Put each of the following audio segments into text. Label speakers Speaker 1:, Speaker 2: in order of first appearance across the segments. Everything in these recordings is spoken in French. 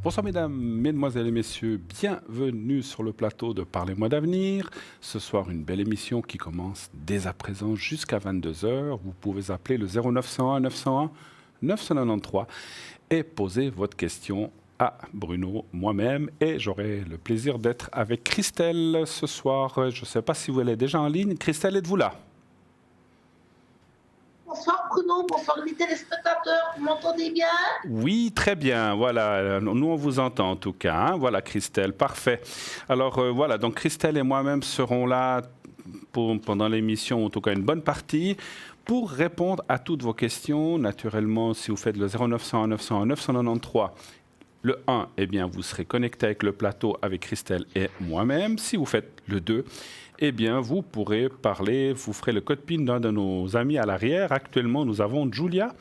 Speaker 1: Bonsoir mesdames, mesdemoiselles et messieurs, bienvenue sur le plateau de Parlez-moi d'avenir. Ce soir, une belle émission qui commence dès à présent jusqu'à 22 heures. Vous pouvez appeler le 0901 901 993 et poser votre question à Bruno, moi-même, et j'aurai le plaisir d'être avec Christelle ce soir. Je ne sais pas si vous êtes déjà en ligne. Christelle, êtes-vous là?
Speaker 2: Bonsoir Bruno, bonsoir les téléspectateurs, vous m'entendez bien?
Speaker 1: Oui, très bien, voilà, nous on vous entend en tout cas, hein. Voilà Christelle, parfait. Alors voilà, donc Christelle et moi-même serons là pendant l'émission, en tout cas une bonne partie, pour répondre à toutes vos questions. Naturellement, si vous faites le 0901 901 993, le 1, eh bien, vous serez connecté avec le plateau avec Christelle et moi-même. Si vous faites le 2, eh bien, vous pourrez parler, vous ferez le code PIN d'un de nos amis à l'arrière. Actuellement, nous avons Julia.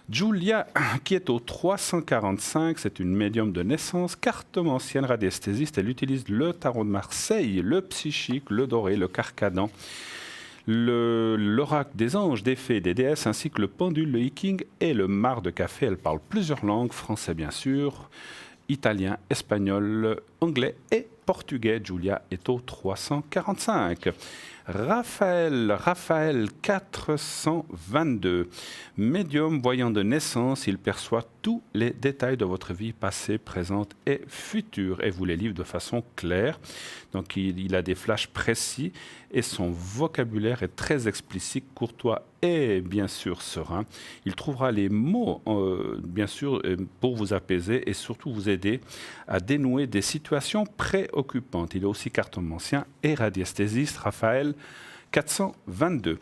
Speaker 1: Julia, qui est au 345, c'est une médium de naissance, cartomancienne radiesthésiste. Elle utilise le tarot de Marseille, le psychique, le doré, le carcadan, l'oracle des anges, des fées, des déesses, ainsi que le pendule, le hiking et le marc de café. Elle parle plusieurs langues, français bien sûr, italien, espagnol, anglais et portugais. Julia est au 345. Raphaël 422, médium voyant de naissance, il perçoit tous les détails de votre vie passée, présente et future et vous les livre de façon claire. Donc il a des flashs précis et son vocabulaire est très explicite, courtois et bien sûr serein. Il trouvera les mots, bien sûr, pour vous apaiser et surtout vous aider à dénouer des situations préoccupantes. Il est aussi cartomancien et radiesthésiste. Raphaël 422.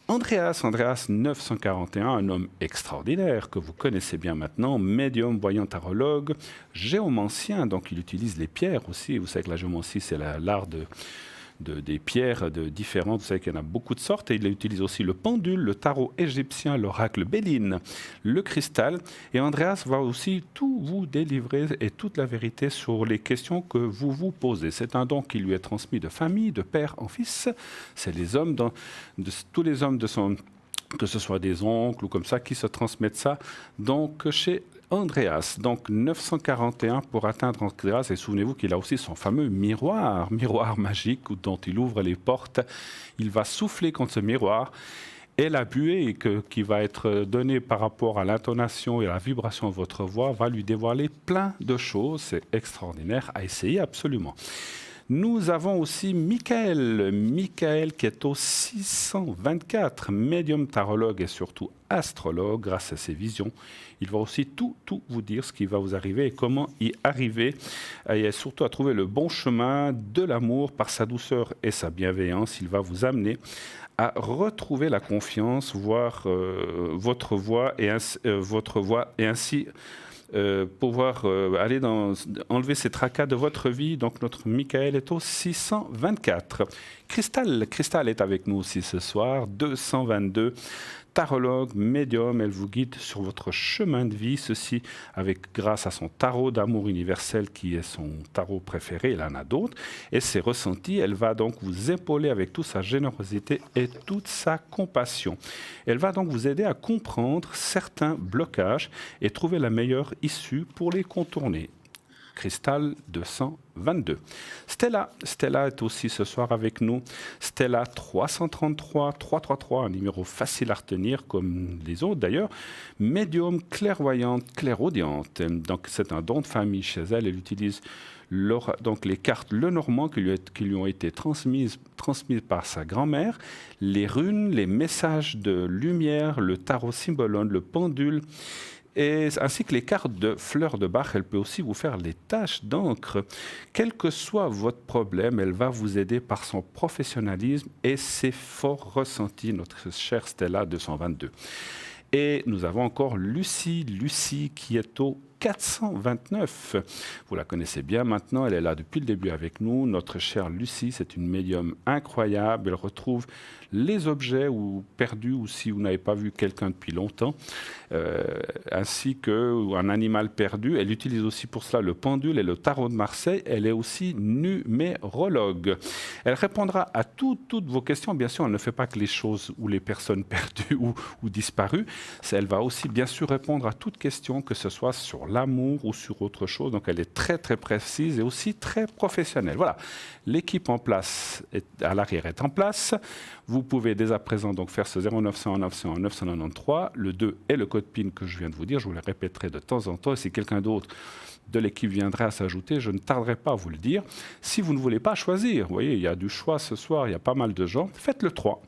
Speaker 1: Andreas 941, un homme extraordinaire que vous connaissez bien maintenant, médium, voyant, tarologue, géomancien, donc il utilise les pierres aussi. Vous savez que la géomancie, c'est l'art des pierres différentes. Vous savez qu'il y en a beaucoup de sortes. Et il utilise aussi le pendule, le tarot égyptien, l'oracle Béline, le cristal. Et Andreas va aussi tout vous délivrer et toute la vérité sur les questions que vous vous posez. C'est un don qui lui est transmis de famille, de père en fils. C'est les hommes, tous les hommes de son, que ce soit des oncles ou comme ça, qui se transmettent ça. Donc chez Andreas, donc 941 pour atteindre Andreas, et souvenez-vous qu'il a aussi son fameux miroir magique dont il ouvre les portes. Il va souffler contre ce miroir et la buée qui va être donnée par rapport à l'intonation et à la vibration de votre voix va lui dévoiler plein de choses. C'est extraordinaire à essayer absolument. Nous avons aussi Michael qui est au 624, médium tarologue et surtout astrologue. Grâce à ses visions, il va aussi tout vous dire ce qui va vous arriver et comment y arriver. Et surtout à trouver le bon chemin de l'amour par sa douceur et sa bienveillance. Il va vous amener à retrouver la confiance, voir votre voie et ainsi pouvoir enlever ces tracas de votre vie. Donc notre Michael est au 624. Cristal est avec nous aussi ce soir, 222. Tarologue, médium, elle vous guide sur votre chemin de vie, ceci grâce à son tarot d'amour universel qui est son tarot préféré, elle en a d'autres, et ses ressentis. Elle va donc vous épauler avec toute sa générosité et toute sa compassion. Elle va donc vous aider à comprendre certains blocages et trouver la meilleure issue pour les contourner. Cristal 222. Stella est aussi ce soir avec nous. Stella 333, un numéro facile à retenir comme les autres d'ailleurs. Médium, clairvoyante, clairaudiente. Donc c'est un don de famille chez elle. Elle utilise donc les cartes Lenormand qui lui ont été transmises par sa grand-mère, les runes, les messages de lumière, le tarot symbolone, le pendule, ainsi que les cartes de fleurs de Bach. Elle peut aussi vous faire les taches d'encre. Quel que soit votre problème, elle va vous aider par son professionnalisme et ses forts ressentis, notre chère Stella 222. Et nous avons encore Lucie qui est au 429. Vous la connaissez bien maintenant, elle est là depuis le début avec nous. Notre chère Lucie, c'est une médium incroyable. Elle retrouve les objets perdus ou si vous n'avez pas vu quelqu'un depuis longtemps, ainsi qu'un animal perdu. Elle utilise aussi pour cela le pendule et le tarot de Marseille. Elle est aussi numérologue. Elle répondra à toutes vos questions. Bien sûr, elle ne fait pas que les choses ou les personnes perdues ou disparues. Elle va aussi bien sûr répondre à toutes questions, que ce soit sur l'amour ou sur autre chose. Donc elle est très très précise et aussi très professionnelle. Voilà, l'équipe en place, à l'arrière est en place. Vous pouvez dès à présent donc faire ce 0900 900 993, le 2 et le code PIN que je viens de vous dire. Je vous le répéterai de temps en temps. Et si quelqu'un d'autre de l'équipe viendrait à s'ajouter, je ne tarderai pas à vous le dire. Si vous ne voulez pas choisir, vous voyez, il y a du choix ce soir, il y a pas mal de gens, faites le 3.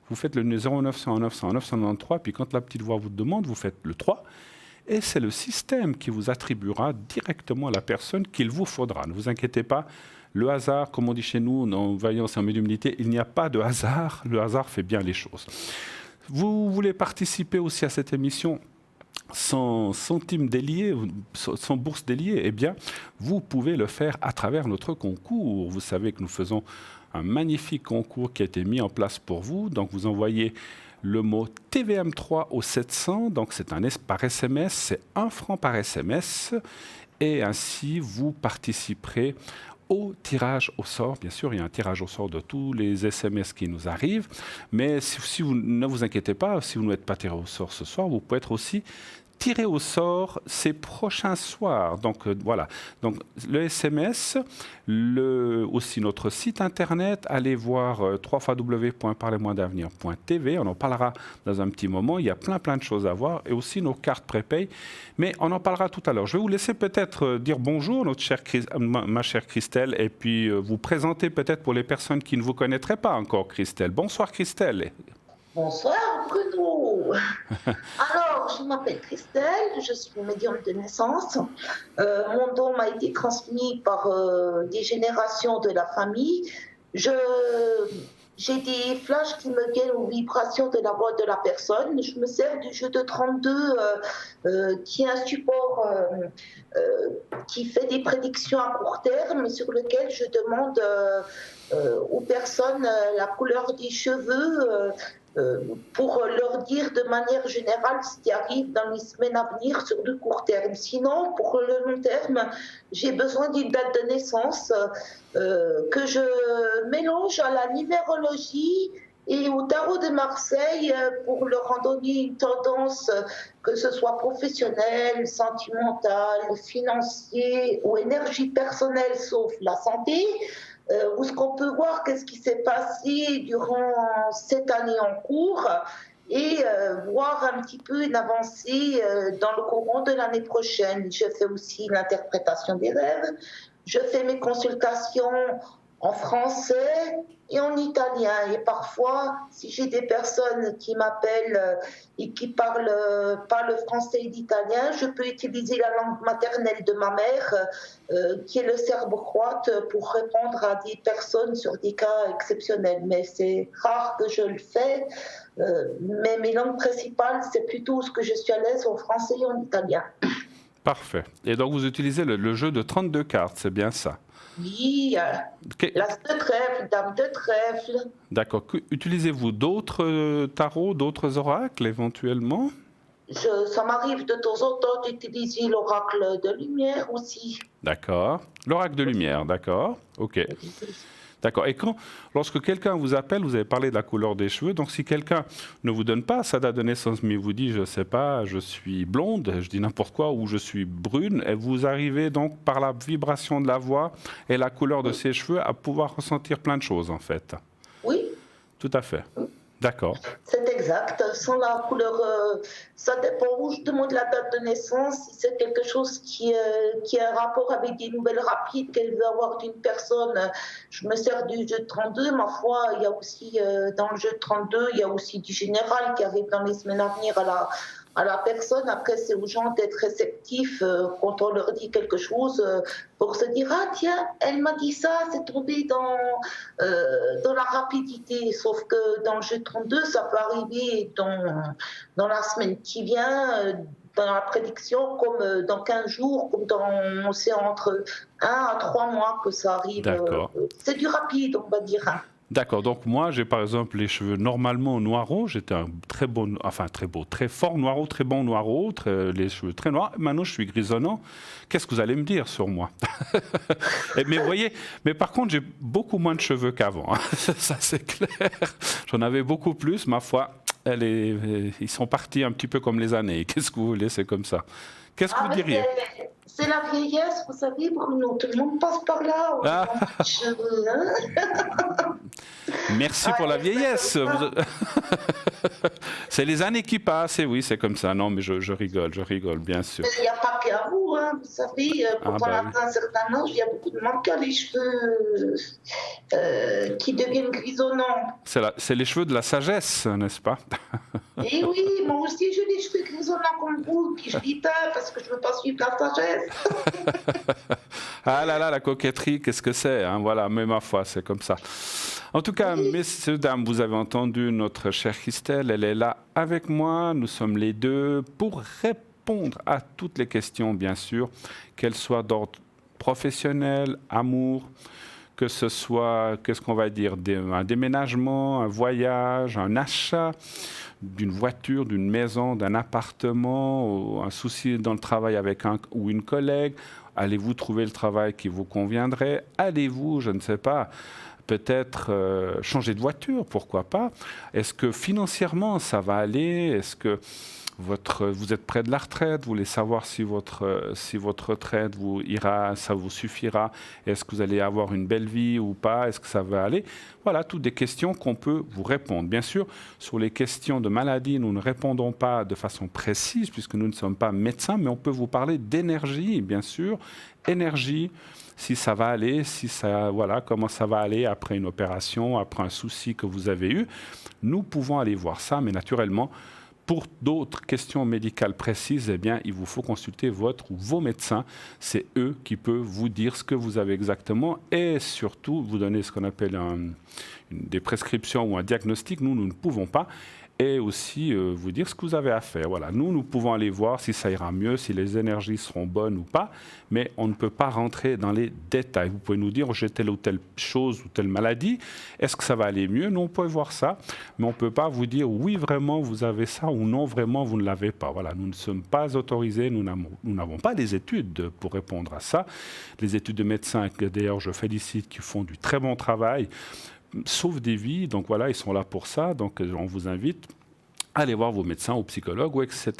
Speaker 1: Vous faites le 0900 900 993, puis quand la petite voix vous demande, vous faites le 3. Et c'est le système qui vous attribuera directement à la personne qu'il vous faudra. Ne vous inquiétez pas, le hasard, comme on dit chez nous, en voyance et en médiumnité, il n'y a pas de hasard, le hasard fait bien les choses. Vous voulez participer aussi à cette émission sans centime délié, sans bourse déliée, eh bien, vous pouvez le faire à travers notre concours. Vous savez que nous faisons un magnifique concours qui a été mis en place pour vous. Donc, vous envoyez le mot TVM3 au 700. Donc, c'est par SMS, c'est 1 franc par SMS. Et ainsi, vous participerez au tirage au sort. Bien sûr, il y a un tirage au sort de tous les SMS qui nous arrivent. Mais si vous ne vous inquiétez pas, si vous n'êtes pas tiré au sort ce soir, vous pouvez être aussi tiré au sort ces prochains soirs. Donc voilà. Donc le SMS, aussi notre site internet. Allez voir www.parlez-moi-d'avenir.tv. On en parlera dans un petit moment. Il y a plein de choses à voir et aussi nos cartes prépay. Mais on en parlera tout à l'heure. Je vais vous laisser peut-être dire bonjour, ma chère Christelle, et puis vous présenter peut-être pour les personnes qui ne vous connaîtraient pas encore, Christelle. Bonsoir, Christelle.
Speaker 2: Bonsoir Bruno. Alors, je m'appelle Christelle, je suis médium de naissance. Mon don m'a été transmis par des générations de la famille. J'ai des flashs qui me viennent aux vibrations de la voix de la personne. Je me sers du jeu de 32 qui est un support qui fait des prédictions à court terme sur lequel je demande aux personnes la couleur des cheveux pour leur dire de manière générale ce qui arrive dans les semaines à venir sur le court terme. Sinon, pour le long terme, j'ai besoin d'une date de naissance que je mélange à la numérologie et au tarot de Marseille pour leur en donner une tendance, que ce soit professionnelle, sentimentale, financière ou énergie personnelle, sauf la santé. Où ce qu'on peut voir qu'est-ce qui s'est passé durant cette année en cours et voir un petit peu une avancée dans le courant de l'année prochaine. Je fais aussi l'interprétation des rêves. Je fais mes consultations en français et en italien. Et parfois, si j'ai des personnes qui m'appellent et qui parlent pas le français et l'italien, je peux utiliser la langue maternelle de ma mère, qui est le serbe-croate, pour répondre à des personnes sur des cas exceptionnels. Mais c'est rare que je le fais. Mais mes langues principales, c'est plutôt ce que je suis à l'aise en français et en italien.
Speaker 1: Parfait. Et donc, vous utilisez le jeu de 32 cartes, c'est bien ça?
Speaker 2: Oui, l'as de trèfle, dame de trèfle.
Speaker 1: D'accord. Utilisez-vous d'autres tarots, d'autres oracles éventuellement?
Speaker 2: Ça m'arrive de temps en temps d'utiliser l'oracle de lumière aussi.
Speaker 1: D'accord. L'oracle de lumière, d'accord. OK. D'accord. Et lorsque quelqu'un vous appelle, vous avez parlé de la couleur des cheveux, donc si quelqu'un ne vous donne pas sa date de naissance, mais vous dit, je ne sais pas, je suis blonde, je dis n'importe quoi, ou je suis brune, et vous arrivez donc par la vibration de la voix et la couleur de ses cheveux à pouvoir ressentir plein de choses en fait.
Speaker 2: Oui.
Speaker 1: Tout à fait. D'accord.
Speaker 2: C'est exact. Sans la couleur, ça dépend où je demande la date de naissance. Si c'est quelque chose qui a un rapport avec des nouvelles rapides qu'elle veut avoir d'une personne, je me sers du jeu de 32. Ma foi, il y a aussi, dans le jeu de 32, il y a aussi du général qui arrive dans les semaines à venir à la personne. Après, c'est aux gens d'être réceptifs quand on leur dit quelque chose pour se dire « Ah tiens, elle m'a dit ça, c'est tombé dans la rapidité ». Sauf que dans le jeu 32, ça peut arriver dans la semaine qui vient, dans la prédiction, comme dans 15 jours, comme c'est entre 1 à 3 mois que ça arrive. C'est du rapide, on va dire.
Speaker 1: D'accord, donc moi j'ai par exemple les cheveux normalement noireaux, j'étais un très fort noireau, très bon noireau, les cheveux très noirs, maintenant je suis grisonnant, qu'est-ce que vous allez me dire sur moi? Mais vous voyez, mais par contre j'ai beaucoup moins de cheveux qu'avant, ça c'est clair, j'en avais beaucoup plus, ma foi. ils sont partis un petit peu comme les années. Qu'est-ce que vous voulez, c'est comme ça. Qu'est-ce que vous diriez?
Speaker 2: C'est la vieillesse, vous savez, Bruno. Tout le monde passe par là.
Speaker 1: Ah.
Speaker 2: Cheveux, hein.
Speaker 1: Merci pour la vieillesse. C'est les années qui passent, et oui, c'est comme ça. Non, mais je rigole, bien sûr.
Speaker 2: Il n'y a pas qu'à vous, hein. Vous savez, quand on atteint un certain âge, il y a beaucoup de monde qui a les cheveux qui deviennent grisonnants.
Speaker 1: C'est les cheveux de la sagesse, n'est-ce pas?
Speaker 2: Et oui, moi aussi j'ai les cheveux grisonnants comme vous, puis je dis parce que je ne veux pas suivre la sagesse.
Speaker 1: Ah là là, la coquetterie, qu'est-ce que c'est, hein? Voilà, mais ma foi, c'est comme ça. En tout cas, messieurs, dames, vous avez entendu notre chère Christelle, elle est là avec moi, nous sommes les deux pour répondre à toutes les questions, bien sûr, qu'elles soient d'ordre professionnel, amour, que ce soit, qu'est-ce qu'on va dire, un déménagement, un voyage, un achat d'une voiture, d'une maison, d'un appartement, ou un souci dans le travail avec un ou une collègue. Allez-vous trouver le travail qui vous conviendrait? Allez-vous, je ne sais pas, peut-être changer de voiture, pourquoi pas? Est-ce que financièrement ça va aller? Est-ce que vous êtes près de la retraite? Vous voulez savoir si votre retraite ça vous suffira? Est-ce que vous allez avoir une belle vie ou pas? Est-ce que ça va aller? Voilà, toutes des questions qu'on peut vous répondre. Bien sûr, sur les questions de maladie, nous ne répondons pas de façon précise puisque nous ne sommes pas médecins, mais on peut vous parler d'énergie, bien sûr. Énergie, si ça va aller, comment ça va aller après une opération, après un souci que vous avez eu. Nous pouvons aller voir ça, mais naturellement, pour d'autres questions médicales précises, eh bien, il vous faut consulter votre ou vos médecins. C'est eux qui peuvent vous dire ce que vous avez exactement et surtout vous donner ce qu'on appelle des prescriptions ou un diagnostic. Nous ne pouvons pas. Et aussi vous dire ce que vous avez à faire. Voilà. Nous pouvons aller voir si ça ira mieux, si les énergies seront bonnes ou pas, mais on ne peut pas rentrer dans les détails. Vous pouvez nous dire, j'ai telle ou telle chose ou telle maladie, est-ce que ça va aller mieux? Nous, on peut voir ça, mais on ne peut pas vous dire, oui, vraiment, vous avez ça, ou non, vraiment, vous ne l'avez pas. Voilà. Nous ne sommes pas autorisés, nous n'avons pas les études pour répondre à ça. Les études de médecins, que d'ailleurs je félicite, qui font du très bon travail, sauvent des vies, donc voilà, ils sont là pour ça, donc on vous invite à aller voir vos médecins ou psychologues, ou etc.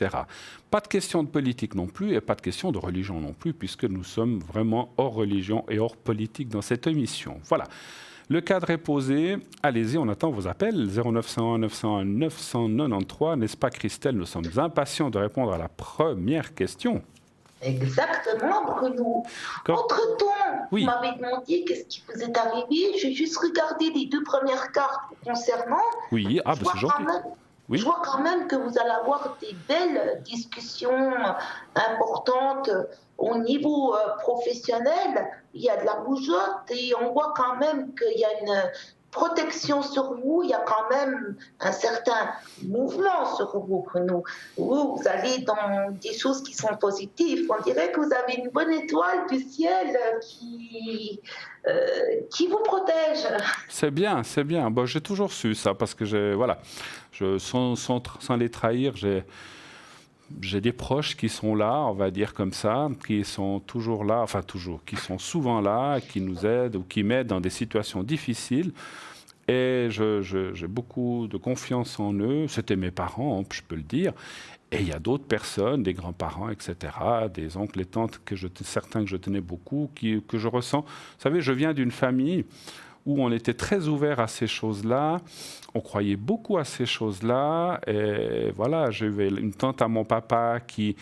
Speaker 1: Pas de question de politique non plus, et pas de question de religion non plus, puisque nous sommes vraiment hors religion et hors politique dans cette émission. Voilà. Le cadre est posé, allez-y, on attend vos appels, 0901 901 993, n'est-ce pas Christelle? Nous sommes impatients de répondre à la première question.
Speaker 2: Exactement, Bruno. Entre-temps, vous m'avez demandé qu'est-ce qui vous est arrivé. J'ai juste regardé les 2 premières cartes concernant.
Speaker 1: Oui, c'est gentil. Oui.
Speaker 2: Je vois quand même que vous allez avoir des belles discussions importantes au niveau professionnel. Il y a de la bougeotte et on voit quand même qu'il y a une protection sur vous, il y a quand même un certain mouvement sur vous, Bruno. Vous allez dans des choses qui sont positives. On dirait que vous avez une bonne étoile du ciel qui vous protège.
Speaker 1: C'est bien, c'est bien. Bon, j'ai toujours su ça parce que sans les trahir, j'ai des proches qui sont là, on va dire comme ça, qui sont toujours là, qui sont souvent là, qui nous aident ou qui m'aident dans des situations difficiles. Et j'ai beaucoup de confiance en eux. C'était mes parents, je peux le dire. Et il y a d'autres personnes, des grands-parents, etc., des oncles et tantes, certains que je tenais beaucoup, que je ressens. Vous savez, je viens d'une famille où on était très ouvert à ces choses-là, on croyait beaucoup à ces choses-là, et voilà, j'avais une tante à mon papa qui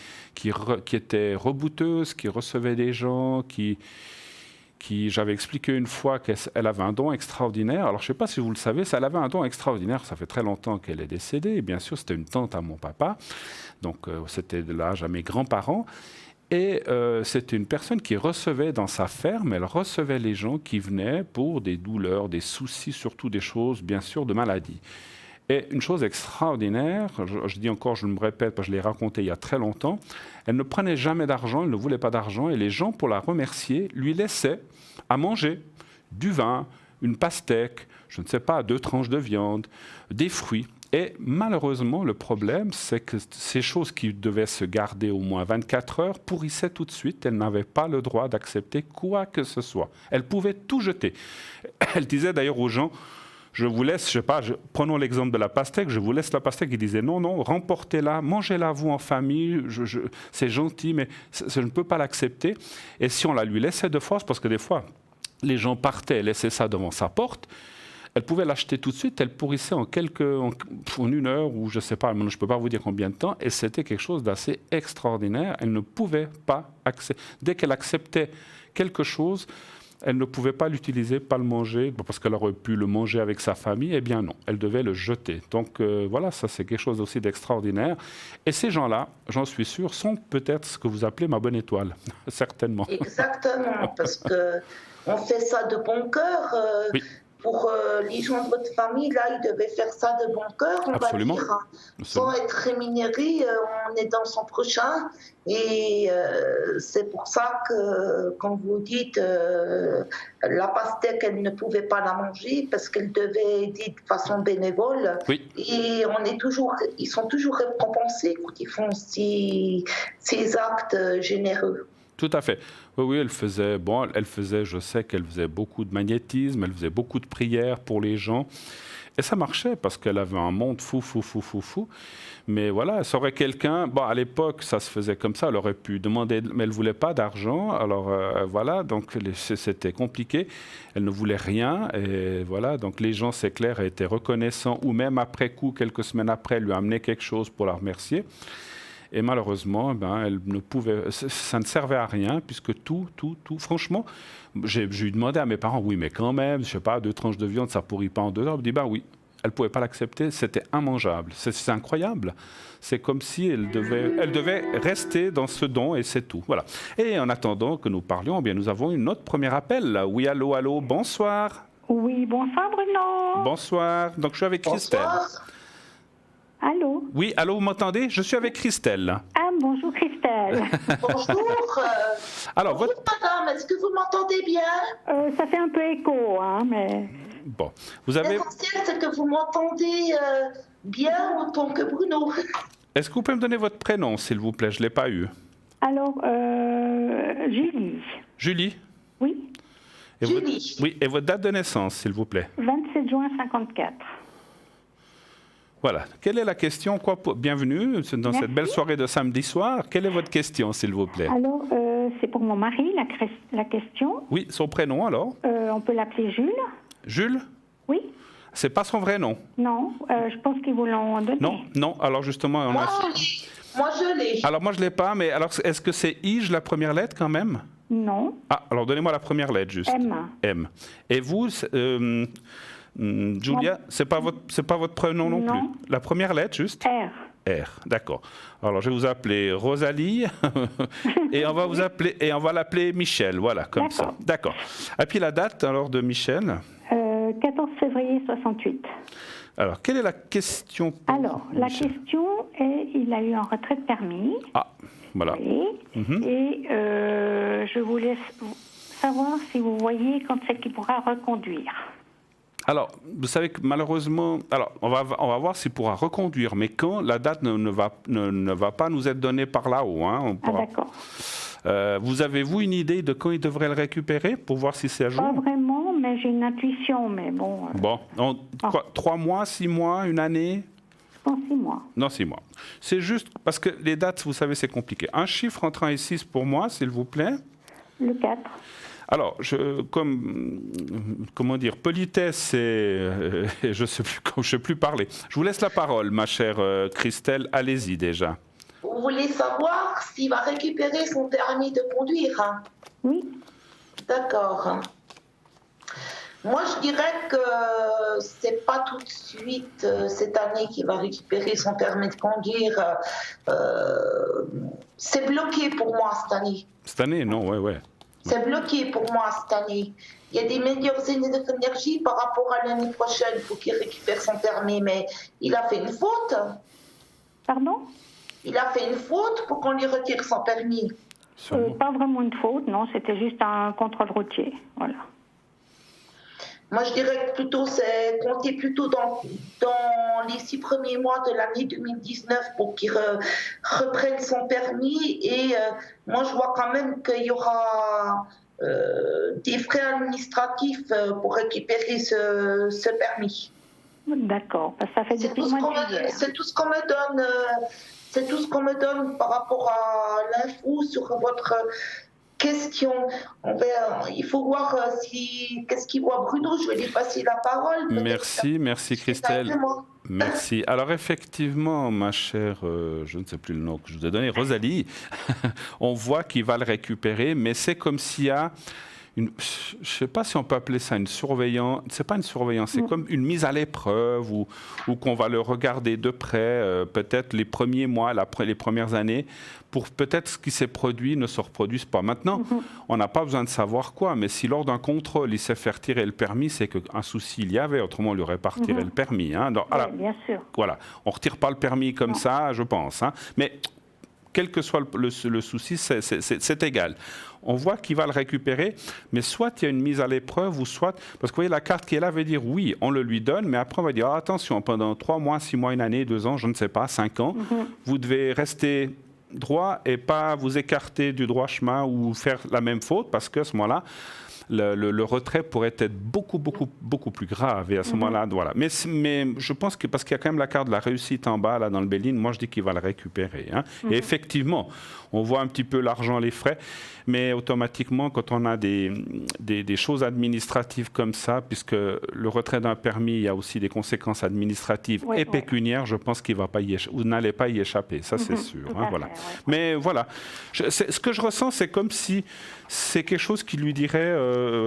Speaker 1: était rebouteuse, qui recevait des gens, j'avais expliqué une fois qu'elle avait un don extraordinaire. Alors, je ne sais pas si vous le savez, elle avait un don extraordinaire. Ça fait très longtemps qu'elle est décédée. Et bien sûr, c'était une tante à mon papa. Donc, c'était de l'âge à mes grands-parents. Et c'était une personne qui recevait dans sa ferme, elle recevait les gens qui venaient pour des douleurs, des soucis, surtout des choses, bien sûr, de maladie. Et une chose extraordinaire, je dis encore, je me répète, parce que je l'ai raconté il y a très longtemps, elle ne prenait jamais d'argent, elle ne voulait pas d'argent, et les gens, pour la remercier, lui laissaient à manger du vin, une pastèque, je ne sais pas, 2 tranches de viande, des fruits. Et malheureusement, le problème, c'est que ces choses qui devaient se garder au moins 24 heures pourrissaient tout de suite. Elle n'avait pas le droit d'accepter quoi que ce soit. Elle pouvait tout jeter. Elle disait d'ailleurs aux gens, je vous laisse, je sais pas, prenons l'exemple de la pastèque, je vous laisse la pastèque, il disait non, non, remportez-la, mangez-la vous en famille, c'est gentil, mais je ne peux pas l'accepter. Et si on la lui laissait de force, parce que des fois, les gens partaient, laissaient ça devant sa porte, elle pouvait l'acheter tout de suite, elle pourrissait en une heure ou je ne sais pas, je ne peux pas vous dire combien de temps, et c'était quelque chose d'assez extraordinaire. Elle ne pouvait pas accepter. Dès qu'elle acceptait quelque chose, elle ne pouvait pas l'utiliser, pas le manger, parce qu'elle aurait pu le manger avec sa famille. Eh bien non, elle devait le jeter. Donc voilà, ça c'est quelque chose aussi d'extraordinaire. Et ces gens-là, j'en suis sûr, sont peut-être ce que vous appelez ma bonne étoile, certainement.
Speaker 2: Exactement, parce qu'on fait ça de bon cœur.
Speaker 1: Oui.
Speaker 2: Pour les gens de votre famille, là, ils devaient faire ça de bon cœur, on
Speaker 1: Absolument.
Speaker 2: va dire. Sans être rémunéré, on est dans son prochain. Et c'est pour ça que, quand vous dites la pastèque, elle ne pouvait pas la manger parce qu'elle devait aider de façon bénévole.
Speaker 1: Oui.
Speaker 2: Et ils sont toujours récompensés quand ils font ces actes généreux.
Speaker 1: Tout à fait. Oui, elle faisait, je sais qu'elle faisait beaucoup de magnétisme, elle faisait beaucoup de prières pour les gens. Et ça marchait parce qu'elle avait un monde fou. Mais voilà, ça aurait quelqu'un, à l'époque, ça se faisait comme ça, elle aurait pu demander, mais elle ne voulait pas d'argent. Alors voilà, donc c'était compliqué. Elle ne voulait rien. Et voilà, donc les gens, c'est clair, étaient reconnaissants ou même après coup, quelques semaines après, elle lui amenaient quelque chose pour la remercier. Et malheureusement, elle ne pouvait, ça ne servait à rien, puisque tout, franchement, j'ai eu demandé à mes parents, oui, mais quand même, je sais pas, 2 tranches de viande, ça pourrit pas en 2 heures. Je me dis, oui, elle ne pouvait pas l'accepter, c'était immangeable. C'est incroyable. C'est comme si elle devait rester dans ce don et c'est tout. Voilà. Et en attendant que nous parlions, nous avons une autre premier appel. Là. Oui, allô, bonsoir.
Speaker 3: Oui, bonsoir Bruno.
Speaker 1: Bonsoir. Donc je suis avec Christelle.
Speaker 2: Bonsoir.
Speaker 3: Allô?
Speaker 1: Oui, allô, vous m'entendez? Je suis avec Christelle.
Speaker 3: Ah, bonjour Christelle.
Speaker 2: Bonjour.
Speaker 1: Alors,
Speaker 2: bonjour madame, est-ce que vous m'entendez bien?
Speaker 3: Ça fait un peu écho, mais...
Speaker 1: Bon, vous avez...
Speaker 2: L'essentiel, c'est que vous m'entendez bien autant que Bruno.
Speaker 1: Est-ce que vous pouvez me donner votre prénom, s'il vous plaît? Je ne l'ai pas eu.
Speaker 3: Alors, Julie.
Speaker 1: Julie?
Speaker 3: Oui.
Speaker 1: Et
Speaker 2: Julie.
Speaker 1: Oui, et votre date de naissance, s'il vous plaît?
Speaker 3: 27 juin 54.
Speaker 1: Voilà. Quelle est la question? Bienvenue dans cette belle soirée de samedi soir. Quelle est votre question, s'il vous plaît?
Speaker 3: Alors, c'est pour mon mari, la question.
Speaker 1: Oui, son prénom, alors?
Speaker 3: On peut l'appeler Jules.
Speaker 1: Jules?
Speaker 3: Oui.
Speaker 1: C'est pas son vrai nom?
Speaker 3: Non, je pense qu'ils vous l'ont donné.
Speaker 1: Non. Alors, justement...
Speaker 2: Moi, je l'ai.
Speaker 1: Alors, moi, je ne l'ai pas, mais alors, est-ce que c'est Ige, la première lettre, quand même?
Speaker 3: Non.
Speaker 1: Ah, alors, donnez-moi la première lettre, juste.
Speaker 3: M.
Speaker 1: Et vous... Julia, c'est pas votre prénom non plus. La première lettre, juste. R. D'accord. Alors je vais vous appeler Rosalie et on va l'appeler Michel. Voilà, comme ça. D'accord. Et puis la date alors de Michel.
Speaker 3: 14 février 68.
Speaker 1: Alors quelle est la question pour
Speaker 3: Alors
Speaker 1: Michel?
Speaker 3: La question est, il a eu un retrait de permis.
Speaker 1: Ah, voilà.
Speaker 3: Oui. Et je voulais savoir si vous voyez quand c'est qu'il pourra reconduire.
Speaker 1: Alors, vous savez que malheureusement, on va voir s'il pourra reconduire, mais quand la date ne va pas nous être donnée par là-haut.
Speaker 3: D'accord.
Speaker 1: Vous avez-vous une idée de quand il devrait le récupérer pour voir si c'est à jour?
Speaker 3: Pas vraiment, mais j'ai une intuition, mais bon.
Speaker 1: 3 mois, 6 mois, une année?
Speaker 3: Je pense 6 mois.
Speaker 1: Non, 6 mois. C'est juste parce que les dates, vous savez, c'est compliqué. Un chiffre entre 1 et 6 pour moi, s'il vous plaît.
Speaker 3: Le 4.
Speaker 1: Alors, comment dire, politesse et je sais plus parler. Je vous laisse la parole, ma chère Christelle. Allez-y déjà.
Speaker 2: Vous voulez savoir s'il va récupérer son permis de conduire?
Speaker 3: Oui.
Speaker 2: D'accord. Moi, je dirais que c'est pas tout de suite cette année qu'il va récupérer son permis de conduire. C'est bloqué pour moi cette année.
Speaker 1: Cette année, non, ouais.
Speaker 2: C'est bloqué pour moi cette année. Il y a des meilleures énergies par rapport à l'année prochaine pour qu'il récupère son permis, mais il a fait une faute.
Speaker 3: Pardon?
Speaker 2: Il a fait une faute pour qu'on lui retire son permis.
Speaker 3: Pas vraiment une faute, non, c'était juste un contrôle routier, voilà.
Speaker 2: Moi, je dirais que plutôt, c'est compter plutôt dans les 6 premiers mois de l'année 2019 pour qu'il reprenne son permis. Et moi, je vois quand même qu'il y aura des frais administratifs pour récupérer ce permis.
Speaker 3: D'accord. Ça fait depuis le mois de juillet.
Speaker 2: C'est tout ce qu'on me donne. C'est tout ce qu'on me donne par rapport à l'info sur votre question. Il faut voir qu'est-ce qu'il voit Bruno. Je vais lui passer la parole.
Speaker 1: Merci Christelle. Merci. Alors effectivement, ma chère, je ne sais plus le nom que je vous ai donné, Rosalie, on voit qu'il va le récupérer, mais c'est comme s'il y a je ne sais pas si on peut appeler ça une surveillance. C'est pas une surveillance, c'est comme une mise à l'épreuve ou qu'on va le regarder de près, peut-être les premiers mois, les premières années, pour peut-être ce qui s'est produit ne se reproduise pas. Maintenant, on n'a pas besoin de savoir quoi, mais si lors d'un contrôle, il s'est fait retirer le permis, c'est qu'un souci il y avait, autrement on lui aurait pas retiré le permis. Hein. Donc,
Speaker 3: oui, bien sûr.
Speaker 1: Voilà, on ne retire pas le permis comme ça, je pense. Hein. Mais quel que soit le souci, c'est égal. On voit qu'il va le récupérer, mais soit il y a une mise à l'épreuve, ou soit... Parce que vous voyez, la carte qui est là veut dire oui, on le lui donne, mais après on va dire attention, pendant 3 mois, 6 mois, 1 année, 2 ans, je ne sais pas, 5 ans, vous devez rester droit et pas vous écarter du droit chemin ou faire la même faute, parce qu'à ce moment-là, le retrait pourrait être beaucoup plus grave. Et à ce moment-là, voilà. Mais je pense que parce qu'il y a quand même la carte de la réussite en bas, là, dans le Béline, moi je dis qu'il va le récupérer. Hein. Et effectivement, on voit un petit peu l'argent, les frais, mais automatiquement, quand on a des choses administratives comme ça, puisque le retrait d'un permis, il y a aussi des conséquences administratives et pécuniaires, je pense qu'il va pas vous n'allez pas y échapper, ça c'est sûr. Hein, voilà. Mais voilà, ce que je ressens, c'est comme si c'est quelque chose qui lui dirait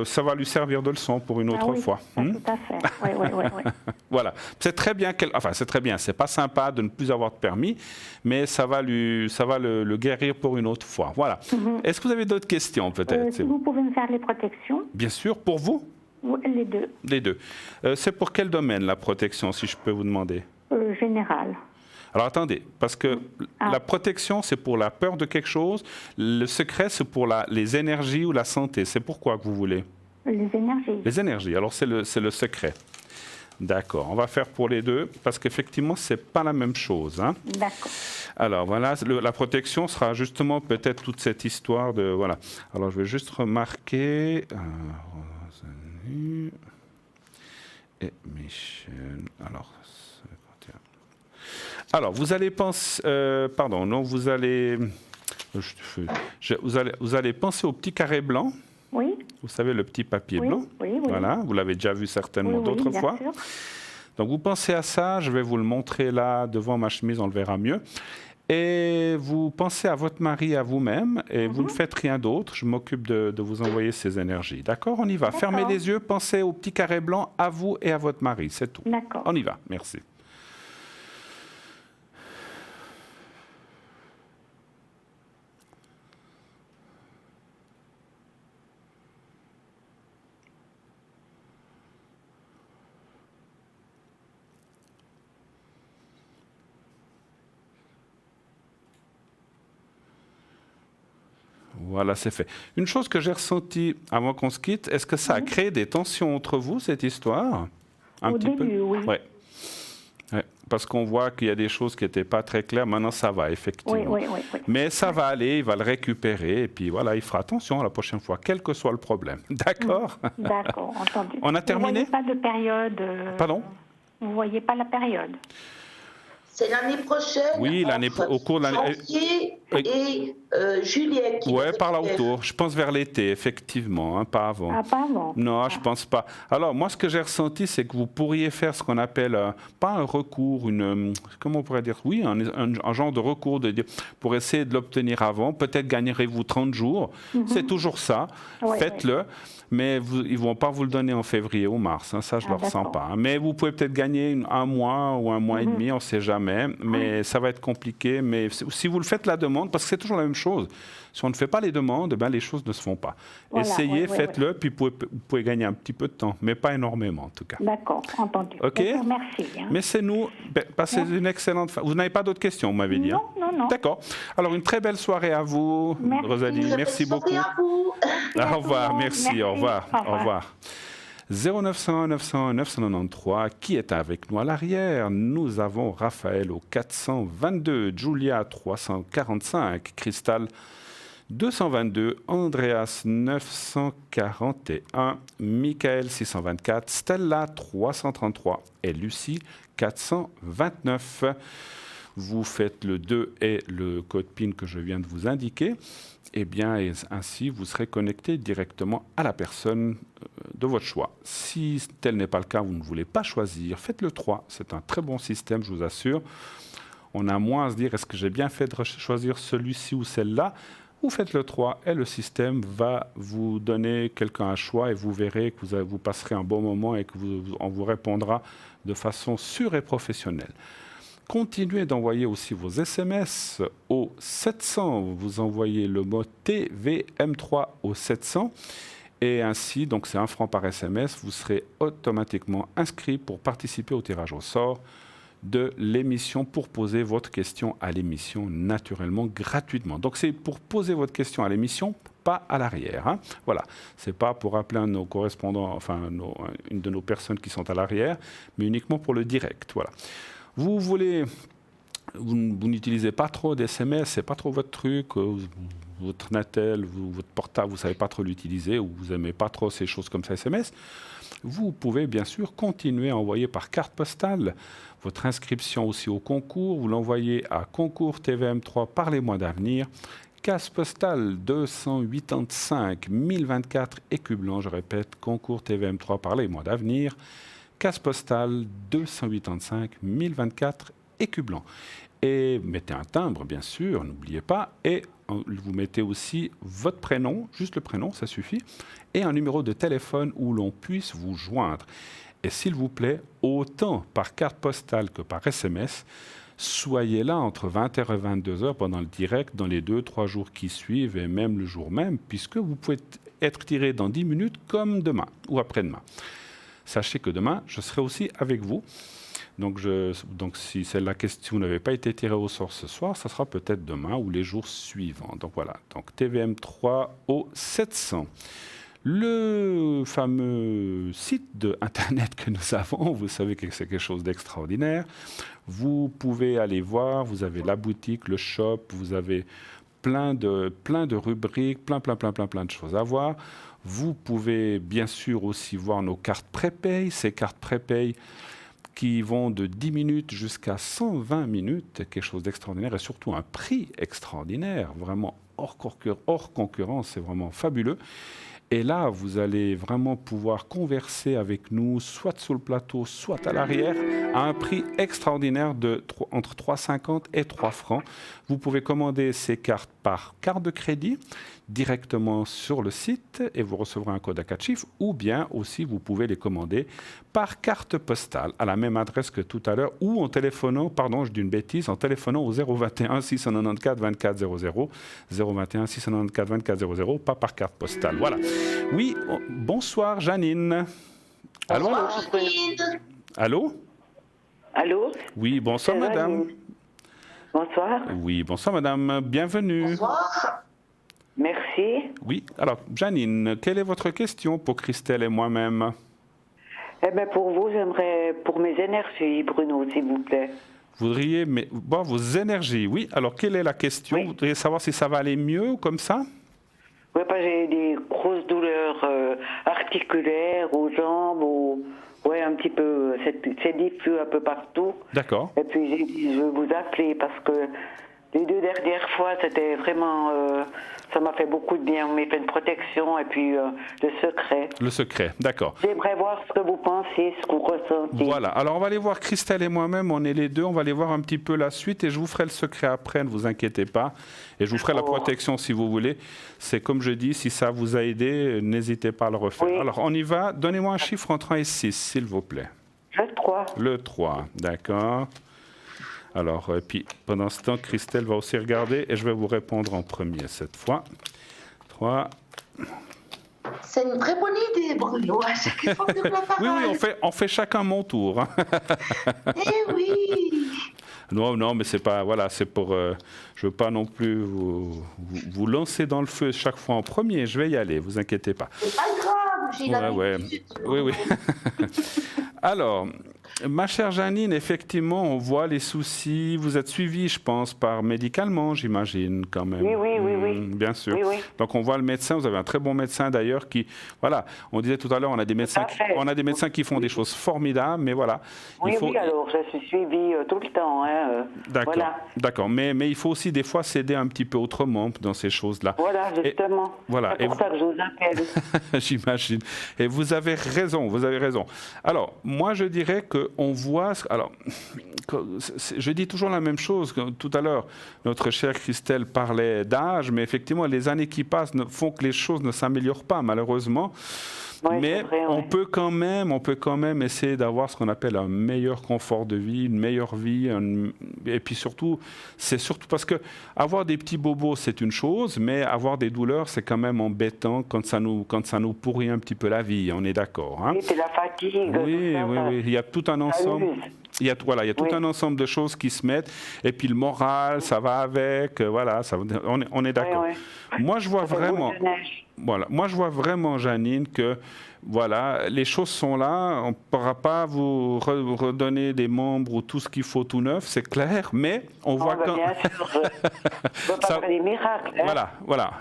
Speaker 1: ça va lui servir de leçon pour une autre fois.
Speaker 3: Tout à fait. Oui.
Speaker 1: Voilà, c'est très bien. Enfin, c'est très bien. C'est pas sympa de ne plus avoir de permis, mais ça va le guérir pour une autre fois. Voilà. Est-ce que vous avez d'autres questions peut-être
Speaker 3: Vous pouvez me faire les protections?
Speaker 1: Bien sûr. Pour vous?
Speaker 3: Les deux.
Speaker 1: Les deux. C'est pour quel domaine la protection, si je peux vous demander?
Speaker 3: Général.
Speaker 1: Alors attendez, parce que la protection, c'est pour la peur de quelque chose. Le secret, c'est pour les énergies ou la santé. C'est pourquoi que vous voulez?
Speaker 3: Les énergies.
Speaker 1: Les énergies. Alors c'est le secret. D'accord. On va faire pour les deux, parce qu'effectivement, c'est pas la même chose. Hein.
Speaker 3: D'accord.
Speaker 1: Alors voilà, la protection sera justement peut-être toute cette histoire de... Voilà. Alors je vais juste remarquer... Rosalie et Michel... Alors, vous allez penser... pardon, non, vous allez penser au petit carré blanc.
Speaker 3: Oui.
Speaker 1: Vous savez, le petit papier blanc.
Speaker 3: Oui.
Speaker 1: Voilà, vous l'avez déjà vu certainement d'autres fois.
Speaker 3: Sûr.
Speaker 1: Donc, vous pensez à ça. Je vais vous le montrer là, devant ma chemise, on le verra mieux. Et vous pensez à votre mari, à vous-même, et vous ne faites rien d'autre. Je m'occupe de vous envoyer ces énergies. D'accord? On y va. Fermez les yeux, pensez au petit carré blanc, à vous et à votre mari. C'est tout.
Speaker 3: D'accord.
Speaker 1: On y va. Merci. Voilà, c'est fait. Une chose que j'ai ressentie avant qu'on se quitte, est-ce que ça a créé des tensions entre vous, cette histoire?
Speaker 3: Au début, oui.
Speaker 1: Ouais. Parce qu'on voit qu'il y a des choses qui n'étaient pas très claires. Maintenant, ça va, effectivement.
Speaker 3: Oui.
Speaker 1: Mais ça va aller, il va le récupérer. Et puis voilà, il fera attention la prochaine fois, quel que soit le problème. D'accord?
Speaker 3: D'accord, entendu.
Speaker 1: On a terminé?
Speaker 3: Vous ne voyez pas de période?
Speaker 1: Pardon?
Speaker 3: Vous ne voyez pas la période?
Speaker 2: C'est l'année prochaine.
Speaker 1: Oui, au cours de l'année.
Speaker 2: Janvier et juillet.
Speaker 1: Oui, par là autour. Je pense vers l'été, effectivement, hein, pas avant.
Speaker 3: Ah, pas avant?
Speaker 1: Non, je ne pense pas. Alors, moi, ce que j'ai ressenti, c'est que vous pourriez faire ce qu'on appelle, pas un recours, comment on pourrait dire? Oui, un genre de recours pour essayer de l'obtenir avant. Peut-être gagnerez-vous 30 jours. C'est toujours ça. Faites-le. Mais ils ne vont pas vous le donner en février ou mars. Hein, ça, je ne le ressens pas. Hein. Mais vous pouvez peut-être gagner 1 mois ou 1 mois et demi, on ne sait jamais. Mais ça va être compliqué. Mais si vous le faites la demande, parce que c'est toujours la même chose. Si on ne fait pas les demandes, les choses ne se font pas. Voilà, essayez, faites-le, puis vous pouvez gagner un petit peu de temps, mais pas énormément en tout cas.
Speaker 3: D'accord, entendu.
Speaker 1: OK.
Speaker 3: Merci. Hein.
Speaker 1: Mais c'est nous. Passez une excellente fin. Vous n'avez pas d'autres questions, vous m'avez dit?
Speaker 3: Non.
Speaker 1: D'accord. Alors, une très belle soirée à vous, Rosalie. Merci beaucoup.
Speaker 2: À vous.
Speaker 1: Au revoir, merci. Au revoir. Au revoir. 0901 901 993, qui est avec nous à l'arrière? Nous avons Raphaël au 422, Julia 345, Cristal 222, Andreas 941, Michael 624, Stella 333 et Lucie 429. Vous faites le 2 et le code PIN que je viens de vous indiquer. Et bien, ainsi, vous serez connecté directement à la personne de votre choix. Si tel n'est pas le cas, vous ne voulez pas choisir, faites le 3. C'est un très bon système, je vous assure. On a moins à se dire, est-ce que j'ai bien fait de choisir celui-ci ou celle-là? Vous faites le 3 et le système va vous donner quelqu'un à choix et vous verrez que vous passerez un bon moment et qu'on vous répondra de façon sûre et professionnelle. Continuez d'envoyer aussi vos SMS au 700. Vous envoyez le mot TVM3 au 700 et ainsi, donc c'est 1 franc par SMS, vous serez automatiquement inscrit pour participer au tirage au sort de l'émission pour poser votre question à l'émission naturellement gratuitement. Donc c'est pour poser votre question à l'émission, pas à l'arrière. Hein. Voilà, c'est pas pour appeler un de nos correspondants, enfin une de nos personnes qui sont à l'arrière, mais uniquement pour le direct. Voilà. Vous n'utilisez pas trop d'SMS, c'est pas trop votre truc. Votre Natel, votre portable, vous savez pas trop l'utiliser ou vous aimez pas trop ces choses comme ça SMS. Vous pouvez bien sûr continuer à envoyer par carte postale votre inscription aussi au concours. Vous l'envoyez à concours TVM3 par les mois d'avenir. Case postale 285 1024 Écublens. Je répète, concours TVM3 par les mois d'avenir. Case postale 285 1024 Écublens. Et mettez un timbre, bien sûr, n'oubliez pas. Et vous mettez aussi votre prénom, juste le prénom, ça suffit, et un numéro de téléphone où l'on puisse vous joindre. Et s'il vous plaît, autant par carte postale que par SMS, soyez là entre 20h et 22h pendant le direct, dans les 2-3 jours qui suivent et même le jour même, puisque vous pouvez être tiré dans 10 minutes comme demain ou après-demain. Sachez que demain, je serai aussi avec vous. Donc si c'est la question, vous n'avez pas été tiré au sort ce soir, ça sera peut-être demain ou les jours suivants. Donc voilà, donc TVM3 au 700. Le fameux site de Internet que nous avons, vous savez que c'est quelque chose d'extraordinaire. Vous pouvez aller voir, vous avez la boutique, le shop, vous avez plein de rubriques, plein de choses à voir. Vous pouvez bien sûr aussi voir nos cartes prépay, ces cartes prépay qui vont de 10 minutes jusqu'à 120 minutes, quelque chose d'extraordinaire et surtout un prix extraordinaire, vraiment hors concurrence, c'est vraiment fabuleux. Et là, vous allez vraiment pouvoir converser avec nous, soit sur le plateau, soit à l'arrière, à un prix extraordinaire entre 3,50 et 3 francs. Vous pouvez commander ces cartes par carte de crédit directement sur le site et vous recevrez un code à 4 chiffres, ou bien aussi vous pouvez les commander par carte postale à la même adresse que tout à l'heure, ou en téléphonant, pardon, je dis une bêtise, en téléphonant au 021 694 24 00, 021 694 24 00, pas par carte postale. Voilà. Oui, bonsoir Janine. Allô, allô. Allô?
Speaker 4: Allô?
Speaker 1: Oui, bonsoir madame.
Speaker 4: Bonsoir.
Speaker 1: Oui, bonsoir madame, bienvenue.
Speaker 2: Bonsoir.
Speaker 4: Merci.
Speaker 1: Oui, alors Janine, quelle est votre question pour Christelle et moi-même?
Speaker 4: Eh bien, pour vous, j'aimerais, pour mes énergies, Bruno, s'il vous plaît.
Speaker 1: Vous voudriez, bon, vos énergies, oui. Alors, quelle est la question?
Speaker 4: Oui.
Speaker 1: Vous voudriez savoir si ça va aller mieux comme ça?
Speaker 4: Oui, j'ai des grosses douleurs articulaires aux jambes, ouais, un petit peu, c'est diffus un peu partout.
Speaker 1: D'accord.
Speaker 4: Et puis, j'ai dit, je vais vous appeler parce que les 2 dernières fois, c'était vraiment, ça m'a fait beaucoup de bien. On m'a fait une protection et puis le secret.
Speaker 1: Le secret, d'accord.
Speaker 4: J'aimerais voir ce que vous pensez, ce que vous ressentez.
Speaker 1: Voilà, alors on va aller voir Christelle et moi-même, on est les deux, on va aller voir un petit peu la suite et je vous ferai le secret après, ne vous inquiétez pas. Et je vous ferai la protection si vous voulez. C'est comme je dis, si ça vous a aidé, n'hésitez pas à le refaire. Oui. Alors on y va, donnez-moi un chiffre entre 1 et 6, s'il vous plaît.
Speaker 4: Le 3. Le
Speaker 1: 3, d'accord. Alors, puis pendant ce temps, Christelle va aussi regarder et je vais vous répondre en premier cette fois. 3.
Speaker 2: C'est une très bonne idée, Bruno. À chaque fois que
Speaker 1: oui, on fait chacun mon tour. Hein.
Speaker 2: Eh oui.
Speaker 1: Non, mais c'est pas, voilà, c'est pour, je veux pas non plus vous lancer dans le feu chaque fois en premier. Je vais y aller, vous inquiétez pas.
Speaker 2: C'est pas grave, j'ai l'habitude.
Speaker 1: Oui. Alors, Ma chère Janine, effectivement, on voit les soucis. Vous êtes suivie, je pense, par médicalement, j'imagine, quand même.
Speaker 4: Oui.
Speaker 1: Bien sûr.
Speaker 4: Oui.
Speaker 1: Donc, on voit le médecin. Vous avez un très bon médecin, d'ailleurs, qui... Voilà, on disait tout à l'heure, on a des médecins qui font des choses formidables, mais voilà.
Speaker 4: Oui, alors, je suis suivie tout le temps.
Speaker 1: D'accord,
Speaker 4: voilà.
Speaker 1: d'accord. Mais il faut aussi, des fois, s'aider un petit peu autrement dans ces choses-là.
Speaker 4: Voilà, justement.
Speaker 1: Voilà.
Speaker 4: C'est pour ça que je vous appelle.
Speaker 1: J'imagine. Et vous avez raison, vous avez raison. Alors, moi, je dirais qu'on voit... Alors, je dis toujours la même chose. Tout à l'heure, notre chère Christelle parlait d'âge, mais effectivement, les années qui passent font que les choses ne s'améliorent pas, malheureusement.
Speaker 4: Oui,
Speaker 1: mais
Speaker 4: vrai,
Speaker 1: on peut quand même essayer d'avoir ce qu'on appelle un meilleur confort de vie, une meilleure vie. Et puis surtout, c'est surtout parce que avoir des petits bobos, c'est une chose, mais avoir des douleurs, c'est quand même embêtant quand ça nous pourrit un petit peu la vie. On est d'accord. Hein?
Speaker 4: Oui, c'est la fatigue.
Speaker 1: Oui. Il y a tout un ensemble. Il y a tout un ensemble de choses qui se mettent. Et puis le moral, ça va avec. Voilà, on est d'accord.
Speaker 4: Oui.
Speaker 1: Moi, je vois vraiment... Voilà. Moi, je vois vraiment, Janine, que voilà, les choses sont là. On ne pourra pas vous redonner des membres ou tout ce qu'il faut tout neuf, c'est clair, mais on voit quand...
Speaker 4: Bien sûr, je ne veux pas faire des miracles. Hein.
Speaker 1: Voilà.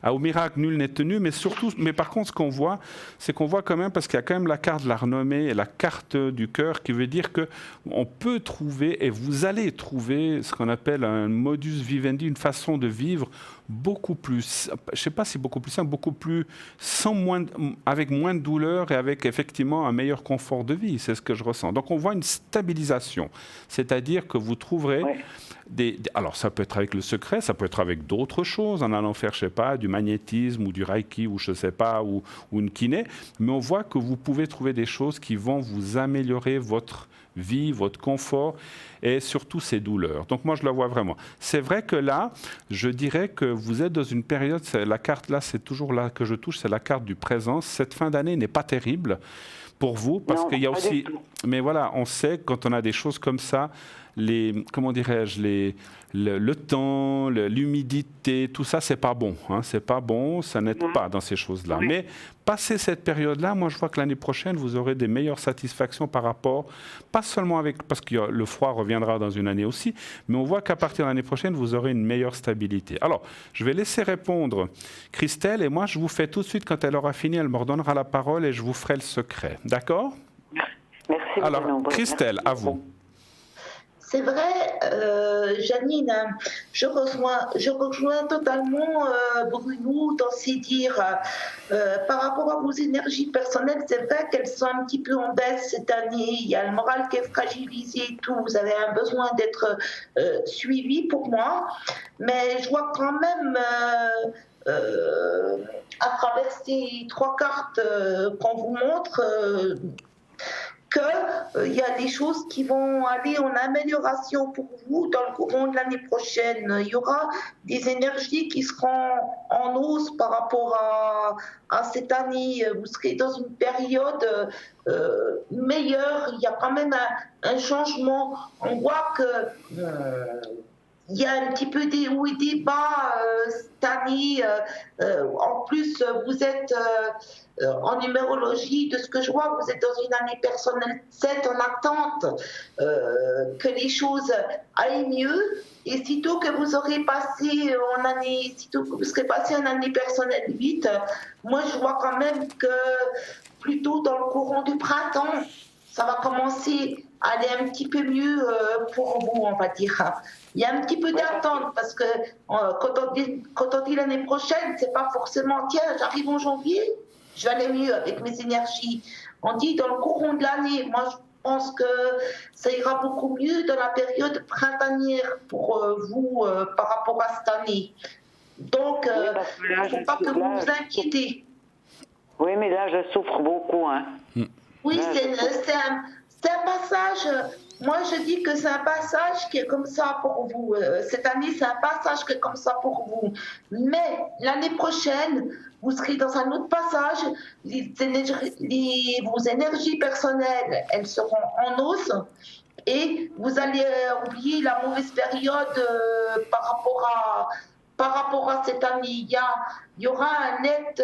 Speaker 1: Au miracle, nul n'est tenu, mais par contre, ce qu'on voit, c'est qu'on voit quand même, parce qu'il y a quand même la carte de la renommée et la carte du cœur, qui veut dire qu'on peut trouver, et vous allez trouver, ce qu'on appelle un modus vivendi, une façon de vivre beaucoup plus, je ne sais pas si beaucoup plus simple, beaucoup plus, avec moins de douleur et avec effectivement un meilleur confort de vie. C'est ce que je ressens. Donc on voit une stabilisation, c'est-à-dire que vous trouverez alors ça peut être avec le secret, ça peut être avec d'autres choses, en allant faire, je sais pas, du magnétisme ou du reiki ou je sais pas, ou une kiné, mais on voit que vous pouvez trouver des choses qui vont vous améliorer votre vie, votre confort et surtout ces douleurs. Donc moi je la vois vraiment. C'est vrai que là, je dirais que vous êtes dans une période, la carte là, c'est toujours là que je touche, c'est la carte du présent. Cette fin d'année n'est pas terrible pour vous parce qu'il y a aussi... Mais voilà, on sait quand on a des choses comme ça, comment dirais-je, le temps, l'humidité, tout ça, c'est pas bon. Hein, c'est pas bon, ça n'aide pas dans ces choses-là. Oui. Mais passer cette période-là, moi, je vois que l'année prochaine, vous aurez des meilleures satisfactions par rapport, pas seulement parce que le froid reviendra dans une année aussi, mais on voit qu'à partir de l'année prochaine, vous aurez une meilleure stabilité. Alors, je vais laisser répondre Christelle, et moi, je vous fais tout de suite, quand elle aura fini, elle me redonnera la parole et je vous ferai le secret. D'accord ?
Speaker 4: Merci.
Speaker 1: Alors, Christelle, à vous.
Speaker 2: C'est vrai, Janine, je rejoins totalement Bruno dans ses dires. Par rapport à vos énergies personnelles, c'est vrai qu'elles sont un petit peu en baisse cette année. Il y a le moral qui est fragilisé et tout. Vous avez un besoin d'être suivi pour moi. Mais je vois quand même, à travers ces 3 cartes qu'on vous montre, qu'il y a des choses qui vont aller en amélioration pour vous dans le courant de l'année prochaine. Il y aura des énergies qui seront en hausse par rapport à cette année. Vous serez dans une période meilleure. Il y a quand même un changement. On voit que... il y a un petit peu des hauts et des bas cette année. En plus, vous êtes en numérologie, de ce que je vois, vous êtes dans une année personnelle 7 en attente que les choses aillent mieux. Et sitôt que vous aurez passé sitôt que vous serez passé en année personnelle 8, moi je vois quand même que plutôt dans le courant du printemps, ça va commencer à aller un petit peu mieux pour vous, on va dire. Il y a un petit peu d'attente parce que quand on dit l'année prochaine, c'est pas forcément tiens, j'arrive en janvier, je vais aller mieux avec mes énergies. On dit dans le courant de l'année. Moi, je pense que ça ira beaucoup mieux dans la période printanière pour vous par rapport à cette année. Donc, il ne faut pas que vous vous inquiétez.
Speaker 4: Oui, mais là, je souffre beaucoup. Hein.
Speaker 2: Oui, c'est un passage. Moi, je dis que c'est un passage qui est comme ça pour vous. Cette année, c'est un passage qui est comme ça pour vous. Mais l'année prochaine, vous serez dans un autre passage. Vos énergies personnelles, elles seront en hausse. Et vous allez oublier la mauvaise période par rapport à cette année. Il y aura un net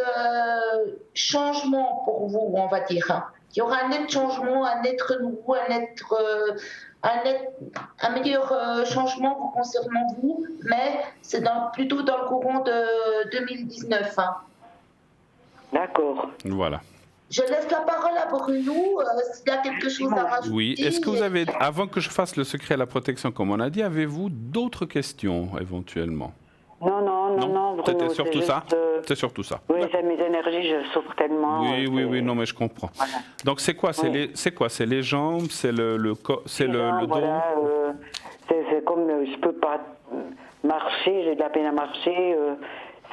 Speaker 2: changement pour vous, on va dire. qu'il y aura un net changement, un net renouveau, un meilleur changement vous concernant vous, mais c'est plutôt dans le courant de 2019. Hein.
Speaker 4: D'accord.
Speaker 1: Voilà.
Speaker 2: Je laisse la parole à Bruno, s'il y a quelque chose à rajouter.
Speaker 1: Oui, est-ce que vous avez, avant que je fasse le secret à la protection, comme on a dit, avez-vous d'autres questions éventuellement?
Speaker 4: Non, Bruno.
Speaker 1: C'était surtout ça.
Speaker 4: Juste,
Speaker 1: C'est surtout ça.
Speaker 4: Oui, j'ai mes énergies, je souffre tellement.
Speaker 1: Oui, non, mais je comprends.
Speaker 4: Voilà.
Speaker 1: Donc c'est quoi? C'est les jambes, c'est le corps, c'est le dos.
Speaker 4: Voilà, c'est comme je peux pas marcher, j'ai de la peine à marcher.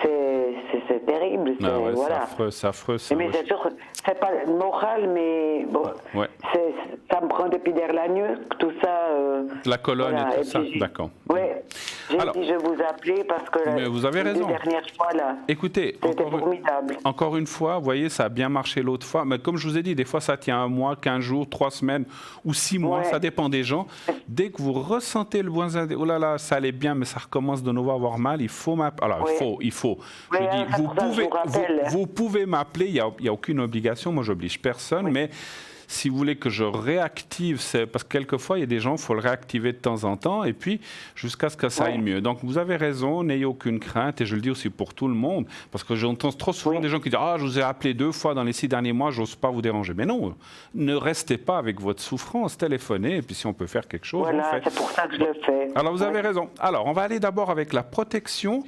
Speaker 4: C'est terrible.
Speaker 1: Ah ouais,
Speaker 4: voilà.
Speaker 1: c'est affreux. Ça,
Speaker 4: mais c'est sûr, c'est pas moral, mais bon,
Speaker 1: ouais.
Speaker 4: Ça me prend depuis derrière la nuque, tout ça.
Speaker 1: La colonne
Speaker 4: voilà.
Speaker 1: et tout ça, d'accord.
Speaker 4: Oui, j'ai
Speaker 1: Alors,
Speaker 4: dit je vous appeler parce que
Speaker 1: mais vous avez raison.
Speaker 4: La dernière fois, là,
Speaker 1: écoutez,
Speaker 4: c'était formidable.
Speaker 1: Encore une fois, vous voyez, ça a bien marché l'autre fois, mais comme je vous ai dit, des fois ça tient 1 mois, 15 jours, 3 semaines ou 6 mois, ça dépend des gens. Dès que vous ressentez le besoin, oh là là, ça allait bien, mais ça recommence de nouveau à avoir mal, il faut m'appeler. Alors, il faut. Je dis, vous pouvez m'appeler, il n'y a aucune obligation, moi j'oblige personne, mais si vous voulez que je réactive, c'est parce que quelquefois il y a des gens, il faut le réactiver de temps en temps, et puis jusqu'à ce que ça aille mieux. Donc vous avez raison, n'ayez aucune crainte, et je le dis aussi pour tout le monde, parce que j'entends trop souvent des gens qui disent « Ah, je vous ai appelé 2 fois dans les 6 derniers mois, j'ose pas vous déranger ». Mais non, ne restez pas avec votre souffrance, téléphonez, et puis si on peut faire quelque chose, on le fait.
Speaker 4: C'est pour ça que je le fais.
Speaker 1: Alors vous avez raison. Alors on va aller d'abord avec la protection,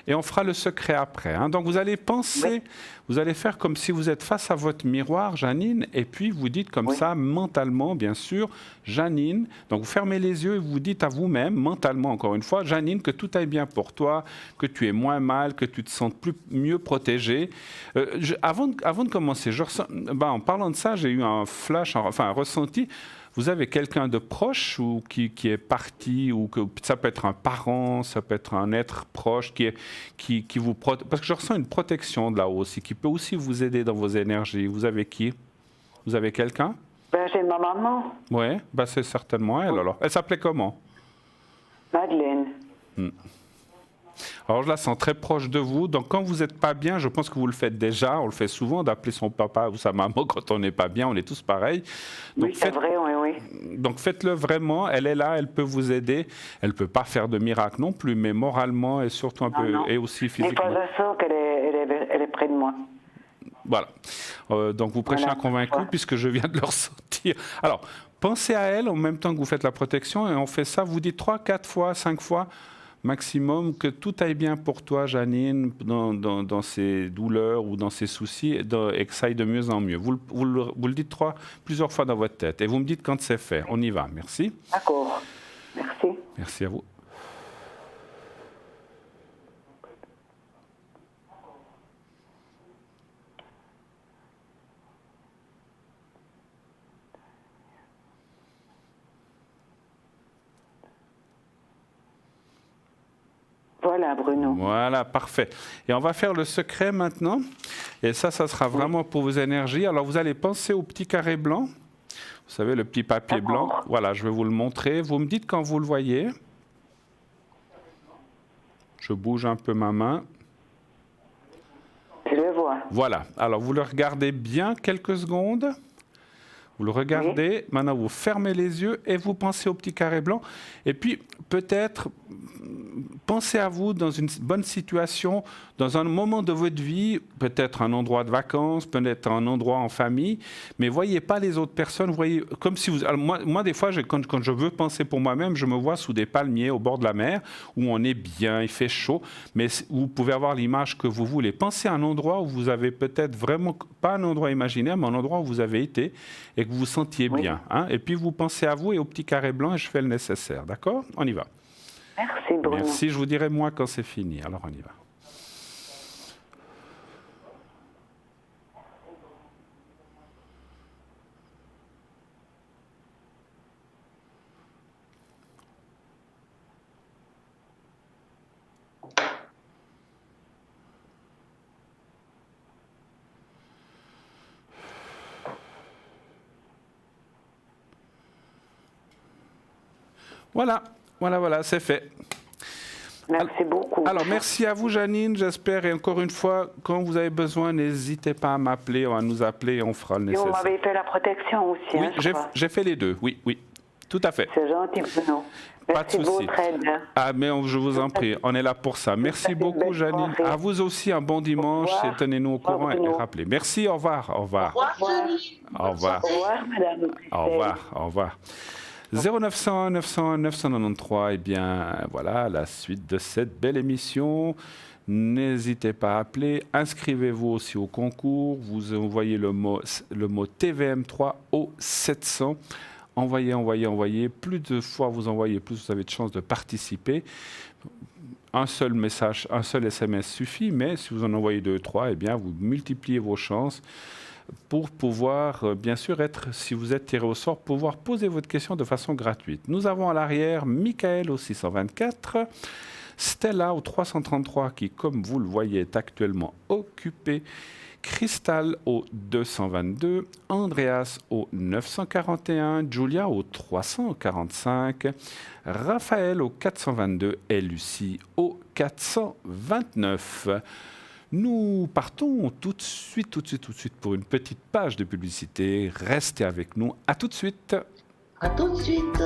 Speaker 1: et on fera le secret après. Hein. Donc vous allez penser, vous allez faire comme si vous êtes face à votre miroir, Janine, et puis vous dites comme ça, mentalement, bien sûr, Janine. Donc vous fermez les yeux et vous dites à vous-même, mentalement encore une fois, Janine, que tout aille bien pour toi, que tu es moins mal, que tu te sentes mieux protégée. Avant de commencer, en parlant de ça, j'ai eu un flash, enfin un ressenti. Vous avez quelqu'un de proche ou qui est parti, ou que ça peut être un parent, ça peut être un être proche qui vous protège. Parce que je ressens une protection de là-haut aussi, qui peut aussi vous aider dans vos énergies. Vous avez qui? Vous avez quelqu'un?
Speaker 4: J'ai ma maman.
Speaker 1: Oui, c'est certainement elle alors. Elle s'appelait comment?
Speaker 4: Madeleine.
Speaker 1: Alors je la sens très proche de vous, donc quand vous n'êtes pas bien, je pense que vous le faites déjà, on le fait souvent d'appeler son papa ou sa maman quand on n'est pas bien, on est tous pareils. Donc,
Speaker 4: oui, c'est vrai, oui.
Speaker 1: Donc faites-le vraiment, elle est là, elle peut vous aider, elle ne peut pas faire de miracle non plus, mais moralement et surtout et aussi physiquement.
Speaker 4: Des fois je sens qu'elle est près de moi.
Speaker 1: Voilà, donc vous prêchez un convaincu puisque je viens de le ressentir. Alors, pensez à elle en même temps que vous faites la protection et on fait ça, vous dites 3, 4 fois, 5 fois, maximum, que tout aille bien pour toi, Janine, dans ses douleurs ou dans ses soucis, et que ça aille de mieux en mieux. Vous le dites plusieurs fois dans votre tête, et vous me dites quand c'est fait. On y va. Merci.
Speaker 4: D'accord. Merci.
Speaker 1: Merci à vous.
Speaker 4: Voilà, Bruno.
Speaker 1: Voilà, parfait. Et on va faire le secret maintenant. Et ça sera vraiment pour vos énergies. Alors, vous allez penser au petit carré blanc. Vous savez, le petit papier blanc. Voilà, je vais vous le montrer. Vous me dites quand vous le voyez. Je bouge un peu ma main.
Speaker 4: Je le vois.
Speaker 1: Voilà. Alors, vous le regardez bien quelques secondes. Vous le regardez, maintenant vous fermez les yeux et vous pensez au petit carré blanc. Et puis peut-être pensez à vous dans une bonne situation, dans un moment de votre vie, peut-être un endroit de vacances, peut-être un endroit en famille, mais voyez pas les autres personnes, voyez comme si vous... Alors moi des fois, quand je veux penser pour moi-même, je me vois sous des palmiers au bord de la mer, où on est bien, il fait chaud, mais vous pouvez avoir l'image que vous voulez. Pensez à un endroit où vous avez peut-être vraiment, pas un endroit imaginaire, mais un endroit où vous avez été et que vous vous sentiez bien. Hein, et puis vous pensez à vous et au petit carré blanc et je fais le nécessaire. D'accord? On y va.
Speaker 4: Merci, Bruno.
Speaker 1: Merci, je vous dirai moi quand c'est fini. Alors on y va. Voilà, c'est fait.
Speaker 4: Merci beaucoup.
Speaker 1: Alors, merci à vous, Janine, j'espère. Et encore une fois, quand vous avez besoin, n'hésitez pas à m'appeler, à nous appeler et on fera le
Speaker 4: Et
Speaker 1: nécessaire.
Speaker 4: on m'avait fait la protection aussi.
Speaker 1: Oui,
Speaker 4: hein, je crois.
Speaker 1: j'ai fait les deux, oui, tout à fait.
Speaker 4: C'est gentil, Bruno.
Speaker 1: Pas de
Speaker 4: Merci de
Speaker 1: souci.
Speaker 4: votre aide.
Speaker 1: Ah, mais je vous en prie, on est là pour ça. Merci
Speaker 4: passez une
Speaker 1: beaucoup,
Speaker 4: belle
Speaker 1: Janine.
Speaker 4: soirée.
Speaker 1: À vous aussi, un bon dimanche.
Speaker 4: Au
Speaker 1: Et
Speaker 4: revoir.
Speaker 1: tenez-nous au
Speaker 4: Au revoir,
Speaker 1: courant et
Speaker 4: Bruno.
Speaker 1: rappelez. Merci, au revoir. Au revoir.
Speaker 2: Au revoir,
Speaker 4: revoir.
Speaker 2: Johnny.
Speaker 1: Au revoir.
Speaker 4: Au revoir, madame.
Speaker 1: Au revoir, au revoir. 0900 900 993, eh bien voilà la suite de cette belle émission. N'hésitez pas à appeler, inscrivez-vous aussi au concours, vous envoyez le mot TVM3 au 700. Envoyez. Plus de fois vous envoyez, plus vous avez de chances de participer. Un seul message, un seul SMS suffit, mais si vous en envoyez 2, 3, eh bien vous multipliez vos chances pour pouvoir, bien sûr, si vous êtes tiré au sort, pouvoir poser votre question de façon gratuite. Nous avons à l'arrière Michael au 624, Stella au 333 qui, comme vous le voyez, est actuellement occupée, Crystal au 222, Andreas au 941, Julia au 345, Raphaël au 422 et Lucie au 429. Nous partons tout de suite pour une petite page de publicité. Restez avec nous. À tout de suite.
Speaker 2: À tout de suite.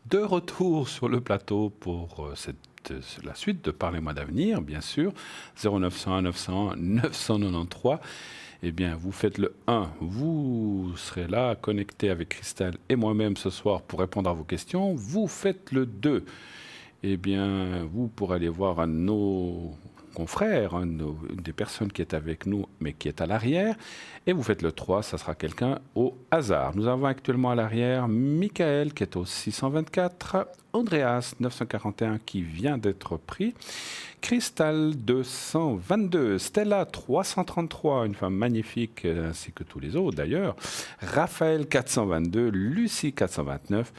Speaker 1: De retour sur le plateau pour la suite de Parlez-moi d'avenir, bien sûr. 0901 901 993. Eh bien, vous faites le 1. Vous serez là, connecté avec Christelle et moi-même ce soir pour répondre à vos questions. Vous faites le 2. Eh bien, vous pourrez aller voir un de nos confrères, une des personnes qui est avec nous, mais qui est à l'arrière. Et vous faites le 3, ça sera quelqu'un au hasard. Nous avons actuellement à l'arrière Michael, qui est au 624, Andreas, 941, qui vient d'être pris, Crystal, 222, Stella, 333, une femme magnifique, ainsi que tous les autres d'ailleurs, Raphaël, 422, Lucie, 429,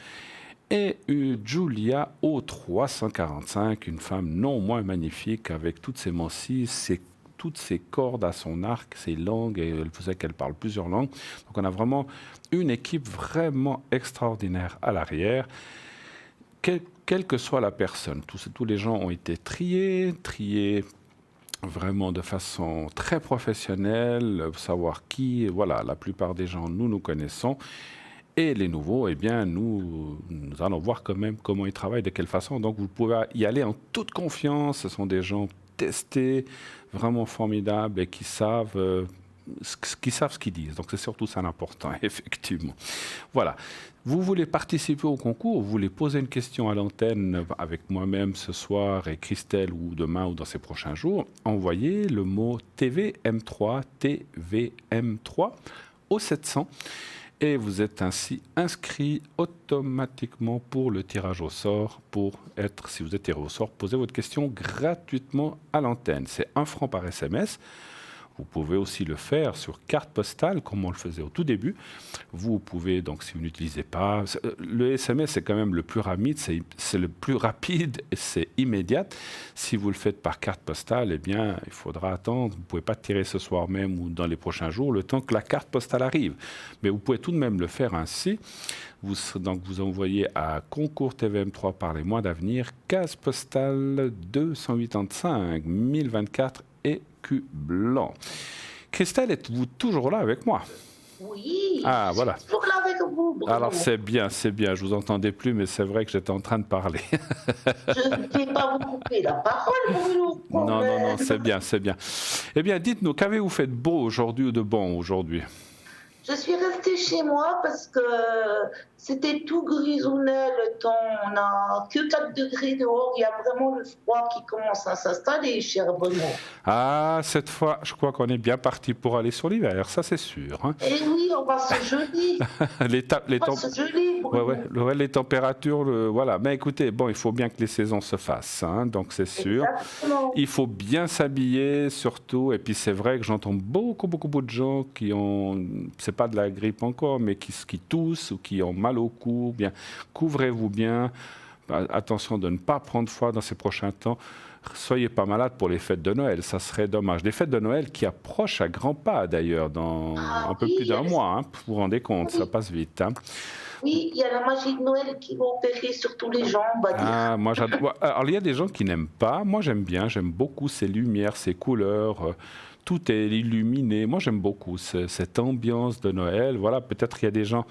Speaker 1: et Julia au 345, une femme non moins magnifique avec toutes ses mancilles, toutes ses cordes à son arc, ses langues, et elle faisait qu'elle parle plusieurs langues. Donc on a vraiment une équipe vraiment extraordinaire à l'arrière. Quelle que soit la personne, tous les gens ont été triés vraiment de façon très professionnelle, savoir qui, voilà, la plupart des gens, nous connaissons. Et les nouveaux, eh bien, nous allons voir quand même comment ils travaillent, de quelle façon. Donc, vous pouvez y aller en toute confiance. Ce sont des gens testés, vraiment formidables et qui savent ce qu'ils disent. Donc, c'est surtout ça l'important, effectivement. Voilà. Vous voulez participer au concours, vous voulez poser une question à l'antenne avec moi-même ce soir et Christelle ou demain ou dans ces prochains jours, envoyez le mot TVM3 au 700. Et vous êtes ainsi inscrit automatiquement pour le tirage au sort. Si vous êtes tiré au sort, posez votre question gratuitement à l'antenne. C'est 1 franc par SMS. Vous pouvez aussi le faire sur carte postale, comme on le faisait au tout début. Vous pouvez, donc, si vous n'utilisez pas... Le SMS, c'est quand même le plus rapide, c'est le plus rapide et c'est immédiat. Si vous le faites par carte postale, eh bien, il faudra attendre. Vous ne pouvez pas tirer ce soir même ou dans les prochains jours, le temps que la carte postale arrive. Mais vous pouvez tout de même le faire ainsi. Vous envoyez à Concours TVM3 Parlez-moi d'avenir, case postale 285 1024 écus blancs. Christelle, êtes-vous toujours là avec moi?
Speaker 2: Oui,
Speaker 1: Ah, voilà.
Speaker 2: je suis toujours là avec vous, Bruno.
Speaker 1: Alors c'est bien, je vous entendais plus, mais c'est vrai que j'étais en train de parler.
Speaker 2: Je ne vais pas vous couper la parole, Bruno.
Speaker 1: Non, c'est bien. Eh bien, dites-nous, qu'avez-vous fait de beau aujourd'hui ou de bon aujourd'hui?
Speaker 2: Je suis restée chez moi parce que c'était tout grisonnait le temps. On n'a que 4 degrés dehors. Il y a vraiment le froid qui commence à s'installer, cher Bruno.
Speaker 1: Ah, cette fois, je crois qu'on est bien parti pour aller sur l'hiver, ça c'est sûr. Hein.
Speaker 2: Eh oui, on va se geler. On va se geler, Bruno.
Speaker 1: Ouais, les températures, voilà. Mais écoutez, bon, il faut bien que les saisons se fassent, hein, donc c'est sûr.
Speaker 2: Exactement.
Speaker 1: Il faut bien s'habiller, surtout. Et puis c'est vrai que j'entends beaucoup de gens qui ont, c'est pas de la grippe encore, mais qui toussent ou qui ont mal mal au cou, bien, couvrez-vous bien. Attention de ne pas prendre froid dans ces prochains temps. Soyez pas malade pour les fêtes de Noël, ça serait dommage. Des fêtes de Noël qui approchent à grands pas d'ailleurs, dans un peu plus d'un mois. Hein, vous vous rendez compte, ça passe vite. Hein.
Speaker 2: Oui, il y a la magie de Noël qui va opérer sur tous les gens, on va dire.
Speaker 1: Moi, j'adore. Alors, il y a des gens qui n'aiment pas. Moi, j'aime bien. J'aime beaucoup ces lumières, ces couleurs. Tout est illuminé. Moi, j'aime beaucoup cette ambiance de Noël. Voilà, peut-être qu'il y a des gens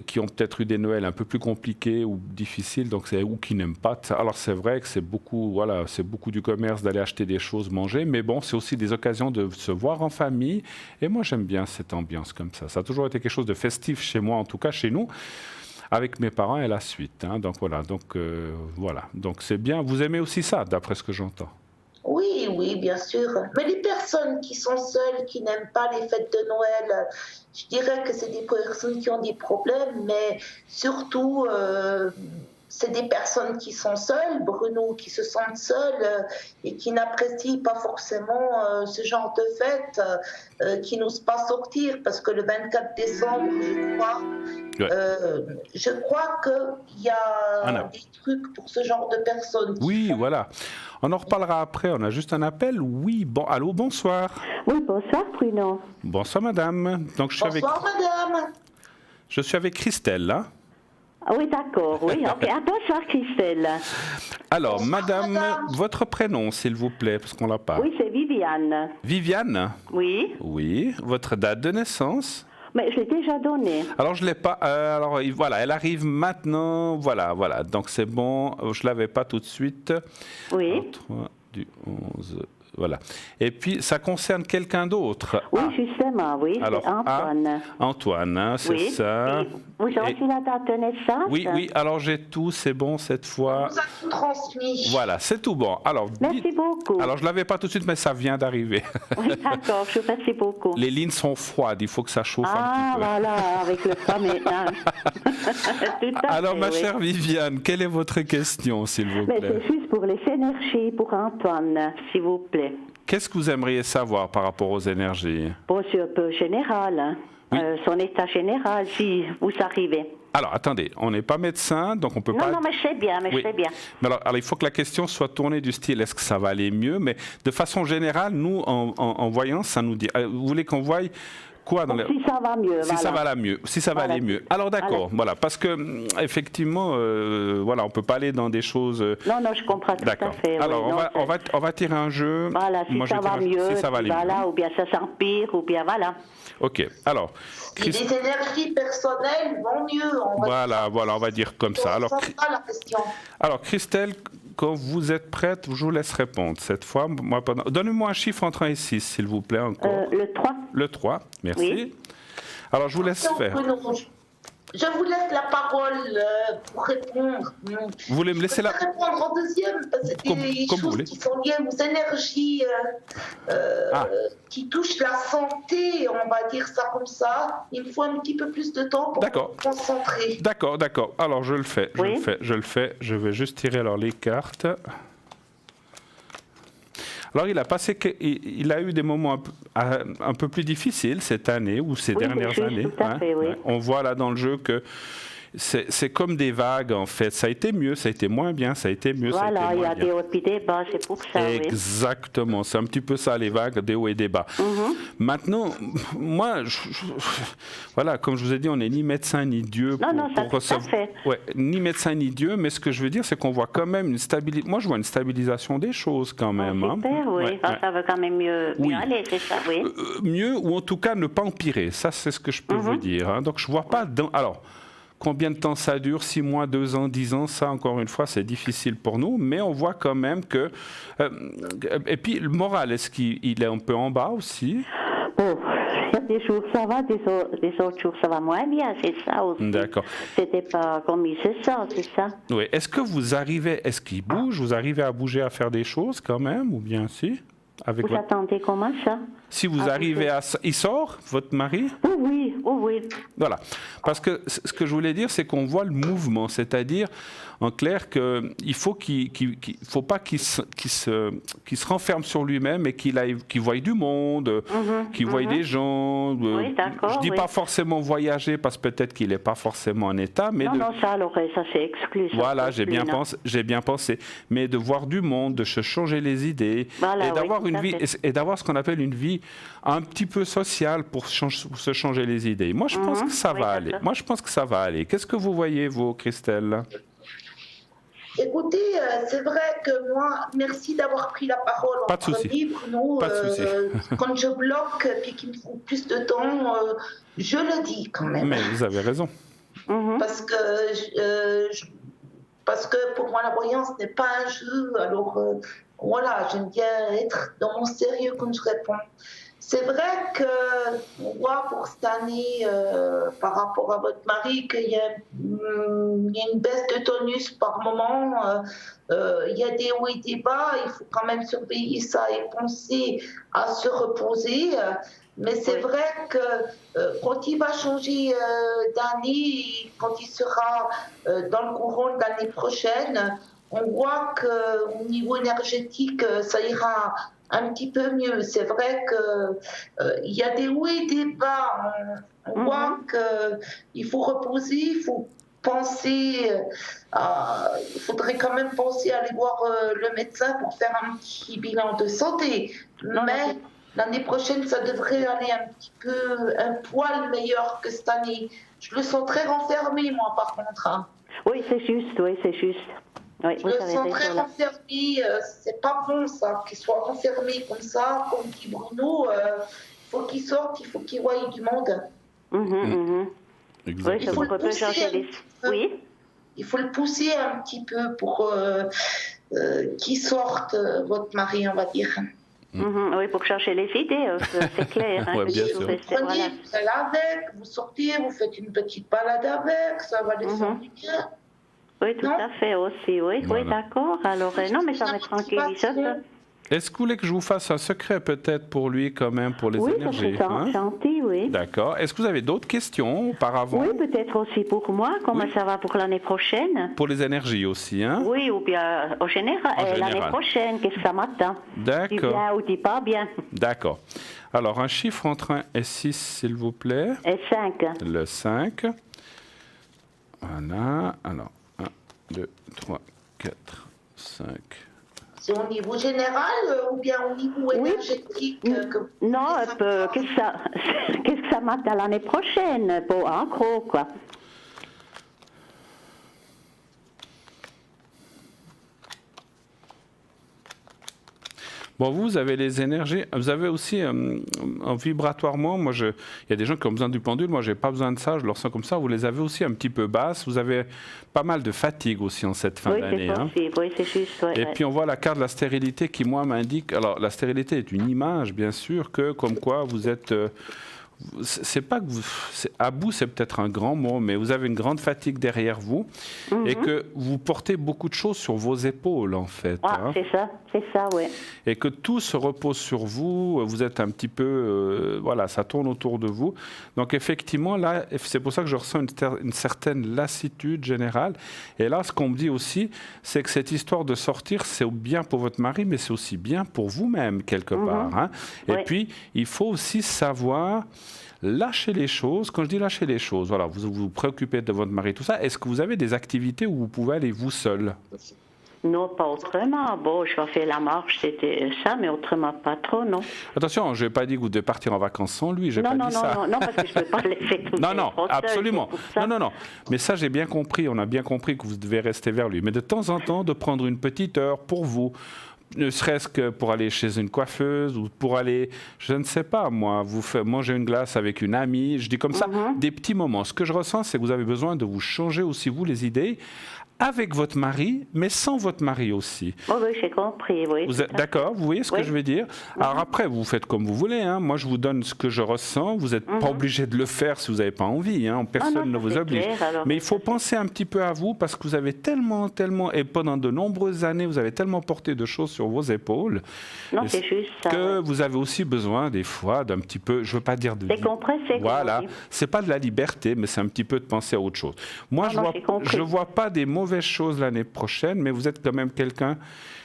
Speaker 1: qui ont peut-être eu des Noëls un peu plus compliqués ou difficiles, ou qui n'aiment pas. Alors c'est vrai que c'est beaucoup du commerce d'aller acheter des choses, manger, mais bon, c'est aussi des occasions de se voir en famille. Et moi, j'aime bien cette ambiance comme ça. Ça a toujours été quelque chose de festif chez moi, en tout cas chez nous, avec mes parents et la suite. Hein. Donc voilà, donc c'est bien. Vous aimez aussi ça, d'après ce que j'entends.
Speaker 2: Oui, oui, bien sûr. Mais les personnes qui sont seules, qui n'aiment pas les fêtes de Noël, je dirais que c'est des personnes qui ont des problèmes, mais surtout, c'est des personnes qui sont seules, Bruno, qui se sentent seules et qui n'apprécient pas forcément ce genre de fête, qui n'osent pas sortir, parce que le 24 décembre, je crois qu'il y a des trucs pour ce genre de personnes.
Speaker 1: Oui, voilà. On en reparlera après. On a juste un appel. Oui, bon, allô, bonsoir.
Speaker 5: Oui, bonsoir Bruno.
Speaker 1: Bonsoir madame. Donc,
Speaker 2: Bonsoir madame.
Speaker 1: Je suis avec Christelle, hein.
Speaker 5: Ah oui, d'accord, oui. Okay. Ah, bonsoir Christelle.
Speaker 1: Alors,
Speaker 2: Bonsoir,
Speaker 1: madame, votre prénom, s'il vous plaît, parce qu'on l'a pas.
Speaker 5: Oui, c'est Viviane.
Speaker 1: Viviane?
Speaker 5: Oui.
Speaker 1: Oui. Votre date de naissance?
Speaker 5: Mais je l'ai déjà donné.
Speaker 1: Alors, je ne l'ai pas. Alors, voilà, elle arrive maintenant. Voilà. Donc, c'est bon. Je ne l'avais pas tout de suite.
Speaker 5: Oui.
Speaker 1: 3 du 11. Voilà. Et puis, ça concerne quelqu'un d'autre.
Speaker 5: Oui, justement, oui.
Speaker 1: Alors,
Speaker 5: c'est Antoine.
Speaker 1: Antoine, hein, c'est
Speaker 5: oui.
Speaker 1: ça.
Speaker 5: Et vous avez la date de naissance?
Speaker 1: Oui. Alors, j'ai tout. C'est bon cette fois.
Speaker 2: On vous a tout transmis.
Speaker 1: Voilà, c'est tout bon. Alors,
Speaker 5: merci beaucoup.
Speaker 1: Alors, je ne l'avais pas tout de suite, mais ça vient d'arriver.
Speaker 5: Oui, d'accord. Je vous remercie beaucoup.
Speaker 1: Les lignes sont froides. Il faut que ça chauffe un petit peu.
Speaker 5: Ah, voilà, avec le froid maintenant. Tout à
Speaker 1: Alors,
Speaker 5: fait,
Speaker 1: ma
Speaker 5: oui.
Speaker 1: chère Viviane, quelle est votre question, s'il vous
Speaker 5: Mais
Speaker 1: plaît?
Speaker 5: c'est juste pour les énergies pour Antoine, s'il vous plaît.
Speaker 1: Qu'est-ce que vous aimeriez savoir par rapport aux énergies?
Speaker 5: Bon, c'est un peu général, hein.
Speaker 1: Oui.
Speaker 5: Son état général, si vous arrivez.
Speaker 1: Alors, attendez, on n'est pas médecin, donc on peut pas...
Speaker 5: Non, mais je sais bien,
Speaker 1: Oui. Mais alors, il faut que la question soit tournée du style, est-ce que ça va aller mieux? Mais de façon générale, nous, en voyant, ça nous dit... vous voulez qu'on voie quoi dans les...
Speaker 5: Si ça va mieux,
Speaker 1: Si ça va mieux, si ça va aller mieux. Alors d'accord, voilà, parce que effectivement, voilà, on peut pas aller dans des choses.
Speaker 5: Non, je comprends tout à fait.
Speaker 1: Alors
Speaker 5: oui,
Speaker 1: on va tirer un jeu.
Speaker 5: Voilà, si ça va mieux,
Speaker 1: si ça va aller mieux.
Speaker 5: ou bien ça s'empire, ou bien voilà.
Speaker 1: Ok, alors.
Speaker 2: Si les énergies personnelles vont mieux.
Speaker 1: Voilà, on va dire comme ça. Alors,
Speaker 2: c'est ça la question.
Speaker 1: Alors Christelle, quand vous êtes prête, je vous laisse répondre. Cette fois, donnez-moi un chiffre entre 1 et 6, s'il vous plaît, encore.
Speaker 5: Le 3.
Speaker 1: Le 3, merci.
Speaker 5: Oui.
Speaker 1: Alors, je vous laisse faire.
Speaker 2: Je vous laisse la parole pour répondre.
Speaker 1: Vous voulez me laisser
Speaker 2: répondre en deuxième, parce que c'est des choses qui sont liées aux énergies qui touchent la santé, on va dire ça comme ça. Il me faut un petit peu plus de temps pour me concentrer.
Speaker 1: D'accord. Alors, je le fais. Je vais juste tirer alors les cartes. Alors, il a eu des moments un peu plus difficiles cette année ou ces dernières années.
Speaker 5: Tout à fait, oui.
Speaker 1: On voit là dans le jeu que c'est comme des vagues en fait. Ça a été mieux, ça a été moins bien, ça a été mieux, ça a été moins bien.
Speaker 5: Voilà, il y a des hauts et des bas, c'est pour ça.
Speaker 1: Exactement, c'est un petit peu ça les vagues, des hauts et des bas. Maintenant, moi, voilà, comme je vous ai dit, on n'est ni médecin ni Dieu pour recevoir. Ouais, ni médecin ni Dieu, mais ce que je veux dire, c'est qu'on voit quand même une stabilisation. Moi, je vois une stabilisation des choses quand même.
Speaker 5: Super, oui.
Speaker 1: Ouais,
Speaker 5: ça va quand même mieux aller, c'est ça, oui.
Speaker 1: Mieux ou en tout cas ne pas empirer. Ça, c'est ce que je peux vous dire. Hein. Donc, je vois pas. Alors. Combien de temps ça dure? 6 mois, 2 ans, 10 ans? Ça, encore une fois, c'est difficile pour nous. Mais on voit quand même que... et puis, le moral, est-ce qu'il est un peu en bas aussi?
Speaker 5: Bon, il y a des jours ça va, des autres jours ça va moins bien, c'est ça aussi.
Speaker 1: D'accord.
Speaker 5: C'était pas comme il se sent, c'est ça.
Speaker 1: Oui. Est-ce qu'il bouge? Vous arrivez à bouger, à faire des choses quand même? Ou bien si?
Speaker 5: Attendez comment ça?
Speaker 1: Si vous arrivez à... Il sort, votre mari?
Speaker 5: Oui, oui.
Speaker 1: Voilà. Parce que ce que je voulais dire, c'est qu'on voit le mouvement, c'est-à-dire, en clair, qu'il faut faut pas qu'il se renferme sur lui-même et qu'il voie du monde, qu'il voie des gens.
Speaker 5: Oui, d'accord.
Speaker 1: Je dis pas forcément voyager, parce que peut-être qu'il n'est pas forcément en état. Mais
Speaker 5: non, ça, alors, ça c'est exclu.
Speaker 1: Voilà, j'ai bien pensé. Mais de voir du monde, de se changer les idées,
Speaker 5: voilà,
Speaker 1: et d'avoir
Speaker 5: une
Speaker 1: vie, et d'avoir ce qu'on appelle une vie un petit peu sociale pour se changer les idées. Moi, je pense que ça va aller. Moi, je pense que ça va aller. Qu'est-ce que vous voyez, vous, Christelle?
Speaker 2: Écoutez, c'est vrai que moi, merci d'avoir pris la parole
Speaker 1: Pas de souci.
Speaker 2: Libre. Non,
Speaker 1: Pas de souci.
Speaker 2: Quand je bloque et qu'il me faut plus de temps, je le dis quand même.
Speaker 1: Mais vous avez raison.
Speaker 2: Parce que pour moi, la voyance n'est pas un jeu. Alors, voilà, j'aime bien être dans mon sérieux quand je réponds. C'est vrai qu'on voit pour cette année, par rapport à votre mari, qu'il y a une baisse de tonus par moment. Il y a des hauts et des bas. Il faut quand même surveiller ça et penser à se reposer. Mais c'est vrai que quand il va changer d'année, quand il sera dans le courant de l'année prochaine, on voit qu'au niveau énergétique, ça ira un petit peu mieux. C'est vrai qu'il y a des hauts et des bas. On voit qu'il faut reposer, il faut penser, il faudrait quand même penser à aller voir le médecin pour faire un petit bilan de santé. Mais l'année prochaine, ça devrait aller un poil meilleur que cette année. Je le sens très renfermé, moi, par contre.
Speaker 5: Oui, c'est juste, Oui,
Speaker 2: je le sens très renfermé, c'est pas bon ça, qu'il soit renfermé comme ça, comme dit Bruno, il faut qu'il sorte, il faut qu'il voie du monde.
Speaker 1: Exactement.
Speaker 2: Il faut le pousser il faut le pousser un petit peu pour qu'il sorte, votre mari, on va dire.
Speaker 5: Oui, pour chercher les idées, c'est clair.
Speaker 1: Ouais, bien sûr.
Speaker 2: Vous prenez, vous allez avec, vous sortez, vous faites une petite balade avec, ça va les faire du bien.
Speaker 5: Oui, tout à fait aussi, oui, d'accord. Alors, non, mais ça va tranquilliser.
Speaker 1: Est-ce que vous voulez que je vous fasse un secret peut-être pour lui quand même, pour les énergies?
Speaker 5: Oui, ça serait gentil, oui.
Speaker 1: D'accord. Est-ce que vous avez d'autres questions auparavant?
Speaker 5: Oui, peut-être aussi pour moi, comment ça va pour l'année prochaine?
Speaker 1: Pour les énergies aussi, hein?
Speaker 5: Oui, ou bien au général. L'année prochaine, qu'est-ce que ça m'attend?
Speaker 1: D'accord.
Speaker 5: Dis bien ou dis pas bien.
Speaker 1: D'accord. Alors, un chiffre entre 1 et 6, s'il vous plaît.
Speaker 5: Et 5.
Speaker 1: Le 5. Voilà. Alors, 1, 2, 3, 4, 5.
Speaker 2: C'est au niveau général ou bien au niveau énergétique
Speaker 5: Non, qu'est-ce que ça m'attend l'année prochaine, en gros, quoi.
Speaker 1: Bon, vous avez les énergies, vous avez aussi vibratoirement, il y a des gens qui ont besoin du pendule, moi j'ai pas besoin de ça, je le ressens comme ça, vous les avez aussi un petit peu basses, vous avez pas mal de fatigue aussi en cette fin d'année.
Speaker 5: Oui, c'est juste.
Speaker 1: Et puis on voit la carte de la stérilité qui, moi, m'indique, alors la stérilité est une image, bien sûr, que comme quoi vous êtes... c'est pas que à bout, c'est peut-être un grand mot, mais vous avez une grande fatigue derrière vous et que vous portez beaucoup de choses sur vos épaules, en fait.
Speaker 5: C'est ça, oui.
Speaker 1: Et que tout se repose sur vous, vous êtes un petit peu, ça tourne autour de vous. Donc effectivement, là, c'est pour ça que je ressens une certaine lassitude générale. Et là, ce qu'on me dit aussi, c'est que cette histoire de sortir, c'est bien pour votre mari, mais c'est aussi bien pour vous-même, quelque part. Hein. Et puis, il faut aussi savoir... lâcher les choses. Quand je dis lâcher les choses, voilà, vous vous préoccupez de votre mari, tout ça. Est-ce que vous avez des activités où vous pouvez aller vous seul?
Speaker 5: Non, pas autrement. Bon, je vais faire la marche, c'était ça, mais autrement pas trop, non.
Speaker 1: Attention, je n'ai pas dit que vous devez partir en vacances sans lui.
Speaker 5: Non, parce que je ne peux pas le laisser tout seul.
Speaker 1: Non, absolument. Non. Mais ça, j'ai bien compris. On a bien compris que vous devez rester vers lui. Mais de temps en temps, de prendre une petite heure pour vous, ne serait-ce que pour aller chez une coiffeuse ou pour aller, je ne sais pas, moi, manger une glace avec une amie, je dis comme ça, des petits moments. Ce que je ressens, c'est que vous avez besoin de vous changer aussi, vous, les idées, avec votre mari, mais sans votre mari aussi.
Speaker 5: Oh, oui, j'ai compris, oui.
Speaker 1: Vous êtes d'accord? Vous voyez ce que je veux dire? Alors après, vous faites comme vous voulez. Hein. Moi, je vous donne ce que je ressens. Vous n'êtes pas obligé de le faire si vous n'avez pas envie. Hein. Personne ne vous oblige.
Speaker 5: Clair,
Speaker 1: mais il faut penser un petit peu à vous parce que vous avez tellement, et pendant de nombreuses années, vous avez tellement porté de choses sur vos épaules.
Speaker 5: Non, c'est juste ça.
Speaker 1: Que vous avez aussi besoin, des fois, d'un petit peu, je ne veux pas dire de...
Speaker 5: Décompresser.
Speaker 1: Voilà. C'est pas de la liberté, mais c'est un petit peu de penser à autre chose. Moi, je vois pas des mauvaises choses l'année prochaine, mais vous êtes quand même quelqu'un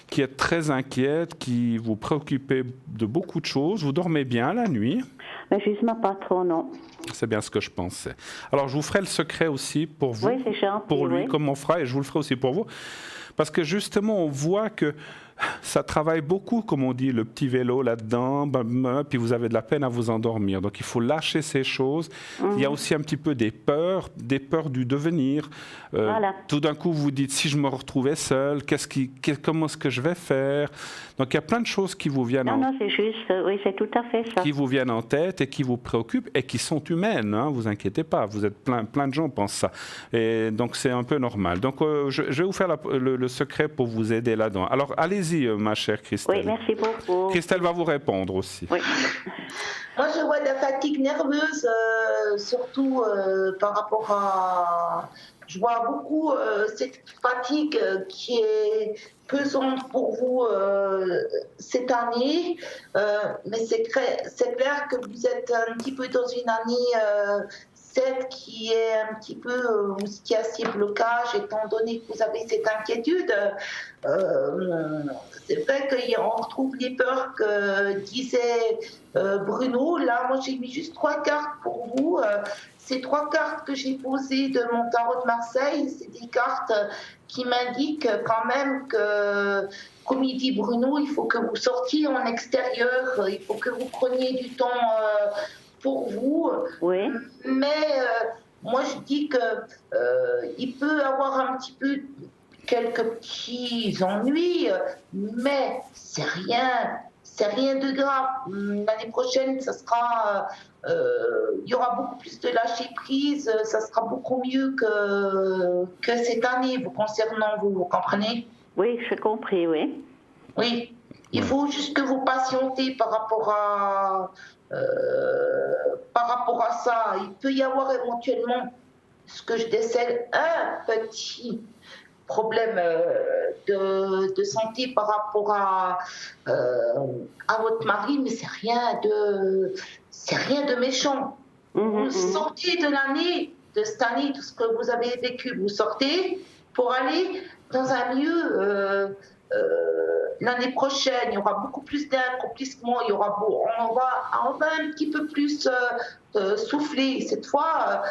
Speaker 1: qui est très inquiète, qui vous préoccupez de beaucoup de choses. Vous dormez bien la nuit?
Speaker 5: Mais justement pas trop, non.
Speaker 1: C'est bien ce que je pensais. Alors, je vous ferai le secret aussi pour vous,
Speaker 5: c'est gentil,
Speaker 1: pour lui, comme on fera, et je vous le ferai aussi pour vous. Parce que justement, on voit que ça travaille beaucoup, comme on dit, le petit vélo là-dedans, puis vous avez de la peine à vous endormir. Donc il faut lâcher ces choses. Il y a aussi un petit peu des peurs du devenir.
Speaker 5: Voilà.
Speaker 1: Tout d'un coup, vous vous dites, si je me retrouvais seul, comment est-ce que je vais faire? Donc il y a plein de choses qui vous viennent
Speaker 5: Non, c'est juste, oui, c'est tout à fait ça.
Speaker 1: Qui vous viennent en tête et qui vous préoccupent et qui sont humaines, hein, vous inquiétez pas, vous êtes plein de gens pensent ça. Et donc c'est un peu normal. Donc je vais vous faire le secret pour vous aider là-dedans. Alors allez-y, ma chère Christelle.
Speaker 5: Oui, merci beaucoup.
Speaker 1: Christelle va vous répondre aussi.
Speaker 5: Oui.
Speaker 2: Moi, je vois de la fatigue nerveuse, surtout par rapport à... Je vois beaucoup cette fatigue qui est pesante pour vous cette année, mais c'est clair que vous êtes un petit peu dans une année 7 qui est un petit peu qui a ses blocages, étant donné que vous avez cette inquiétude. C'est vrai qu'on retrouve les peurs que disait Bruno. Là, moi, j'ai mis juste 3 cartes pour vous. Ces 3 cartes que j'ai posées de mon tarot de Marseille, c'est des cartes qui m'indiquent quand même que, comme il dit Bruno, il faut que vous sortiez en extérieur, il faut que vous preniez du temps pour vous.
Speaker 5: Oui.
Speaker 2: Mais moi, je dis que il peut avoir un petit peu quelques petits ennuis, mais c'est rien de grave. L'année prochaine, ça sera, il y aura beaucoup plus de lâcher prise, ça sera beaucoup mieux que cette année vous concernant vous comprenez?
Speaker 5: Oui, j'ai compris, oui.
Speaker 2: Oui, il faut juste que vous patientez par rapport à ça. Il peut y avoir éventuellement, ce que je décèle, un petit problème de santé par rapport à votre mari, mais c'est rien de méchant. Vous sortez de cette année, tout ce que vous avez vécu, vous sortez pour aller dans un lieu. L'année prochaine, il y aura beaucoup plus d'accomplissement, on va un petit peu plus souffler. Cette fois,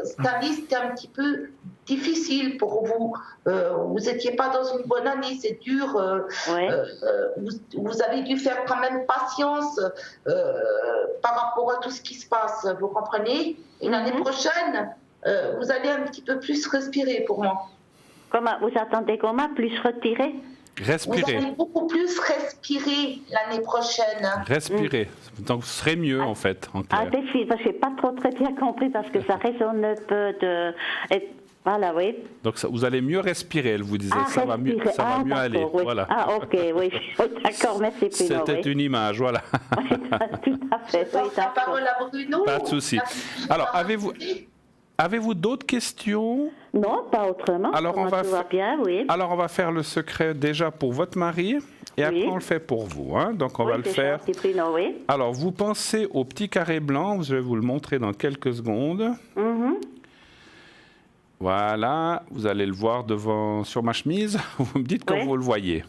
Speaker 2: cette année, c'était un petit peu difficile pour vous. Vous n'étiez pas dans une bonne année, c'est dur. Vous avez dû faire quand même patience par rapport à tout ce qui se passe, vous comprenez? Et l'année prochaine, vous allez un petit peu plus respirer pour moi.
Speaker 5: Comment, vous attendez comment? Plus retirer?
Speaker 1: Respirer.
Speaker 2: Vous allez beaucoup plus respirer l'année prochaine.
Speaker 1: Respirer. Donc, ce serait mieux, en fait, en clair.
Speaker 5: Ah, je n'ai pas trop très bien compris parce que ça résonne un peu de... Voilà, oui.
Speaker 1: Donc, vous allez mieux respirer, elle vous disait. Ça va mieux aller.
Speaker 5: Oui.
Speaker 1: Voilà.
Speaker 5: Ah, ok, oui. D'accord, merci Bruno.
Speaker 1: C'était une image, voilà.
Speaker 5: Oui, tout à fait.
Speaker 2: Je passe la parole à Bruno.
Speaker 1: Pas de souci. Alors, avez-vous d'autres questions?
Speaker 5: Non, pas autrement.
Speaker 1: Alors on va
Speaker 5: bien, oui.
Speaker 1: Alors on va faire le secret déjà pour votre mari et après on le fait pour vous. Hein. Donc on va le faire.
Speaker 5: Bruno, oui.
Speaker 1: Alors vous pensez au petit carré blanc, je vais vous le montrer dans quelques secondes. Voilà, vous allez le voir sur ma chemise. Vous me dites quand vous le voyez.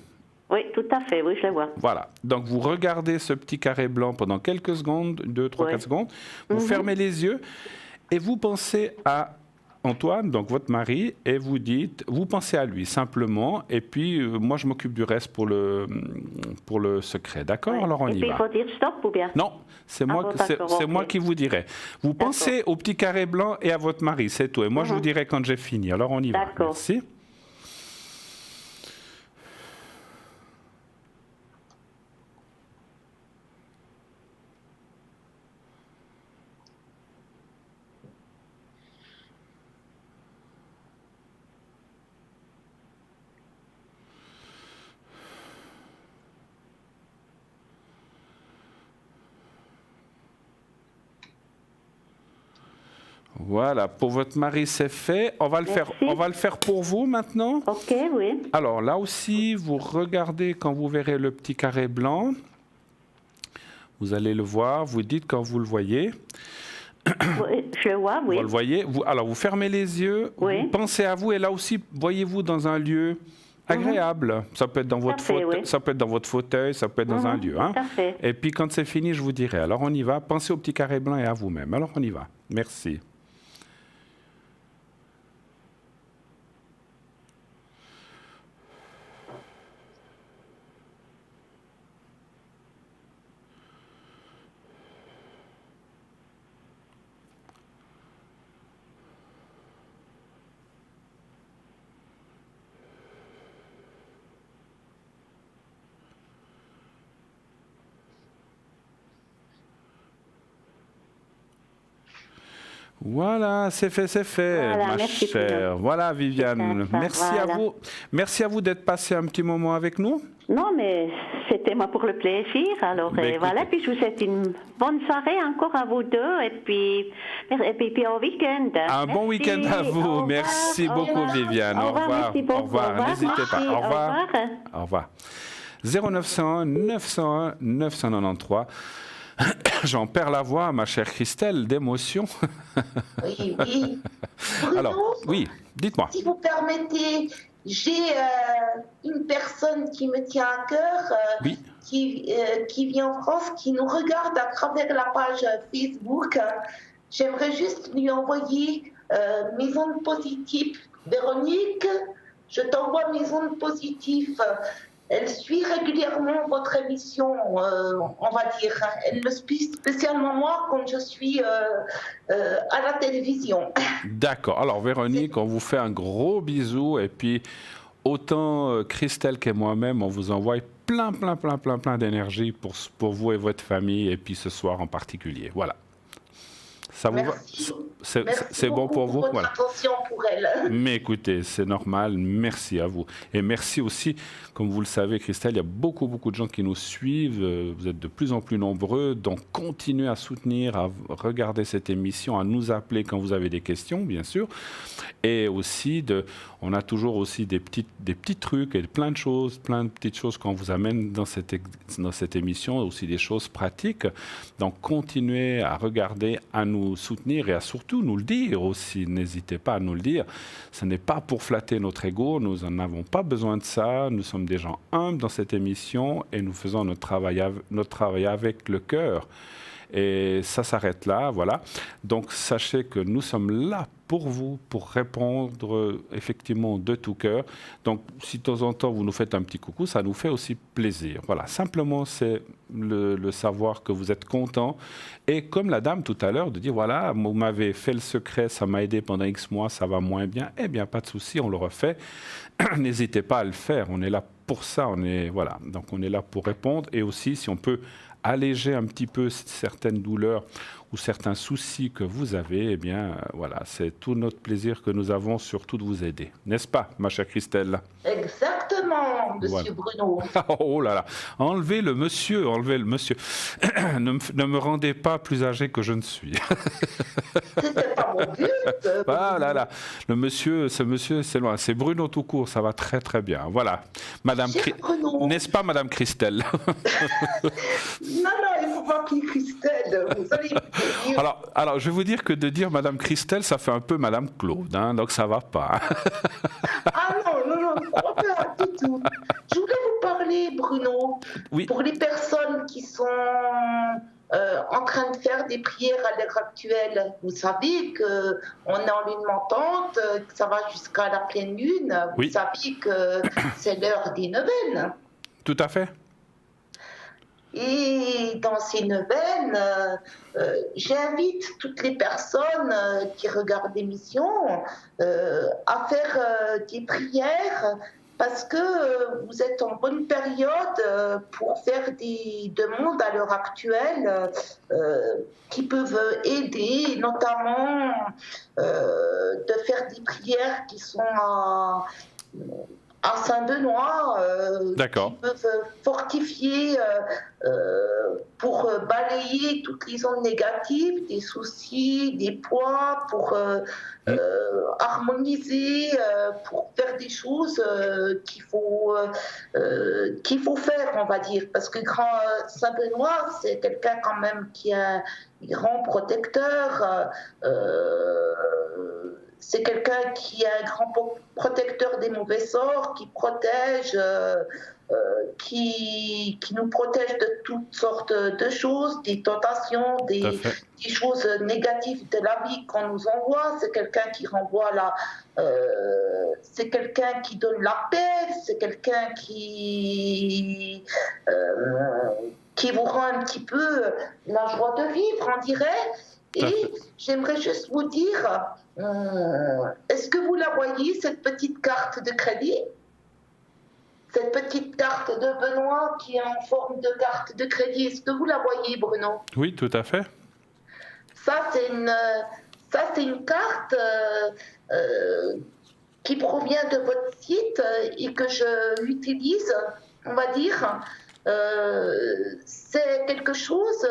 Speaker 5: Oui, tout à fait, oui, je le vois.
Speaker 1: Voilà, donc vous regardez ce petit carré blanc pendant quelques secondes, 2, 3, 4 secondes. Vous fermez les yeux et vous pensez à Antoine, donc votre mari, et vous pensez à lui simplement, et puis moi je m'occupe du reste pour le secret, d'accord?
Speaker 5: Oui.
Speaker 1: Alors on y va.
Speaker 5: Et puis il faut dire stop ou bien?
Speaker 1: Non, c'est moi qui vous dirai. Vous pensez au petit carré blanc et à votre mari, c'est tout. Et moi je vous dirai quand j'ai fini. Alors on y va. Merci. Voilà, pour votre mari, c'est fait. On va le faire pour vous maintenant.
Speaker 5: Ok, oui.
Speaker 1: Alors là aussi, vous regardez quand vous verrez le petit carré blanc. Vous allez le voir, vous dites quand vous le voyez.
Speaker 5: Oui, je le vois, oui.
Speaker 1: Vous le voyez. Alors vous fermez les yeux,
Speaker 5: Oui.
Speaker 1: vous pensez à vous et là aussi, voyez-vous dans un lieu agréable. Ça peut être dans votre fauteuil,
Speaker 5: oui.
Speaker 1: ça peut être dans votre fauteuil, ça peut être dans un lieu. Hein.
Speaker 5: Tout à fait.
Speaker 1: Et puis quand c'est fini, je vous dirai. Alors on y va. Pensez au petit carré blanc et à vous-même. Alors on y va. Merci. Voilà, c'est fait,
Speaker 5: Voilà,
Speaker 1: ma
Speaker 5: merci,
Speaker 1: chère.
Speaker 5: Bruno.
Speaker 1: Voilà, Viviane.
Speaker 5: Ça,
Speaker 1: Merci
Speaker 5: voilà.
Speaker 1: à vous. Merci à vous d'être passé un petit moment avec nous.
Speaker 5: Non, mais c'était moi pour le plaisir. Alors,
Speaker 1: Ben,
Speaker 5: voilà,
Speaker 1: écoutez.
Speaker 5: puis je vous souhaite une bonne soirée encore à vous deux. Et puis au week-end.
Speaker 1: Un bon
Speaker 5: Merci.
Speaker 1: week-end à
Speaker 5: Au
Speaker 1: vous.
Speaker 5: revoir.
Speaker 1: Merci
Speaker 5: Au
Speaker 1: beaucoup,
Speaker 5: revoir.
Speaker 1: Viviane. Au revoir.
Speaker 5: Merci beaucoup.
Speaker 1: Au revoir. N'hésitez pas.
Speaker 5: Merci.
Speaker 1: Au revoir.
Speaker 5: Au revoir.
Speaker 1: Au revoir. 0901 901 993. J'en perds la voix, ma chère Christelle, d'émotion.
Speaker 2: Oui, oui. Bruno,
Speaker 1: Alors, oui, dites-moi.
Speaker 2: si vous permettez, j'ai une personne qui me tient à cœur,
Speaker 1: Oui.
Speaker 2: qui vit en France, qui nous regarde à travers la page Facebook. J'aimerais juste lui envoyer mes ondes positives. Véronique, je t'envoie mes ondes positives. Elle suit régulièrement votre émission, on va dire. Elle me suit spécialement moi quand je suis à la télévision.
Speaker 1: D'accord. Alors, Véronique, on vous fait un gros bisou. Et puis, autant Christelle que moi-même, on vous envoie plein d'énergie pour vous et votre famille. Et puis, ce soir en particulier. Voilà. Ça vous va? C'est bon pour vous?
Speaker 2: Merci
Speaker 1: Voilà.
Speaker 2: votre attention pour elle.
Speaker 1: Mais écoutez, c'est normal, merci à vous. Et merci aussi, comme vous le savez, Christelle, il y a beaucoup de gens qui nous suivent, vous êtes de plus en plus nombreux, donc continuez à soutenir, à regarder cette émission, à nous appeler quand vous avez des questions, bien sûr. Et aussi, on a toujours aussi des petits trucs et plein de petites choses qu'on vous amène dans cette émission, aussi des choses pratiques. Donc continuez à regarder, à nous soutenir et à surtout nous le dire aussi. N'hésitez pas à nous le dire. Ce n'est pas pour flatter notre ego, nous n'en avons pas besoin de ça. Nous sommes des gens humbles dans cette émission et nous faisons notre travail avec le cœur. Et ça s'arrête là, voilà. Donc sachez que nous sommes là pour vous, pour répondre effectivement de tout cœur. Donc si de temps en temps vous nous faites un petit coucou, ça nous fait aussi plaisir. Voilà, simplement c'est le savoir que vous êtes content. Et comme la dame tout à l'heure, de dire voilà, vous m'avez fait le secret, ça m'a aidé pendant X mois, ça va moins bien. Eh bien pas de souci, on le refait. N'hésitez pas à le faire, on est là pour ça. Voilà, donc on est là pour répondre. Et aussi si on peut alléger un petit peu certaines douleurs ou certains soucis que vous avez, eh bien, voilà, c'est tout notre plaisir que nous avons surtout de vous aider. N'est-ce pas, ma chère Christelle?
Speaker 2: Exactement, monsieur Bruno.
Speaker 1: Oh là là, enlevez le monsieur. Ne me rendez pas plus âgé que je ne suis.
Speaker 2: C'était pas mon but.
Speaker 1: Ah là là, ce monsieur, c'est loin. C'est Bruno tout court, ça va très très bien. Voilà,
Speaker 2: Bruno.
Speaker 1: N'est-ce pas, Madame Christelle?
Speaker 2: Non, il ne faut pas appeler Christelle. Vous allez me dire.
Speaker 1: Alors, je vais vous dire que de dire Madame Christelle, ça fait un peu Madame Claude, hein, donc ça va pas.
Speaker 2: Ah non, pas du tout. Je voulais vous parler, Bruno,
Speaker 1: Oui.
Speaker 2: pour les personnes qui sont en train de faire des prières à l'heure actuelle. Vous savez qu'on est en lune montante, que ça va jusqu'à la pleine lune.
Speaker 1: Oui.
Speaker 2: Vous savez que c'est l'heure des neuvaines.
Speaker 1: Tout à fait.
Speaker 2: Et dans ces neuvaines, j'invite toutes les personnes qui regardent l'émission à faire des prières parce que vous êtes en bonne période pour faire des demandes à l'heure actuelle qui peuvent aider, notamment de faire des prières qui sont à Saint-Benoît
Speaker 1: D'accord.
Speaker 2: qui peuvent fortifier pour balayer toutes les ondes négatives, des soucis, des poids, pour harmoniser, pour faire des choses qu'il faut faire, on va dire. Parce que Grand Saint-Benoît, c'est quelqu'un quand même qui est un grand protecteur. C'est quelqu'un qui est un grand protecteur des mauvais sorts, qui protège, qui nous protège de toutes sortes de choses, des tentations, des choses négatives de la vie qu'on nous envoie. C'est quelqu'un qui renvoie c'est quelqu'un qui donne la paix, c'est quelqu'un qui vous rend un petit peu la joie de vivre, on dirait. Et j'aimerais juste vous dire, est-ce que vous la voyez, cette petite carte de crédit? Cette petite carte de Benoît qui est en forme de carte de crédit, est-ce que vous la voyez, Bruno?
Speaker 1: Oui, tout à fait.
Speaker 2: Ça, c'est une carte qui provient de votre site et que je l'utilise, on va dire. C'est quelque chose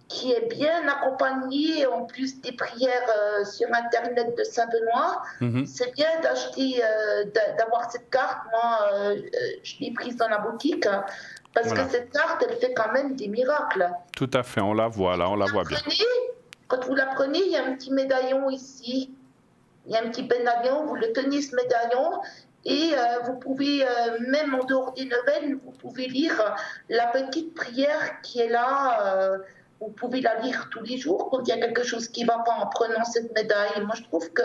Speaker 2: qui est bien accompagné, en plus des prières sur Internet de Saint-Benoît. C'est bien d'avoir cette carte. Moi, je l'ai prise dans la boutique, parce que cette carte, elle fait quand même des miracles.
Speaker 1: Tout à fait, on la voit là, on la voit bien.
Speaker 2: Quand vous la prenez, il y a un petit médaillon ici. Il y a un petit médaillon, vous le tenez ce médaillon, et vous pouvez, même en dehors des neuvaines, vous pouvez lire la petite prière qui est là. Vous pouvez la lire tous les jours quand il y a quelque chose qui ne va pas en prenant cette médaille. Moi, je trouve que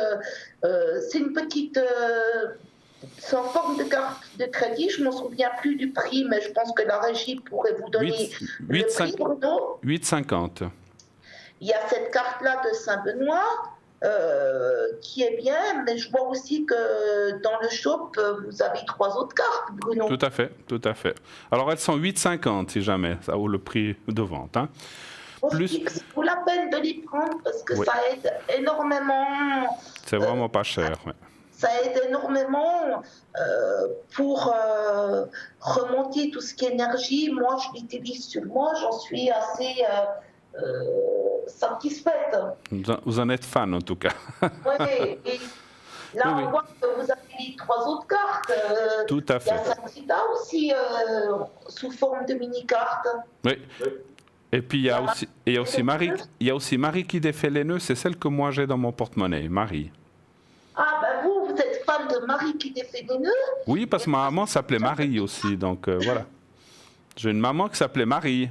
Speaker 2: c'est une petite... c'est en forme de carte de crédit. Je ne m'en souviens plus du prix, mais je pense que la régie pourrait vous donner le prix, Bruno.
Speaker 1: 8,50.
Speaker 2: Il y a cette carte-là de Saint-Benoît qui est bien, mais je vois aussi que dans le shop, vous avez 3 autres cartes, Bruno.
Speaker 1: Tout à fait, tout à fait. Alors, elles sont 8,50 si jamais, ça vaut le prix de vente. Hein.
Speaker 2: Plus... Ça vaut la peine de les prendre parce que ça aide énormément.
Speaker 1: C'est vraiment pas cher.
Speaker 2: Ça aide énormément pour remonter tout ce qui est énergie. Moi, je l'utilise sur moi, j'en suis assez satisfaite.
Speaker 1: Vous en êtes fan en tout cas.
Speaker 2: Oui, et là on voit que vous avez les 3 autres cartes.
Speaker 1: Tout à fait.
Speaker 2: Il y a Saint-Rita aussi sous forme de mini-carte.
Speaker 1: Oui. Et puis il y a aussi Marie qui défait les nœuds, c'est celle que moi j'ai dans mon porte-monnaie, Marie.
Speaker 2: Ah ben vous êtes fan de Marie qui défait les nœuds?
Speaker 1: Oui, parce que ma maman s'appelait Marie aussi, donc voilà. J'ai une maman qui s'appelait Marie.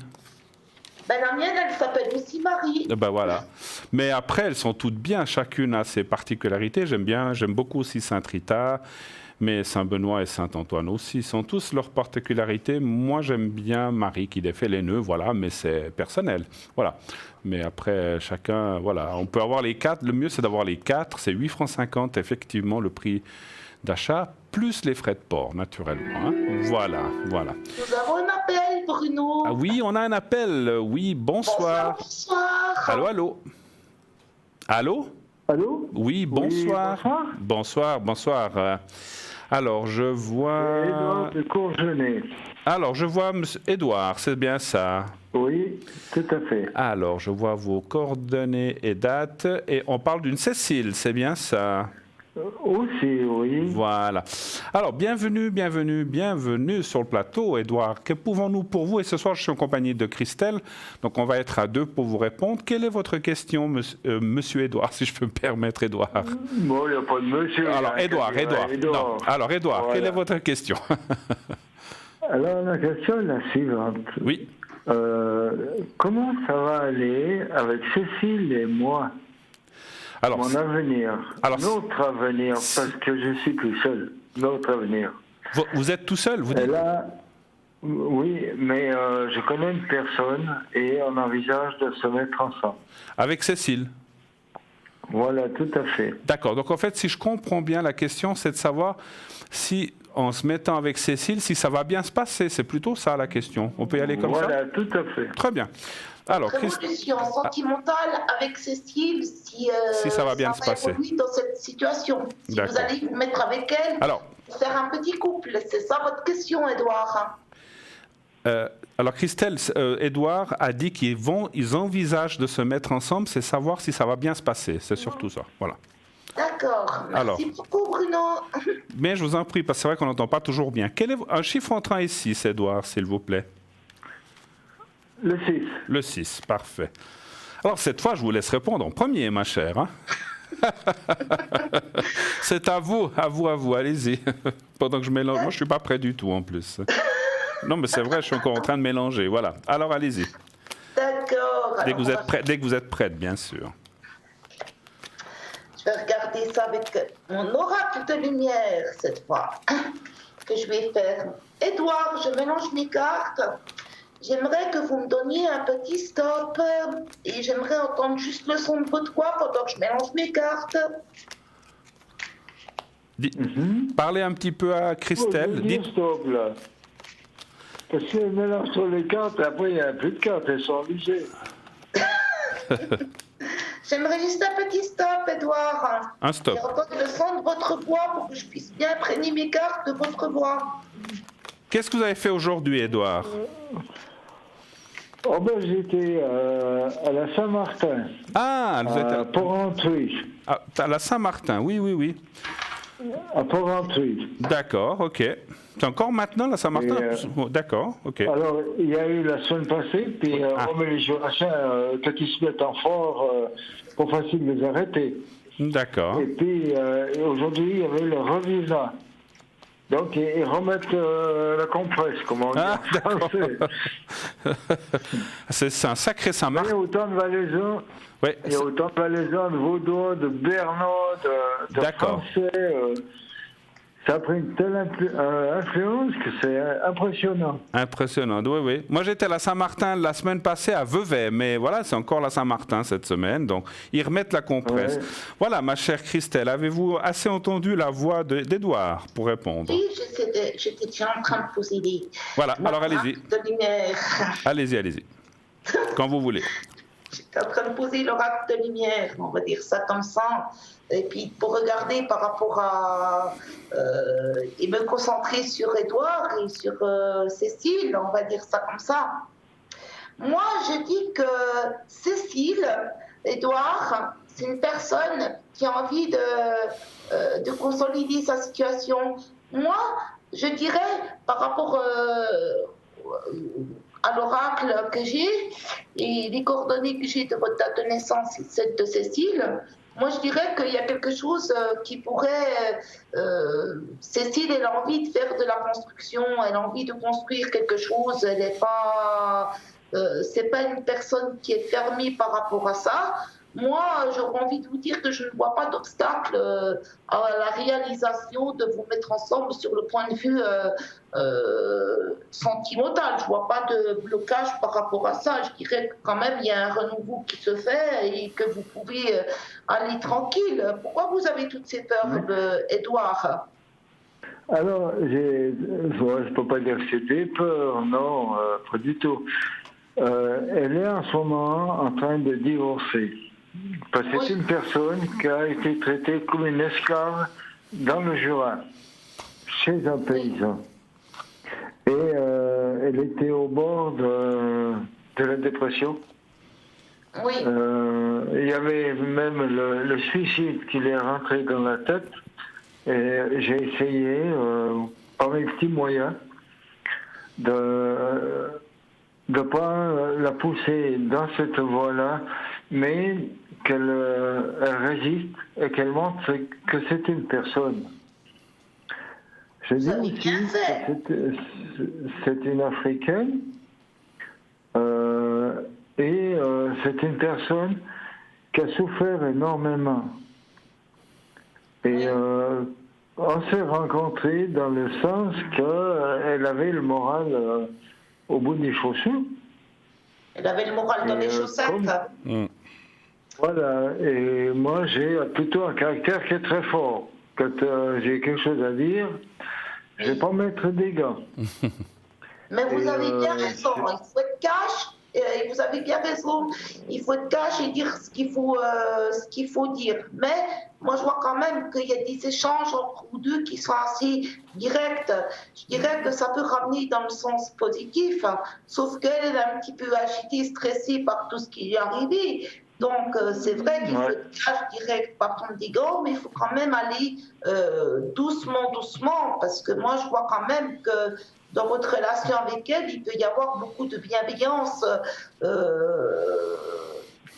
Speaker 2: Ben la mienne, elle s'appelle aussi Marie.
Speaker 1: Ben voilà. Mais après, elles sont toutes bien, chacune a ses particularités. J'aime beaucoup aussi Sainte-Rita. Mais Saint-Benoît et Saint-Antoine aussi sont tous leurs particularités. Moi, j'aime bien Marie qui défait les nœuds, voilà, mais c'est personnel. Voilà. Mais après, chacun, voilà. On peut avoir les 4. Le mieux, c'est d'avoir les 4. C'est 8,50 francs, effectivement, le prix d'achat, plus les frais de port, naturellement. Hein. Voilà, voilà.
Speaker 2: Nous avons un appel, Bruno.
Speaker 1: Ah oui, on a un appel. Oui, bonsoir.
Speaker 2: Bonsoir.
Speaker 1: Allô, allô. Allô?
Speaker 6: Allô?
Speaker 1: Oui, bonsoir.
Speaker 6: Oui,
Speaker 1: bonsoir. Bonsoir. Alors, je vois...
Speaker 6: Édouard de Courgenay.
Speaker 1: Alors, je vois monsieur Édouard, c'est bien ça?
Speaker 6: Oui, tout à fait.
Speaker 1: Alors, je vois vos coordonnées et dates. Et on parle d'une Cécile, c'est bien ça?
Speaker 6: Aussi, oui.
Speaker 1: Voilà. Alors, bienvenue sur le plateau, Édouard. Que pouvons-nous pour vous? Et ce soir, je suis en compagnie de Christelle, donc on va être à 2 pour vous répondre. Quelle est votre question, monsieur Édouard, si je peux me permettre, Édouard?
Speaker 6: Bon, il n'y a pas de monsieur.
Speaker 1: Alors, Édouard. Non. Alors, Édouard, voilà. Quelle est votre question?
Speaker 6: Alors, la question est la suivante.
Speaker 1: Oui.
Speaker 6: Comment ça va aller avec Cécile et moi?
Speaker 1: Alors,
Speaker 6: mon avenir, notre avenir, parce que je suis tout seul, notre avenir.
Speaker 1: Vous êtes tout seul, vous dites?
Speaker 6: Là, oui, mais je connais une personne et on envisage de se mettre ensemble.
Speaker 1: Avec Cécile?
Speaker 6: Voilà, tout à fait.
Speaker 1: D'accord, donc en fait, si je comprends bien, la question, c'est de savoir si, en se mettant avec Cécile, si ça va bien se passer. C'est plutôt ça la question. On peut y aller comme ça?
Speaker 6: Voilà, tout à fait.
Speaker 1: Très bien. Alors,
Speaker 2: révolution sentimentale avec Cécile, si
Speaker 1: ça va bien se passer
Speaker 2: dans cette situation, si vous allez vous mettre avec elle.
Speaker 1: Alors,
Speaker 2: faire un petit couple. C'est ça votre question, Edouard?
Speaker 1: Alors Christelle, Edouard a dit ils envisagent de se mettre ensemble, c'est savoir si ça va bien se passer. C'est surtout ça. Voilà.
Speaker 2: D'accord.
Speaker 1: Alors.
Speaker 2: Merci beaucoup, Bruno.
Speaker 1: Mais je vous en prie, parce que c'est vrai qu'on n'entend pas toujours bien. Quel est un chiffre entre 1 et 6, Edouard, s'il vous plaît?
Speaker 6: Le 6.
Speaker 1: Le 6, parfait. Alors cette fois, je vous laisse répondre en premier, ma chère. Hein. C'est à vous, allez-y. Pendant que je mélange, moi je suis pas prêt du tout en plus. Non mais c'est vrai, je suis encore en train de mélanger, voilà. Alors allez-y.
Speaker 2: D'accord.
Speaker 1: Dès que vous êtes prête, bien sûr.
Speaker 2: Je vais regarder ça avec mon oracle de lumière cette fois, que je vais faire. Edouard, je mélange mes cartes. J'aimerais que vous me donniez un petit stop et j'aimerais entendre juste le son de votre voix pendant que je mélange mes cartes.
Speaker 1: Parlez un petit peu à Christelle.
Speaker 6: Dites stop là. Parce qu'elle mélange sur les cartes, après il n'y a plus de cartes, elles sont usées.
Speaker 2: J'aimerais juste un petit stop, Edouard.
Speaker 1: Un stop.
Speaker 2: Et entendre le son de votre voix pour que je puisse bien imprégner mes cartes de votre voix.
Speaker 1: Qu'est-ce que vous avez fait aujourd'hui, Edouard?
Speaker 6: Oh ben j'étais à la Saint-Martin.
Speaker 1: Ah, vous êtes
Speaker 6: à Port-Rentruy.
Speaker 1: À la Saint-Martin, oui.
Speaker 6: À Port-Rentruy.
Speaker 1: D'accord, ok. C'est encore maintenant la Saint-Martin? D'accord, ok.
Speaker 6: Alors, il y a eu la semaine passée, puis mais les Jurassiens, quand ils se mettent en fort, pas facile de les arrêter.
Speaker 1: D'accord.
Speaker 6: Et puis, aujourd'hui, il y avait le revisant. Donc, ils remettent la compresse, comme on dit.
Speaker 1: Ah, c'est un sacré Saint-Martin.
Speaker 6: Il y a autant de Valaisans,
Speaker 1: ouais,
Speaker 6: il y a autant de Valaisans, de Vaudois, de Bernois, de Français. Ça a pris une telle influence que c'est impressionnant.
Speaker 1: Impressionnant, oui. Moi, j'étais à la Saint-Martin la semaine passée à Vevey, mais voilà, c'est encore la Saint-Martin cette semaine, donc ils remettent la compresse. Ouais. Voilà, ma chère Christelle, avez-vous assez entendu la voix d'Edouard pour répondre?
Speaker 2: Oui, j'étais déjà en train de poser des...
Speaker 1: Voilà, alors allez-y. Allez-y. Quand vous voulez.
Speaker 2: J'étais en train de poser l'oracle de lumière, on va dire ça comme ça. Et puis pour regarder par rapport à... et me concentrer sur Edouard et sur Cécile, on va dire ça comme ça. Moi, je dis que Cécile, Edouard, c'est une personne qui a envie de consolider sa situation. Moi, je dirais, par rapport à l'oracle que j'ai et les coordonnées que j'ai de votre date de naissance, celle de Cécile, moi je dirais qu'il y a quelque chose qui pourrait... Cécile, elle a envie de faire de la construction, elle a envie de construire quelque chose, elle n'est pas... c'est pas une personne qui est fermée par rapport à ça. Moi, j'aurais envie de vous dire que je ne vois pas d'obstacle à la réalisation de vous mettre ensemble sur le point de vue sentimental. Je ne vois pas de blocage par rapport à ça. Je dirais que quand même, il y a un renouveau qui se fait et que vous pouvez aller tranquille. Pourquoi vous avez toutes ces peurs, Edouard?
Speaker 6: Alors, je ne peux pas dire que c'était peur, non, pas du tout. Elle est en ce moment en train de divorcer. Parce que c'est une personne qui a été traitée comme une esclave dans le Jura, chez un paysan. Et elle était au bord de la dépression.
Speaker 2: Oui.
Speaker 6: Il y avait même le suicide qui lui est rentré dans la tête. Et j'ai essayé, par mes petits moyens, de ne pas la pousser dans cette voie-là, mais qu'elle résiste et qu'elle montre que c'est une personne. Je dis aussi que c'est une Africaine et c'est une personne qui a souffert énormément. Et on s'est rencontrés dans le sens qu'elle avait le moral au bout des chaussures.
Speaker 2: Elle avait le moral dans les chaussettes.
Speaker 6: Voilà, et moi j'ai plutôt un caractère qui est très fort. Quand j'ai quelque chose à dire, je ne vais pas mettre des gants.
Speaker 2: Mais vous avez bien raison, il faut être cash Et vous avez bien raison. Il faut être cash et dire ce qu'il faut dire. Mais moi, je vois quand même qu'il y a des échanges entre vous deux qui sont assez directs. Je dirais que ça peut ramener dans le sens positif, sauf qu'elle est un petit peu agitée, stressée par tout ce qui lui est arrivé. Donc, c'est vrai qu'il faut être cash direct, pas prendre des gants, mais il faut quand même aller doucement, doucement, parce que moi, je vois quand même que dans votre relation avec elle, il peut y avoir beaucoup de bienveillance, il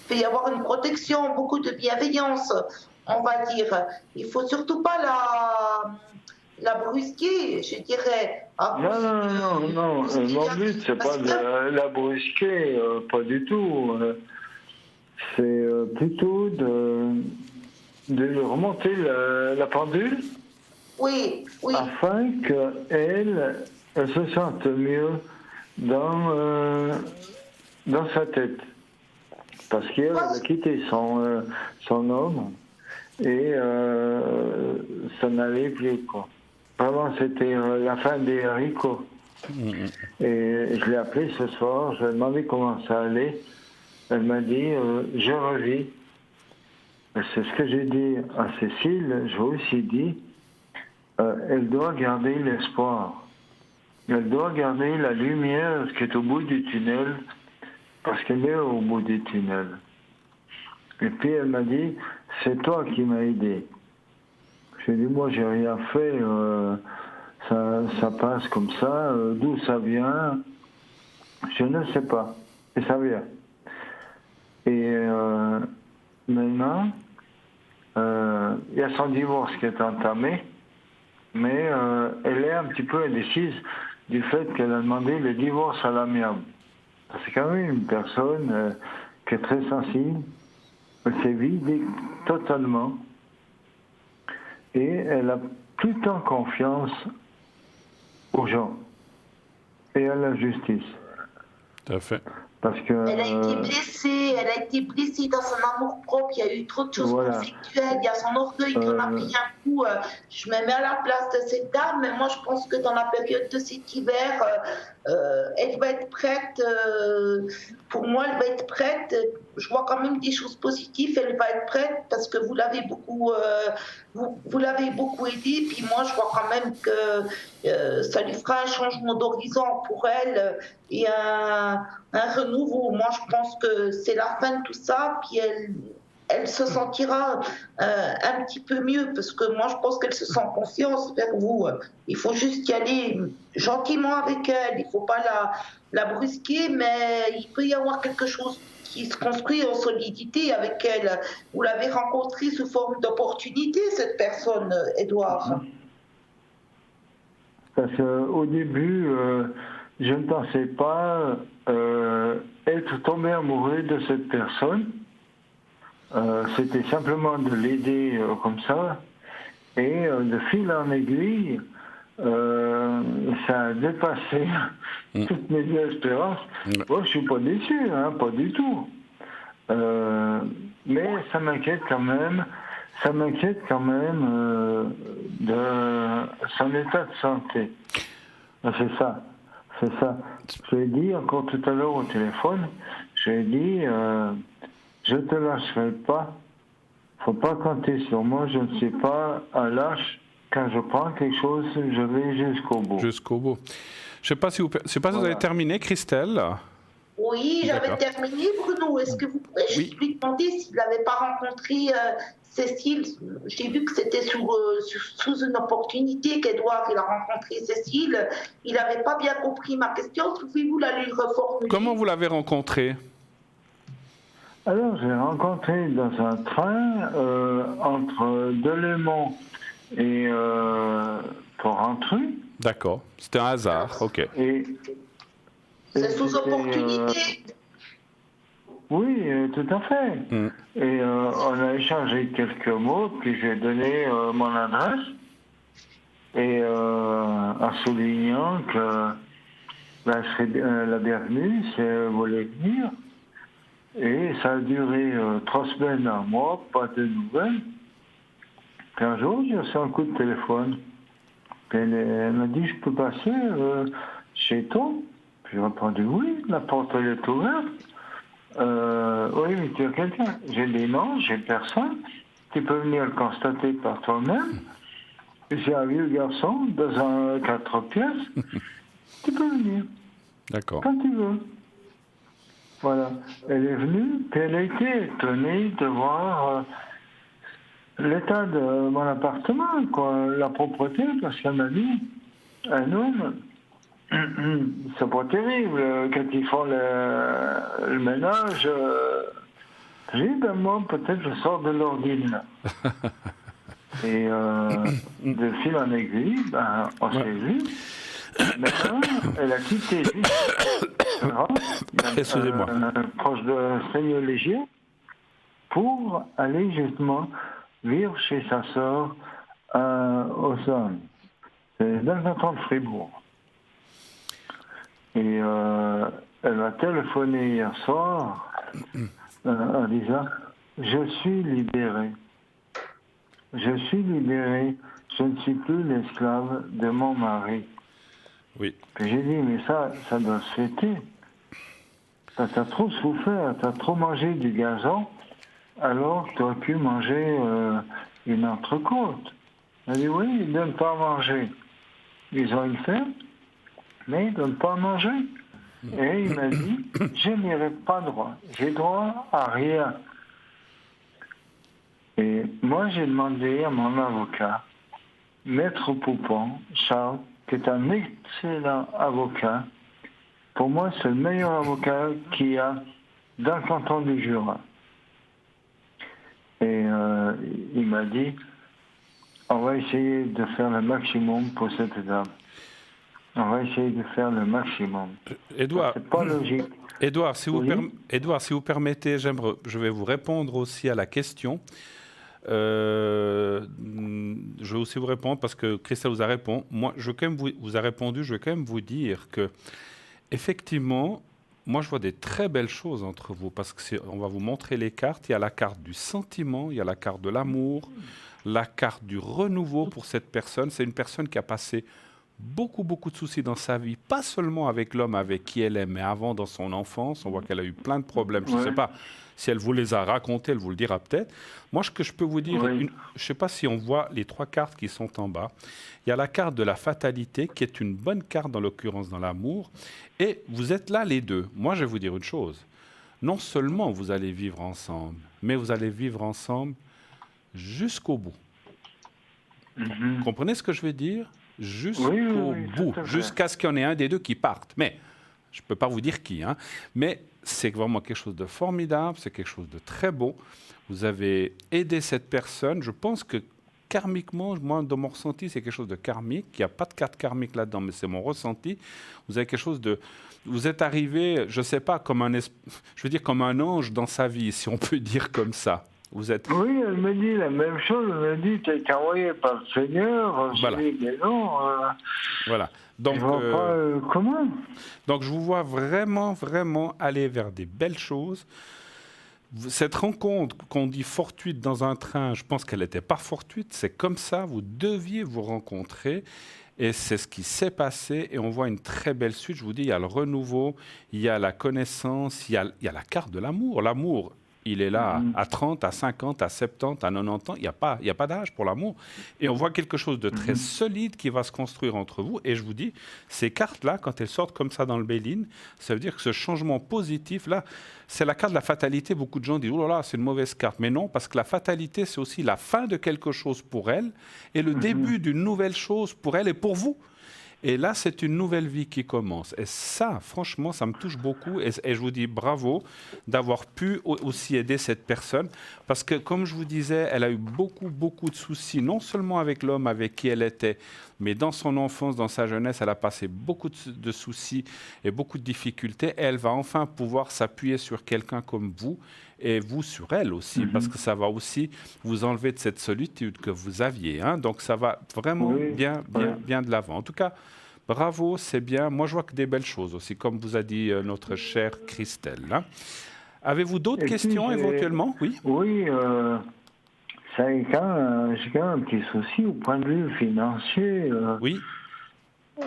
Speaker 2: peut y avoir une protection, beaucoup de bienveillance, on va dire. Il ne faut surtout pas la brusquer, je dirais.
Speaker 6: Non. Mon but, c'est pas de la brusquer, pas du tout. C'est plutôt de lui remonter la pendule.
Speaker 2: Oui.
Speaker 6: Afin qu'elle se sente mieux dans sa tête. Parce qu'elle a quitté son homme et ça n'allait plus, quoi. Vraiment, c'était la fin des haricots. Et je l'ai appelée ce soir, je lui ai demandé comment ça allait. Elle m'a dit, je revis. C'est ce que j'ai dit à Cécile. J'ai aussi dit, elle doit garder l'espoir. Elle doit garder la lumière qui est au bout du tunnel, parce qu'elle est au bout du tunnel. Et puis elle m'a dit, c'est toi qui m'as aidé. J'ai dit, moi j'ai rien fait, ça passe comme ça, d'où ça vient, je ne sais pas. Et ça vient. Et maintenant, il y a son divorce qui est entamé, mais elle est un petit peu indécise du fait qu'elle a demandé le divorce à l'amiable. C'est quand même une personne qui est très sensible, elle s'est vidée totalement, et elle a plus tant confiance aux gens et à la justice.
Speaker 1: Tout à fait.
Speaker 6: Parce que,
Speaker 2: elle a été blessée dans son amour-propre, il y a eu trop de choses conflictuelles, il y a son orgueil qui en a pris un coup. Je me mets à la place de cette dame, mais moi je pense que dans la période de cet hiver, elle va être prête, pour moi elle va être prête, je vois quand même des choses positives, elle va être prête parce que vous l'avez beaucoup aidée, puis moi je vois quand même que ça lui fera un changement d'horizon pour elle et un renouveau. Moi je pense que c'est la fin de tout ça, puis elle se sentira un petit peu mieux, parce que moi je pense qu'elle se sent confiance vers vous. Il faut juste y aller gentiment avec elle, il ne faut pas la brusquer, mais il peut y avoir quelque chose qui se construit en solidité avec elle. Vous l'avez rencontrée sous forme d'opportunité, cette personne, Édouard.
Speaker 6: Parce qu'au début, je ne pensais pas être tombé amoureux de cette personne. C'était simplement de l'aider comme ça, et de fil en aiguille, ça a dépassé toutes mes espérances. Moi, je suis pas déçu, hein, pas du tout. Mais ça m'inquiète quand même. De son état de santé. C'est ça. Je l'ai dit encore tout à l'heure au téléphone. J'ai dit. Je ne te lâcherai pas. Faut pas compter sur moi. Je ne suis pas un lâche. Quand je prends quelque chose, je vais jusqu'au bout.
Speaker 1: Jusqu'au bout. Je ne sais pas si vous avez terminé, Christelle.
Speaker 2: Oui, j'avais terminé, Bruno. Est-ce que vous pouvez juste lui demander s'il n'avait pas rencontré Cécile? J'ai vu que c'était sous une opportunité qu'Édouard il a rencontré Cécile. Il n'avait pas bien compris ma question. Pouvez-vous la lui reformuler?
Speaker 1: Comment vous l'avez rencontrée?
Speaker 6: Alors, j'ai rencontré dans un train entre Delémont et Porrentruy.
Speaker 1: D'accord, c'était un hasard, ok.
Speaker 2: C'est sous opportunité?
Speaker 6: Oui, tout à fait. Et on a échangé quelques mots, puis j'ai donné mon adresse, et en soulignant que elle serait la bienvenue si elle voulait venir. Et ça a duré 3 semaines, un mois, pas de nouvelles. Puis un jour, j'ai reçu un coup de téléphone. Puis elle m'a dit, je peux passer chez toi? J'ai répondu oui, la porte elle est ouverte. Oui, mais tu as quelqu'un. J'ai dit non, j'ai personne. Tu peux venir le constater par toi-même. J'ai un vieux garçon dans un 4 pièces. Tu peux venir.
Speaker 1: D'accord.
Speaker 6: Quand tu veux. Voilà. Elle est venue, puis elle a été étonnée de voir l'état de mon appartement, quoi, la propreté, parce qu'elle m'a dit, un homme, c'est pas terrible quand ils font le ménage. J'ai dit, ben moi, peut-être je sors de l'ordine. Et de fil en aiguille, ben, on s'est vu. Maintenant, elle a quitté
Speaker 1: Excusez-moi.
Speaker 6: Proche de Seigneur-Légier pour aller justement vivre chez sa sœur au Somme. C'est dans le canton de Fribourg. Et elle m'a téléphoné hier soir en disant « Je suis libérée. Je suis libérée. Je ne suis plus l'esclave de mon mari. »
Speaker 1: Oui.
Speaker 6: Puis j'ai dit, mais ça doit se fêter. T'as trop souffert, t'as trop mangé du gazon, alors tu aurais pu manger une entrecôte. Elle a dit, oui, ils ne donnent pas à manger. Ils ont une ferme, mais ils ne donnent pas à manger. Et il m'a dit, je n'irai pas droit. J'ai droit à rien. Et moi, j'ai demandé à mon avocat, Maître Poupon, Charles, qui est un excellent avocat. Pour moi, c'est le meilleur avocat qu'il y a dans le canton du Jura. Et il m'a dit, on va essayer de faire le maximum pour cette dame. On va essayer de faire le maximum.
Speaker 1: Édouard,
Speaker 6: c'est pas logique.
Speaker 1: Édouard, si
Speaker 6: Oui.
Speaker 1: si vous permettez, je vais vous répondre aussi à la question. Je vais aussi vous répondre parce que Christelle vous a répondu. Moi, vous a répondu. Je vais quand même vous dire que, effectivement, moi, je vois des très belles choses entre vous parce que on va vous montrer les cartes. Il y a la carte du sentiment, il y a la carte de l'amour, la carte du renouveau pour cette personne. C'est une personne qui a passé beaucoup de soucis dans sa vie, pas seulement avec l'homme avec qui elle est, mais avant dans son enfance. On voit qu'elle a eu plein de problèmes. Je ne sais pas si elle vous les a racontés, elle vous le dira peut-être. Moi, ce que je peux vous dire, je ne sais pas si on voit les 3 cartes qui sont en bas. Il y a la carte de la fatalité, qui est une bonne carte, dans l'occurrence dans l'amour. Et vous êtes là les deux. Moi, je vais vous dire une chose. Non seulement vous allez vivre ensemble, mais vous allez vivre ensemble jusqu'au bout. Vous comprenez ce que je veux dire ? Jusqu'au bout, jusqu'à ce qu'il y en ait un des deux qui parte. Mais, je ne peux pas vous dire qui, hein, mais c'est vraiment quelque chose de formidable, c'est quelque chose de très beau. Vous avez aidé cette personne. Je pense que karmiquement, moi, dans mon ressenti, c'est quelque chose de karmique. Il n'y a pas de carte karmique là-dedans, mais c'est mon ressenti. Vous avez quelque chose de... Vous êtes arrivé, je ne sais pas, comme comme un ange dans sa vie, si on peut dire comme ça. Vous êtes...
Speaker 6: Oui, elle me dit la même chose. Elle me dit, tu es envoyé par le Seigneur.
Speaker 1: Voilà.
Speaker 6: Je dis, mais non.
Speaker 1: Voilà. Donc,
Speaker 6: comment ?
Speaker 1: Donc, je vous vois vraiment aller vers des belles choses. Cette rencontre qu'on dit fortuite dans un train, je pense qu'elle n'était pas fortuite. C'est comme ça, vous deviez vous rencontrer. Et c'est ce qui s'est passé. Et on voit une très belle suite. Je vous dis, il y a le renouveau, il y a la connaissance, il y a la carte de l'amour. L'amour, il est là à 30, à 50, à 70, à 90 ans. Il n'y a pas d'âge pour l'amour. Et on voit quelque chose de très solide qui va se construire entre vous. Et je vous dis, ces cartes-là, quand elles sortent comme ça dans le Béline, ça veut dire que ce changement positif-là, c'est la carte de la fatalité. Beaucoup de gens disent « Oh là là, c'est une mauvaise carte ». Mais non, parce que la fatalité, c'est aussi la fin de quelque chose pour elle et le début d'une nouvelle chose pour elle et pour vous. Et là, c'est une nouvelle vie qui commence. Et ça, franchement, ça me touche beaucoup. Et je vous dis bravo d'avoir pu aussi aider cette personne. Parce que, comme je vous disais, elle a eu beaucoup de soucis, non seulement avec l'homme avec qui elle était, mais dans son enfance, dans sa jeunesse, elle a passé beaucoup de soucis et beaucoup de difficultés. Et elle va enfin pouvoir s'appuyer sur quelqu'un comme vous et vous sur elle aussi, parce que ça va aussi vous enlever de cette solitude que vous aviez. Hein. Donc, ça va vraiment bien de l'avant. En tout cas, bravo, c'est bien. Moi, je vois que des belles choses aussi, comme vous a dit notre chère Christelle. Hein. Avez-vous d'autres questions éventuellement ? Oui.
Speaker 6: Oui, j'ai quand même un petit souci au point de vue financier.
Speaker 1: Oui.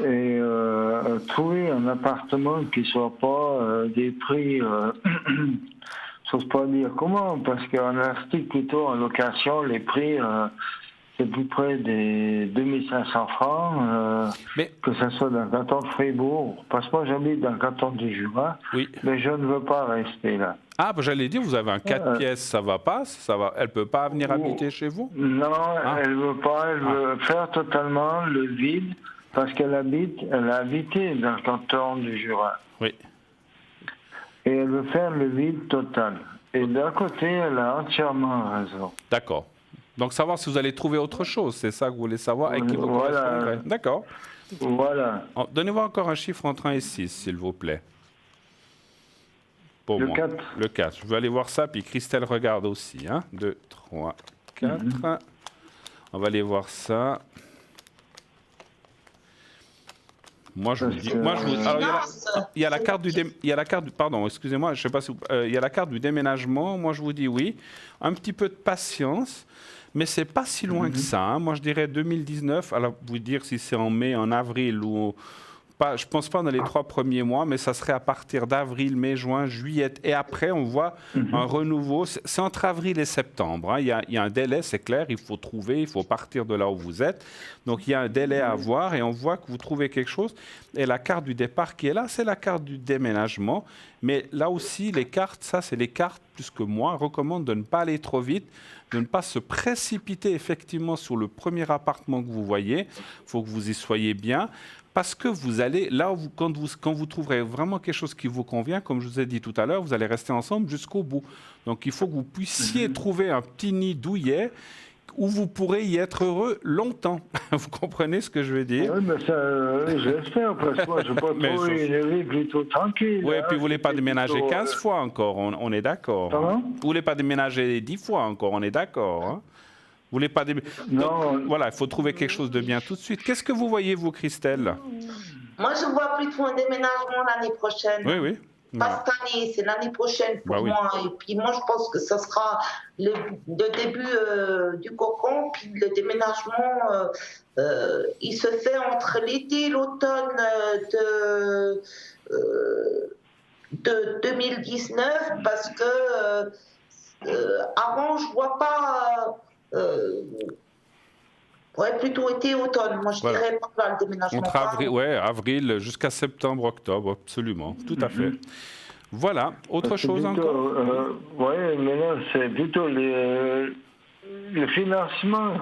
Speaker 6: et trouver un appartement qui soit pas des prix, j'ose pas dire comment, parce qu'en Arctique plutôt en location, les prix c'est plus près des 2500 francs, que ce soit dans le canton de Fribourg, parce que moi j'habite dans le canton du Jura, mais je ne veux pas rester là.
Speaker 1: Ah, j'allais dire, vous avez un 4 pièces, ça va pas, elle peut pas venir habiter chez vous?
Speaker 6: Non, elle veut pas, elle veut faire totalement le vide, parce qu'elle a habité dans le canton du Jura.
Speaker 1: Oui.
Speaker 6: Et elle veut faire le vide total. Et d'un côté, elle a entièrement raison.
Speaker 1: D'accord. Donc, savoir si vous allez trouver autre chose, c'est ça que vous voulez savoir et qui vous correspondrait. D'accord.
Speaker 6: Voilà.
Speaker 1: Donnez-moi encore un chiffre entre 1 et 6, s'il vous plaît. Pour moi.
Speaker 6: 4.
Speaker 1: Le 4. Je vais aller voir ça, puis Christelle regarde aussi. 2, 3, 4. On va aller voir ça. Moi, je vous dis. Alors, il y a la carte du pardon, excusez-moi, je sais pas si il y a la carte du déménagement. Moi, je vous dis oui. Un petit peu de patience, mais c'est pas si loin que ça. Moi, je dirais 2019. Alors, vous dire si c'est en mai, en avril ou pas. Je pense pas dans les 3 premiers mois, mais ça serait à partir d'avril, mai, juin, juillet. Et après, on voit un renouveau. C'est entre avril et septembre. Il y a un délai, c'est clair. Il faut trouver, il faut partir de là où vous êtes. Donc, il y a un délai à voir et on voit que vous trouvez quelque chose. Et la carte du départ qui est là, c'est la carte du déménagement. Mais là aussi, les cartes, ça, c'est les cartes, plus que moi, recommandent de ne pas aller trop vite, de ne pas se précipiter effectivement sur le premier appartement que vous voyez. Il faut que vous y soyez bien. Parce que vous allez, là, quand vous trouverez vraiment quelque chose qui vous convient, comme je vous ai dit tout à l'heure, vous allez rester ensemble jusqu'au bout. Donc, il faut que vous puissiez trouver un petit nid douillet où vous pourrez y être heureux longtemps. Vous comprenez ce que je veux dire?
Speaker 6: Oui, mais ça, j'espère, parce que moi, je peux pas trouver une vie plutôt tranquille.
Speaker 1: Oui, puis vous ne voulez pas déménager 15 fois encore, on est d'accord.
Speaker 6: Pardon?
Speaker 1: Vous ne voulez pas déménager 10 fois encore, on est d'accord. Hein? Vous voulez pas
Speaker 6: Non.
Speaker 1: Donc, voilà, il faut trouver quelque chose de bien tout de suite. Qu'est-ce que vous voyez, vous, Christelle?
Speaker 2: Moi, je vois plutôt un déménagement l'année prochaine.
Speaker 1: Oui, oui.
Speaker 2: Pas cette année, c'est l'année prochaine pour moi. Et puis moi, je pense que ça sera le début du cocon. Puis le déménagement, il se fait entre l'été et l'automne de 2019 parce que avant, je vois pas. Plutôt été-automne. Moi, je dirais pas là, le déménagement.
Speaker 1: Entre avril jusqu'à septembre, octobre, absolument. Tout à fait. Voilà. Autre chose encore?
Speaker 6: Oui, mais là, c'est plutôt le financement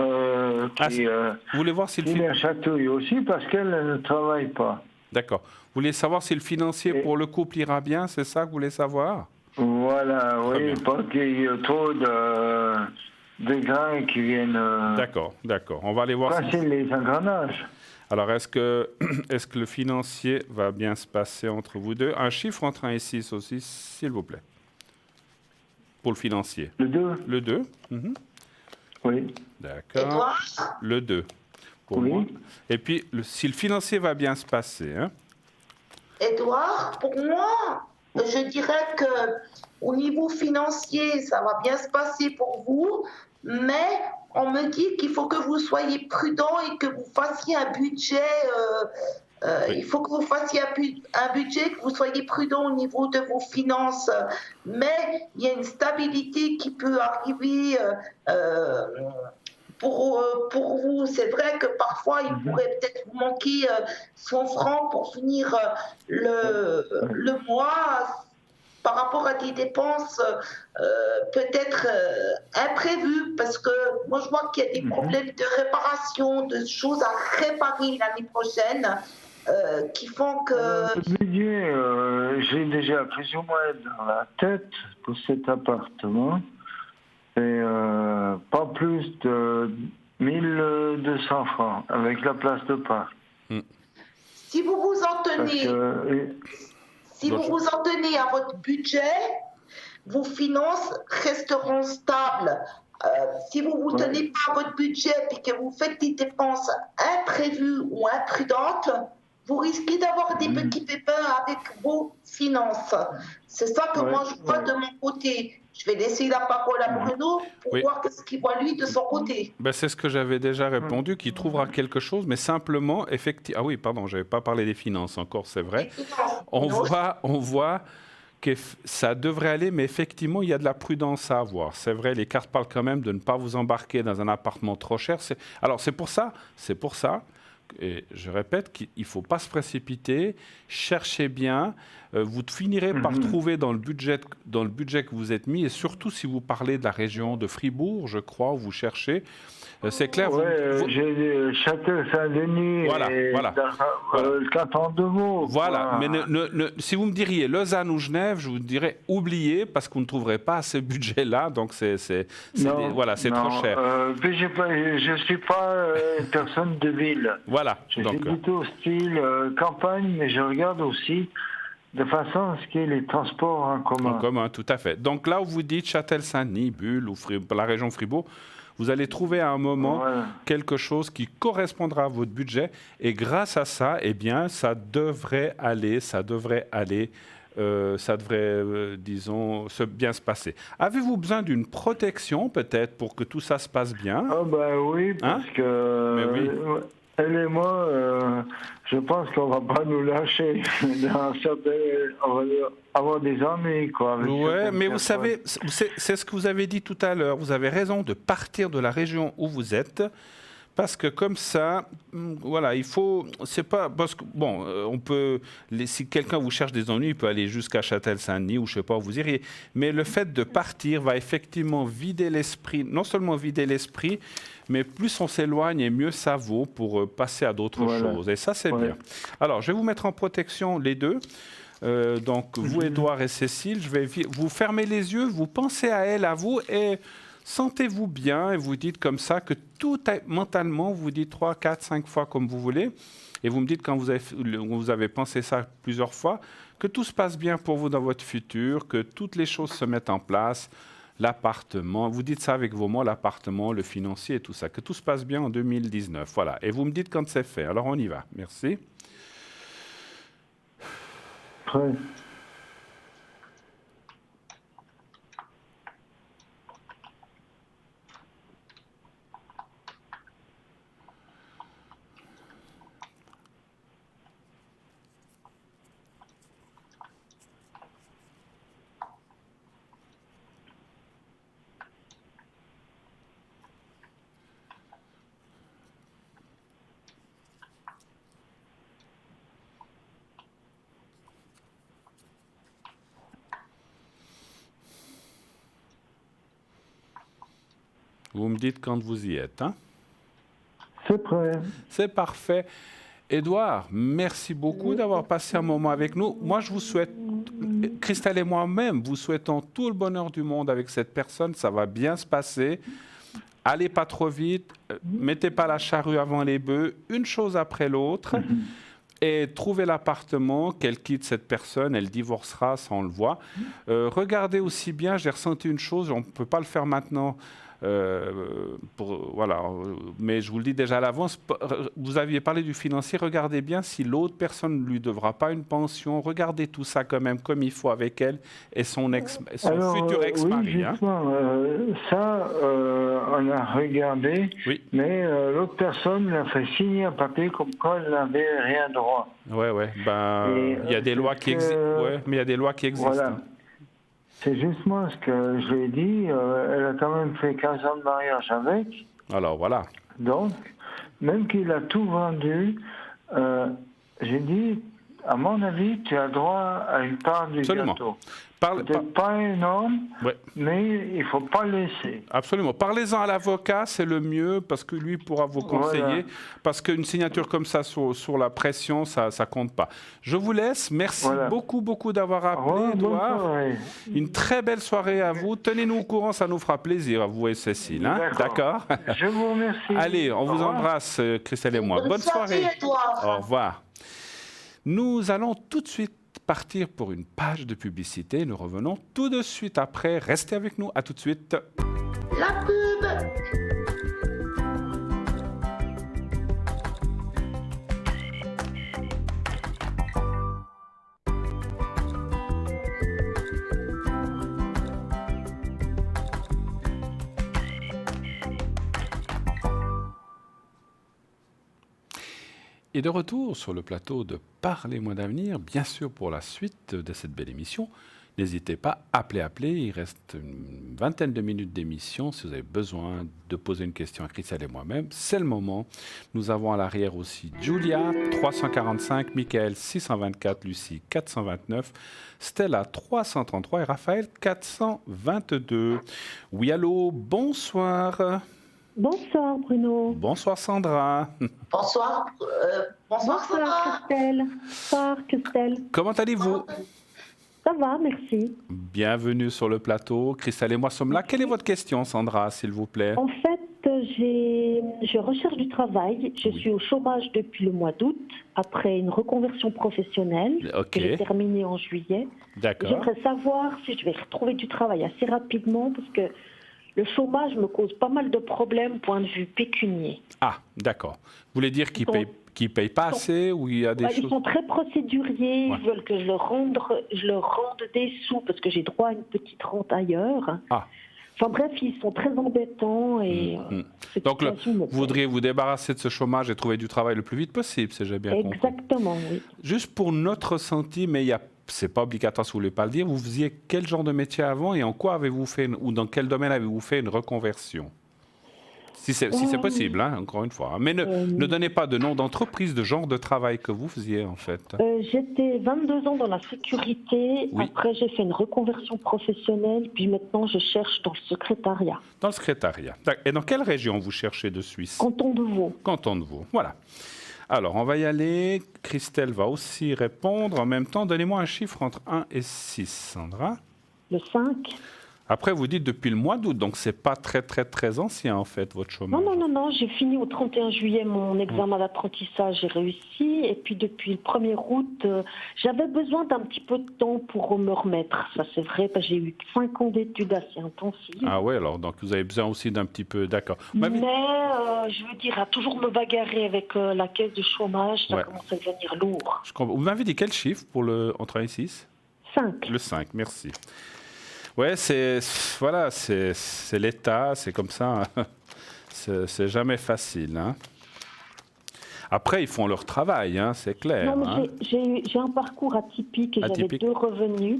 Speaker 6: qui
Speaker 1: vous voulez voir si
Speaker 6: la chatouille aussi parce qu'elle ne travaille pas.
Speaker 1: D'accord. Vous voulez savoir si le financier pour le couple ira bien? C'est ça que vous voulez savoir?
Speaker 6: Voilà, oui, pas qu'il y ait trop de grains qui viennent...
Speaker 1: D'accord. On va aller voir...
Speaker 6: Passer les engrenages.
Speaker 1: Alors, est-ce que le financier va bien se passer entre vous deux? Un chiffre entre 1 et 6 aussi, s'il vous plaît. Pour le financier.
Speaker 6: Le 2.
Speaker 1: Le 2.
Speaker 6: Oui.
Speaker 1: D'accord. Le 2. Pour moi. Et puis, si le financier va bien se passer... Hein?
Speaker 2: Édouard, pour moi, je dirais que au niveau financier, ça va bien se passer pour vous, mais on me dit qu'il faut que vous soyez prudent et que vous fassiez un budget. Il faut que vous fassiez un budget, que vous soyez prudent au niveau de vos finances. Mais il y a une stabilité qui peut arriver pour vous. C'est vrai que parfois, il pourrait peut-être vous manquer 100 francs pour finir le mois. Par rapport à des dépenses peut-être imprévues, parce que moi je vois qu'il y a des problèmes de réparation, de choses à réparer l'année prochaine qui font que...
Speaker 6: Le budget, j'ai déjà plus ou moins dans la tête pour cet appartement, et pas plus de 1200 francs avec la place de parc.
Speaker 2: Si vous vous en tenez... Si vous vous en tenez à votre budget, vos finances resteront stables. Si vous ne vous tenez pas à votre budget et que vous faites des dépenses imprévues ou imprudentes, vous risquez d'avoir des petits pépins avec vos finances. C'est ça que moi je vois de mon côté. Je vais laisser la parole à Bruno pour voir ce qu'il voit lui de son côté.
Speaker 1: Ben, c'est ce que j'avais déjà répondu, qu'il trouvera quelque chose, mais simplement, effectivement... Ah oui, pardon, je n'avais pas parlé des finances encore, c'est vrai. On voit que ça devrait aller, mais effectivement, il y a de la prudence à avoir. C'est vrai, les cartes parlent quand même de ne pas vous embarquer dans un appartement trop cher. Alors, c'est pour ça, et je répète qu'il ne faut pas se précipiter, cherchez bien, vous finirez par trouver dans le budget que vous êtes mis, et surtout si vous parlez de la région de Fribourg, je crois, où vous cherchez, c'est clair.
Speaker 6: J'ai Châtel-Saint-Denis et le canton de Vaud.
Speaker 1: Voilà, mais si vous me diriez Lausanne ou Genève, je vous dirais oubliez, parce que vous ne trouverez pas ce budget-là, donc c'est trop cher.
Speaker 6: Je ne suis pas une personne de ville.
Speaker 1: Voilà.
Speaker 6: Je suis plutôt style campagne, mais je regarde aussi de façon à ce qu'il y ait les transports en commun.
Speaker 1: En commun, tout à fait. Donc là où vous dites Châtel-Saint-Denis, Bulle ou la région Fribourg, vous allez trouver à un moment quelque chose qui correspondra à votre budget, et grâce à ça, eh bien, ça devrait disons, bien se passer. Avez-vous besoin d'une protection, peut-être, pour que tout ça se passe bien?
Speaker 6: Oui, parce que elle et moi, je pense qu'on ne va pas nous lâcher. On va avoir des amis, quoi.
Speaker 1: Oui, mais vous savez, c'est ce que vous avez dit tout à l'heure. Vous avez raison de partir de la région où vous êtes. Parce que comme ça, voilà, il faut... C'est pas... Parce que, bon, on peut... Si quelqu'un vous cherche des ennuis, il peut aller jusqu'à Châtel-Saint-Denis ou je sais pas où vous iriez. Mais le fait de partir va effectivement vider l'esprit, non seulement vider l'esprit, mais plus on s'éloigne et mieux ça vaut pour passer à d'autres choses. Et ça, c'est bien. Alors, je vais vous mettre en protection les deux. Donc, vous, Édouard et Cécile, vous fermez les yeux, vous pensez à elle, à vous, et... Sentez-vous bien et vous dites comme ça que mentalement, vous dites 3, 4, 5 fois comme vous voulez. Et vous me dites quand vous avez pensé ça plusieurs fois, que tout se passe bien pour vous dans votre futur, que toutes les choses se mettent en place, l'appartement, vous dites ça avec vos mots, l'appartement, le financier et tout ça, que tout se passe bien en 2019. Voilà. Et vous me dites quand c'est fait. Alors on y va. Merci.
Speaker 6: Oui.
Speaker 1: Vous me dites quand vous y êtes. Hein?
Speaker 6: C'est prêt.
Speaker 1: C'est parfait. Édouard, merci beaucoup d'avoir passé un moment avec nous. Moi, je vous souhaite, Christelle et moi-même, vous souhaitons tout le bonheur du monde avec cette personne. Ça va bien se passer. Allez pas trop vite. Mettez pas la charrue avant les bœufs. Une chose après l'autre. Et trouvez l'appartement, qu'elle quitte cette personne, elle divorcera, ça on le voit. Regardez aussi bien, j'ai ressenti une chose, on ne peut pas le faire maintenant, voilà, mais je vous le dis déjà à l'avance, vous aviez parlé du financier, regardez bien si l'autre personne ne lui devra pas une pension, regardez tout ça quand même comme il faut avec elle et son futur ex-mari.
Speaker 6: Oui, justement, ça, on a regardé, mais l'autre personne l'a fait signer un papier comme quoi elle n'avait rien droit.
Speaker 1: Oui, il y a des lois qui existent, mais il y a des lois qui existent.
Speaker 6: Voilà. C'est justement ce que je lui ai dit. Elle a quand même fait 15 ans de mariage avec.
Speaker 1: Alors, voilà.
Speaker 6: Donc, même qu'il a tout vendu, j'ai dit, à mon avis, tu as droit à une part du gâteau. Peut-être pas énorme, mais il ne faut pas laisser.
Speaker 1: Absolument. Parlez-en à l'avocat, c'est le mieux, parce que lui pourra vous conseiller. Parce qu'une signature comme ça sur la pression, ça ne compte pas. Je vous laisse. Merci beaucoup d'avoir appelé, Édouard. Une très belle soirée à vous. Tenez-nous au courant, ça nous fera plaisir, à vous et Cécile. Hein? D'accord.
Speaker 6: Je vous remercie.
Speaker 1: Allez, on vous embrasse, Christelle et moi. Bonne soirée. Au revoir. Nous allons tout de suite partir pour une page de publicité. Nous revenons tout de suite après. Restez avec nous. À tout de suite.
Speaker 2: La pub.
Speaker 1: Et de retour sur le plateau de Parlez-moi d'avenir, bien sûr pour la suite de cette belle émission. N'hésitez pas, appelez. Il reste une vingtaine de minutes d'émission. Si vous avez besoin de poser une question à Christelle et moi-même, c'est le moment. Nous avons à l'arrière aussi Julia, 345, Michael, 624, Lucie, 429, Stella, 333 et Raphaël, 422. Oui, allô, bonsoir.
Speaker 5: Bonsoir Bruno.
Speaker 1: Bonsoir Sandra.
Speaker 2: Bonsoir. Bonsoir, Sandra.
Speaker 5: Christelle. Bonsoir Christelle.
Speaker 1: Comment allez-vous?
Speaker 5: Ça va, merci.
Speaker 1: Bienvenue sur le plateau. Christelle et moi sommes là. Quelle est votre question, Sandra, s'il vous plaît?
Speaker 5: En fait, je recherche du travail. Je suis au chômage depuis le mois d'août, après une reconversion professionnelle que j'ai terminée en juillet.
Speaker 1: D'accord.
Speaker 5: J'aimerais savoir si je vais retrouver du travail assez rapidement, parce que le chômage me cause pas mal de problèmes, point de vue pécunier.
Speaker 1: Ah, d'accord. Vous voulez dire qu'ils ne payent pas assez ou il y a des choses...
Speaker 5: Ils sont très procéduriers, ils veulent que je leur rende des sous parce que j'ai droit à une petite rente ailleurs.
Speaker 1: Ah.
Speaker 5: Enfin bref, ils sont très embêtants et...
Speaker 1: Donc, vous voudriez vous débarrasser de ce chômage et trouver du travail le plus vite possible, si j'ai bien compris.
Speaker 5: Exactement, oui.
Speaker 1: Juste pour notre ressenti, mais c'est pas obligatoire si vous ne voulez pas le dire, vous faisiez quel genre de métier avant et en quoi avez-vous fait, ou dans quel domaine avez-vous fait une reconversion? Si c'est possible, hein, encore une fois. Mais ne donnez pas de nom d'entreprise, de genre de travail que vous faisiez, en fait.
Speaker 5: J'étais 22 ans dans la sécurité. Oui. Après, j'ai fait une reconversion professionnelle. Puis maintenant, je cherche dans le secrétariat.
Speaker 1: Dans le secrétariat. Et dans quelle région vous cherchez de Suisse?
Speaker 5: Canton de Vaud.
Speaker 1: Canton de Vaud, voilà. Alors, on va y aller. Christelle va aussi répondre. En même temps, donnez-moi un chiffre entre 1 et 6, Sandra.
Speaker 5: Le 5.
Speaker 1: Après, vous dites depuis le mois d'août, donc c'est pas très ancien en fait, votre chômage.
Speaker 5: Non, j'ai fini au 31 juillet mon examen d'apprentissage, j'ai réussi. Et puis depuis le 1er août, j'avais besoin d'un petit peu de temps pour me remettre. Ça c'est vrai, parce que j'ai eu 5 ans d'études assez intensives.
Speaker 1: Ah oui, alors donc vous avez besoin aussi d'un petit peu, d'accord.
Speaker 5: Mais je veux dire, à toujours me bagarrer avec la caisse de chômage, ça commence à devenir lourd.
Speaker 1: Je comprends. Vous m'avez dit quel chiffre pour le entre 1 et 6?
Speaker 5: 5.
Speaker 1: Le 5, merci. Ouais, c'est l'État, c'est comme ça. Hein. C'est jamais facile. Hein. Après, ils font leur travail, hein, c'est clair.
Speaker 5: Non, mais j'ai un parcours atypique et j'avais 2 revenus.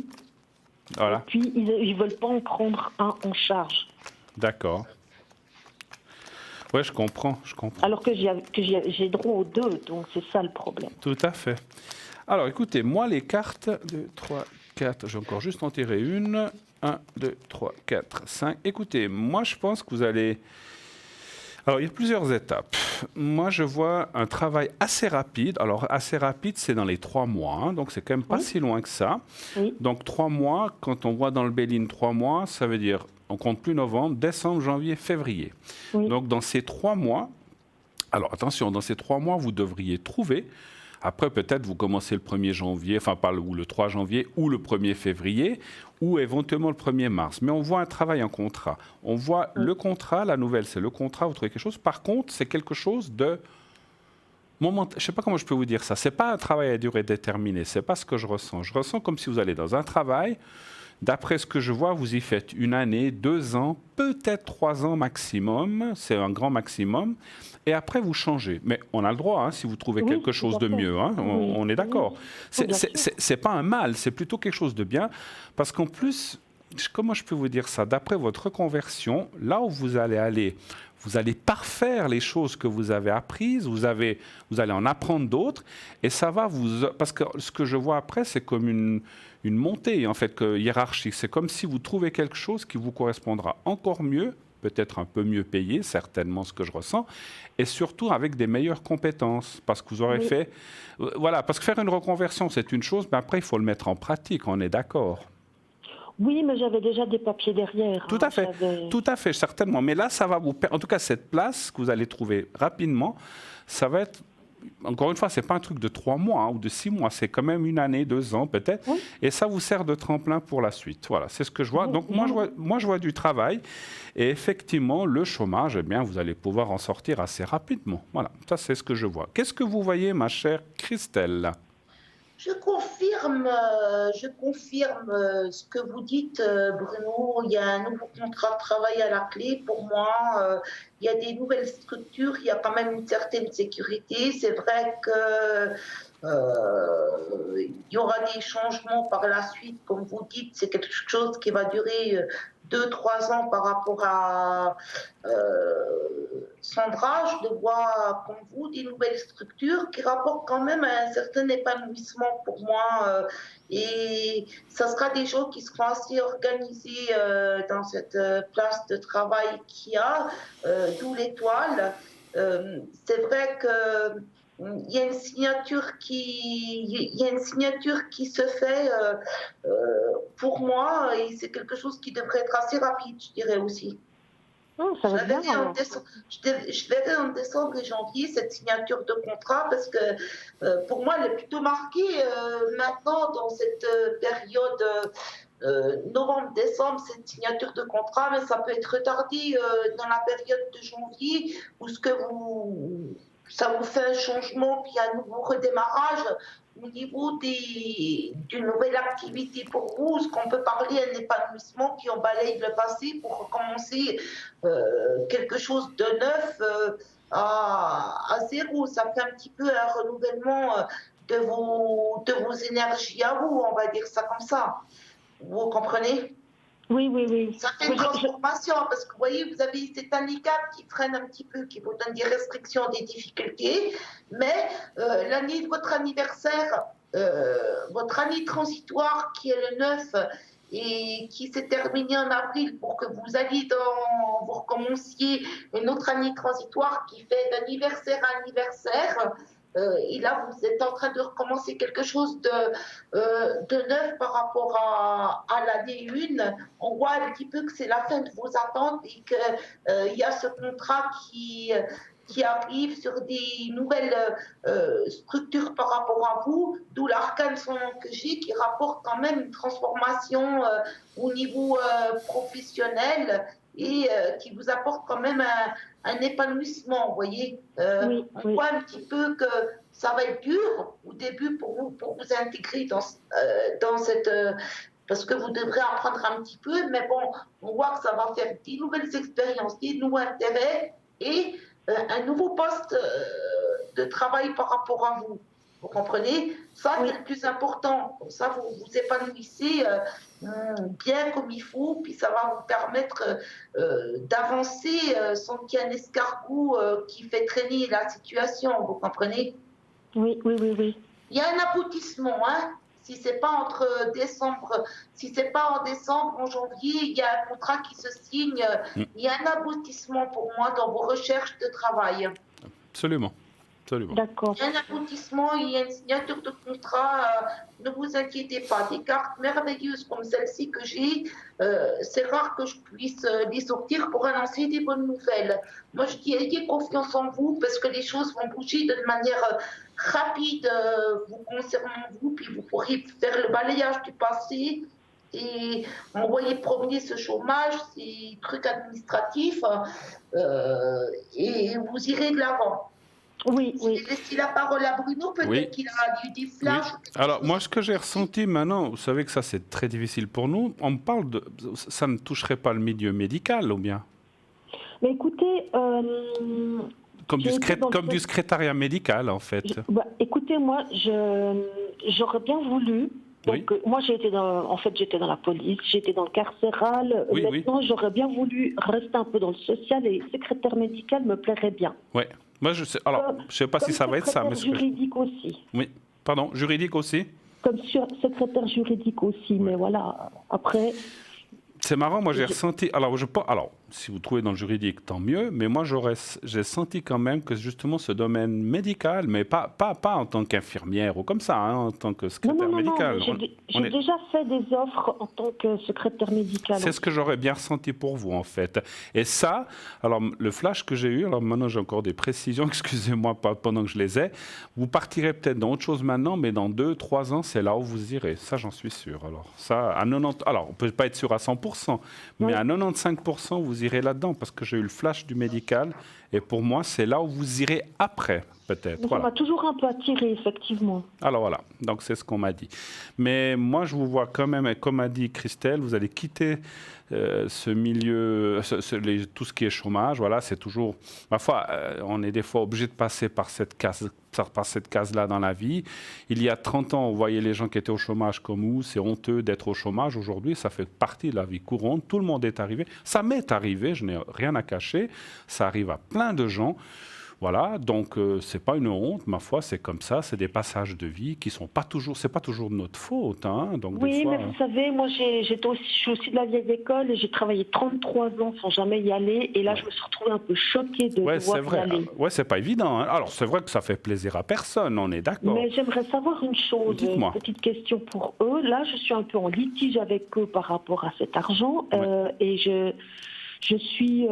Speaker 1: Voilà.
Speaker 5: Et puis, ils ne veulent pas en prendre un en charge.
Speaker 1: D'accord. Ouais, je comprends.
Speaker 5: Alors que j'ai droit aux 2, donc c'est ça le problème.
Speaker 1: Tout à fait. Alors, écoutez, moi, les cartes, 2, 3, 4, j'ai encore juste en tiré une. 1, 2, 3, 4, 5. Écoutez, moi, je pense que vous allez... Alors, il y a plusieurs étapes. Moi, je vois un travail assez rapide. Alors, assez rapide, c'est dans les 3 mois. Hein, donc, c'est quand même pas si loin que ça. Oui. Donc, 3 mois, quand on voit dans le Béline 3 mois, ça veut dire, on compte plus novembre, décembre, janvier, février. Oui. Donc, dans ces 3 mois... Alors, attention, dans ces 3 mois, vous devriez trouver... Après, peut-être, vous commencez le 1er janvier, ou le 3 janvier, ou le 1er février, ou éventuellement le 1er mars. Mais on voit un travail en contrat. On voit le contrat, la nouvelle, c'est le contrat, vous trouvez quelque chose. Par contre, c'est quelque chose de... je ne sais pas comment je peux vous dire ça. Ce n'est pas un travail à durée déterminée. Ce n'est pas ce que je ressens. Je ressens comme si vous allez dans un travail... D'après ce que je vois, vous y faites 1 année, 2 ans, peut-être 3 ans maximum. C'est un grand maximum. Et après, vous changez. Mais on a le droit, hein, si vous trouvez quelque chose de mieux. Hein, on est d'accord. C'est pas un mal, c'est plutôt quelque chose de bien. Parce qu'en plus, comment je peux vous dire ça? D'après votre reconversion, là où vous allez parfaire les choses que vous avez apprises, vous allez en apprendre d'autres, et ça va vous... Parce que ce que je vois après, c'est comme une montée, en fait, hiérarchique. C'est comme si vous trouvez quelque chose qui vous correspondra encore mieux, peut-être un peu mieux payé, certainement ce que je ressens, et surtout avec des meilleures compétences, parce que vous aurez fait... Voilà, parce que faire une reconversion, c'est une chose, mais après, il faut le mettre en pratique, on est d'accord.
Speaker 5: Oui, mais j'avais déjà des papiers derrière.
Speaker 1: Tout à fait, tout à fait, certainement. Mais là, ça va vous... En tout cas, cette place que vous allez trouver rapidement, ça va être... Encore une fois, ce n'est pas un truc de 3 mois ou de 6 mois, c'est quand même 1 année, 2 ans peut-être, et ça vous sert de tremplin pour la suite. Voilà, c'est ce que je vois. Donc moi, je vois du travail, et effectivement, le chômage, eh bien, vous allez pouvoir en sortir assez rapidement. Voilà, ça c'est ce que je vois. Qu'est-ce que vous voyez, ma chère Christelle?
Speaker 2: Je confirme ce que vous dites, Bruno. Il y a un nouveau contrat de travail à la clé pour moi. Il y a des nouvelles structures, il y a quand même une certaine sécurité. C'est vrai que il y aura des changements par la suite, comme vous dites. C'est quelque chose qui va durer 2-3 ans par rapport à Sandra. Je le vois comme vous, des nouvelles structures qui rapportent quand même un certain épanouissement pour moi. Et ça sera des gens qui seront assez organisés dans cette place de travail qu'il y a, d'où l'étoile. C'est vrai que il y a une signature qui se fait pour moi et c'est quelque chose qui devrait être assez rapide, je dirais aussi.
Speaker 5: Ça va bien.
Speaker 2: Je verrai en décembre et janvier cette signature de contrat parce que pour moi, elle est plutôt marquée maintenant dans cette période novembre-décembre, cette signature de contrat, mais ça peut être retardé dans la période de janvier où ça vous fait un changement puis un nouveau redémarrage au niveau d'une nouvelle activité pour vous, ce qu'on peut parler un épanouissement qui en balaye le passé pour recommencer quelque chose de neuf à zéro. Ça fait un petit peu un renouvellement de vos énergies à vous, on va dire ça comme ça. Vous comprenez ?
Speaker 5: Oui.
Speaker 2: Ça fait une transformation parce que vous voyez, vous avez cet handicap qui freine un petit peu, qui vous donne des restrictions, des difficultés, mais l'année de votre anniversaire, votre année transitoire qui est le 9 et qui s'est terminée en avril pour que vous recommenciez une autre année transitoire qui fait d'anniversaire à anniversaire. Et là, vous êtes en train de recommencer quelque chose de neuf par rapport à l'année 1. On voit un petit peu que c'est la fin de vos attentes et qu'il y a ce contrat qui arrive sur des nouvelles structures par rapport à vous, d'où l'arcane son nom que j'ai, qui rapporte quand même une transformation au niveau professionnel et qui vous apporte quand même un épanouissement, vous voyez. On voit un petit peu que ça va être dur au début pour vous intégrer dans cette... parce que vous devrez apprendre un petit peu, mais bon, on voit que ça va faire des nouvelles expériences, des nouveaux intérêts et un nouveau poste de travail par rapport à vous. Vous comprenez ? Ça, c'est le plus important. Comme ça, vous vous épanouissez bien comme il faut, puis ça va vous permettre d'avancer sans qu'il y ait un escargot qui fait traîner la situation. Vous comprenez ?
Speaker 5: Oui.
Speaker 2: Il y a un aboutissement, hein ? Si c'est pas en décembre, en janvier, il y a un contrat qui se signe. Il y a un aboutissement pour moi dans vos recherches de travail.
Speaker 1: Absolument.
Speaker 5: D'accord.
Speaker 2: Il y a un aboutissement, il y a une signature de contrat. Ne vous inquiétez pas. Des cartes merveilleuses comme celle-ci que j'ai, c'est rare que je puisse les sortir pour annoncer des bonnes nouvelles. Moi, je dis ayez confiance en vous parce que les choses vont bouger de manière rapide vous concernant vous, puis vous pourrez faire le balayage du passé et envoyer promener ce chômage, ces trucs administratifs, et vous irez de l'avant.
Speaker 5: Oui.
Speaker 2: Je vais laisser la parole à Bruno, peut-être qu'il a eu des flashs.
Speaker 1: Oui. Alors, moi, ce que j'ai ressenti maintenant, vous savez que ça, c'est très difficile pour nous. On me parle de... Ça ne toucherait pas le milieu médical, ou bien ?
Speaker 5: Mais écoutez...
Speaker 1: Comme du secrétariat médical, en fait.
Speaker 5: Écoutez, moi, j'aurais bien voulu... Donc, moi, j'étais dans la police, j'étais dans le carcéral. Maintenant, j'aurais bien voulu rester un peu dans le social et secrétaire médical me plairait bien.
Speaker 1: Oui. Moi, je sais. Alors, je ne sais pas si ça va être ça, mais
Speaker 5: juridique aussi.
Speaker 1: Oui. Pardon, juridique aussi.
Speaker 5: Comme secrétaire juridique aussi, mais voilà. Après.
Speaker 1: C'est marrant, moi j'ai ressenti. Alors, si vous trouvez dans le juridique, tant mieux. Mais moi, j'ai senti quand même que justement ce domaine médical, mais pas en tant qu'infirmière ou comme ça, hein, en tant que secrétaire médical.
Speaker 5: J'ai déjà fait des offres en tant que secrétaire médical.
Speaker 1: C'est ce que j'aurais bien ressenti pour vous, en fait. Et ça, alors le flash que j'ai eu, alors maintenant j'ai encore des précisions, excusez-moi pas pendant que je les ai. Vous partirez peut-être dans autre chose maintenant, mais dans 2-3 ans, c'est là où vous irez. Ça, j'en suis sûr. Alors, ça, à 90. Alors, on peut pas être sûr à 100%, mais à 95%, vous irez là-dedans parce que j'ai eu le flash du médical et pour moi, c'est là où vous irez après. peut-être.
Speaker 5: Ça
Speaker 1: Voilà.
Speaker 5: m'a toujours un peu attiré, effectivement.
Speaker 1: Alors voilà, donc c'est ce qu'on m'a dit. Mais moi, je vous vois quand même, comme a dit Christelle, vous allez quitter ce milieu, tout ce qui est chômage. Voilà, c'est toujours, ma foi, on est des fois obligé de passer par cette case-là dans la vie. Il y a 30 ans, on voyait les gens qui étaient au chômage comme vous, c'est honteux d'être au chômage. Aujourd'hui, ça fait partie de la vie courante. Tout le monde est arrivé. Ça m'est arrivé, je n'ai rien à cacher. Ça arrive à plein de gens. Voilà, donc c'est pas une honte, ma foi, c'est comme ça, c'est des passages de vie qui sont pas toujours, c'est pas toujours de notre faute, hein. Donc
Speaker 5: Oui,
Speaker 1: des fois,
Speaker 5: mais vous savez, moi je suis aussi de la vieille école et j'ai travaillé 33 ans sans jamais y aller, et là je me suis retrouvée un peu choquée de
Speaker 1: ouais,
Speaker 5: devoir
Speaker 1: c'est vrai.
Speaker 5: y aller.
Speaker 1: Ouais, c'est pas évident, hein. Alors c'est vrai que ça fait plaisir à personne, on est d'accord.
Speaker 5: Mais j'aimerais savoir une chose,
Speaker 1: Dites-moi.
Speaker 5: une petite question pour eux. Là, je suis un peu en litige avec eux par rapport à cet argent, et je suis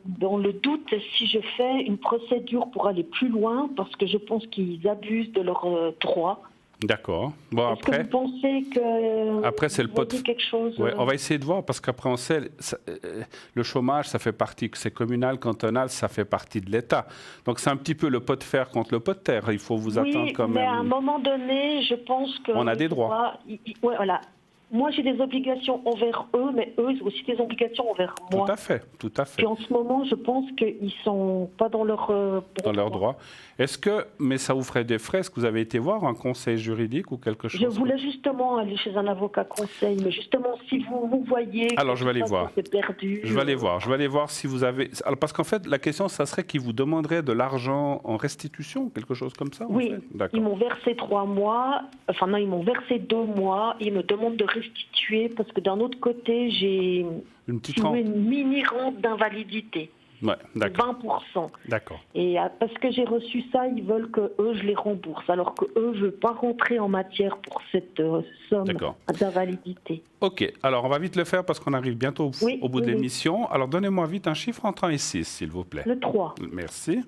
Speaker 5: dans le doute si je fais une procédure pour aller plus loin, parce que je pense qu'ils abusent de leurs droits.
Speaker 1: D'accord. Bon,
Speaker 5: Est-ce que vous pensez que
Speaker 1: après c'est le
Speaker 5: vous voyez quelque chose
Speaker 1: Ouais, on va essayer de voir, parce qu'après on sait, le chômage, ça fait partie, c'est communal, cantonal, ça fait partie de l'État. Donc c'est un petit peu le pot de fer contre le pot de terre. Il faut vous attendre quand même.
Speaker 5: Mais à un moment donné, je pense que
Speaker 1: on a des droits.
Speaker 5: Ouais, voilà. Moi, j'ai des obligations envers eux, mais eux, ils ont aussi des obligations envers moi.
Speaker 1: Tout à fait, tout à fait.
Speaker 5: Puis en ce moment, je pense qu'ils sont pas dans leur
Speaker 1: droit. Est-ce que, mais ça vous ferait des frais, est-ce que vous avez été voir un conseil juridique ou quelque chose?
Speaker 5: Je voulais justement aller chez un avocat conseil, mais justement, si vous voyez...
Speaker 1: Alors, je vais aller voir.
Speaker 5: C'est perdu.
Speaker 1: Je vais aller voir. Je vais aller voir si vous avez... Alors, parce qu'en fait, la question, ça serait qu'ils vous demanderaient de l'argent en restitution, quelque chose comme ça?
Speaker 5: Oui,
Speaker 1: en fait.
Speaker 5: Ils m'ont versé 3 mois, enfin non, ils m'ont versé 2 mois, ils me demandent de restituer, parce que d'un autre côté, j'ai une mini-rente d'invalidité.
Speaker 1: Ouais, d'accord.
Speaker 5: 20%.
Speaker 1: D'accord.
Speaker 5: Et parce que j'ai reçu ça, ils veulent que eux je les rembourse, alors que eux ne veulent pas rentrer en matière pour cette somme d'invalidité.
Speaker 1: Ok, alors on va vite le faire parce qu'on arrive bientôt au bout de l'émission. Alors donnez-moi vite un chiffre entre 1 et 6, s'il vous plaît.
Speaker 5: Le 3.
Speaker 1: Merci.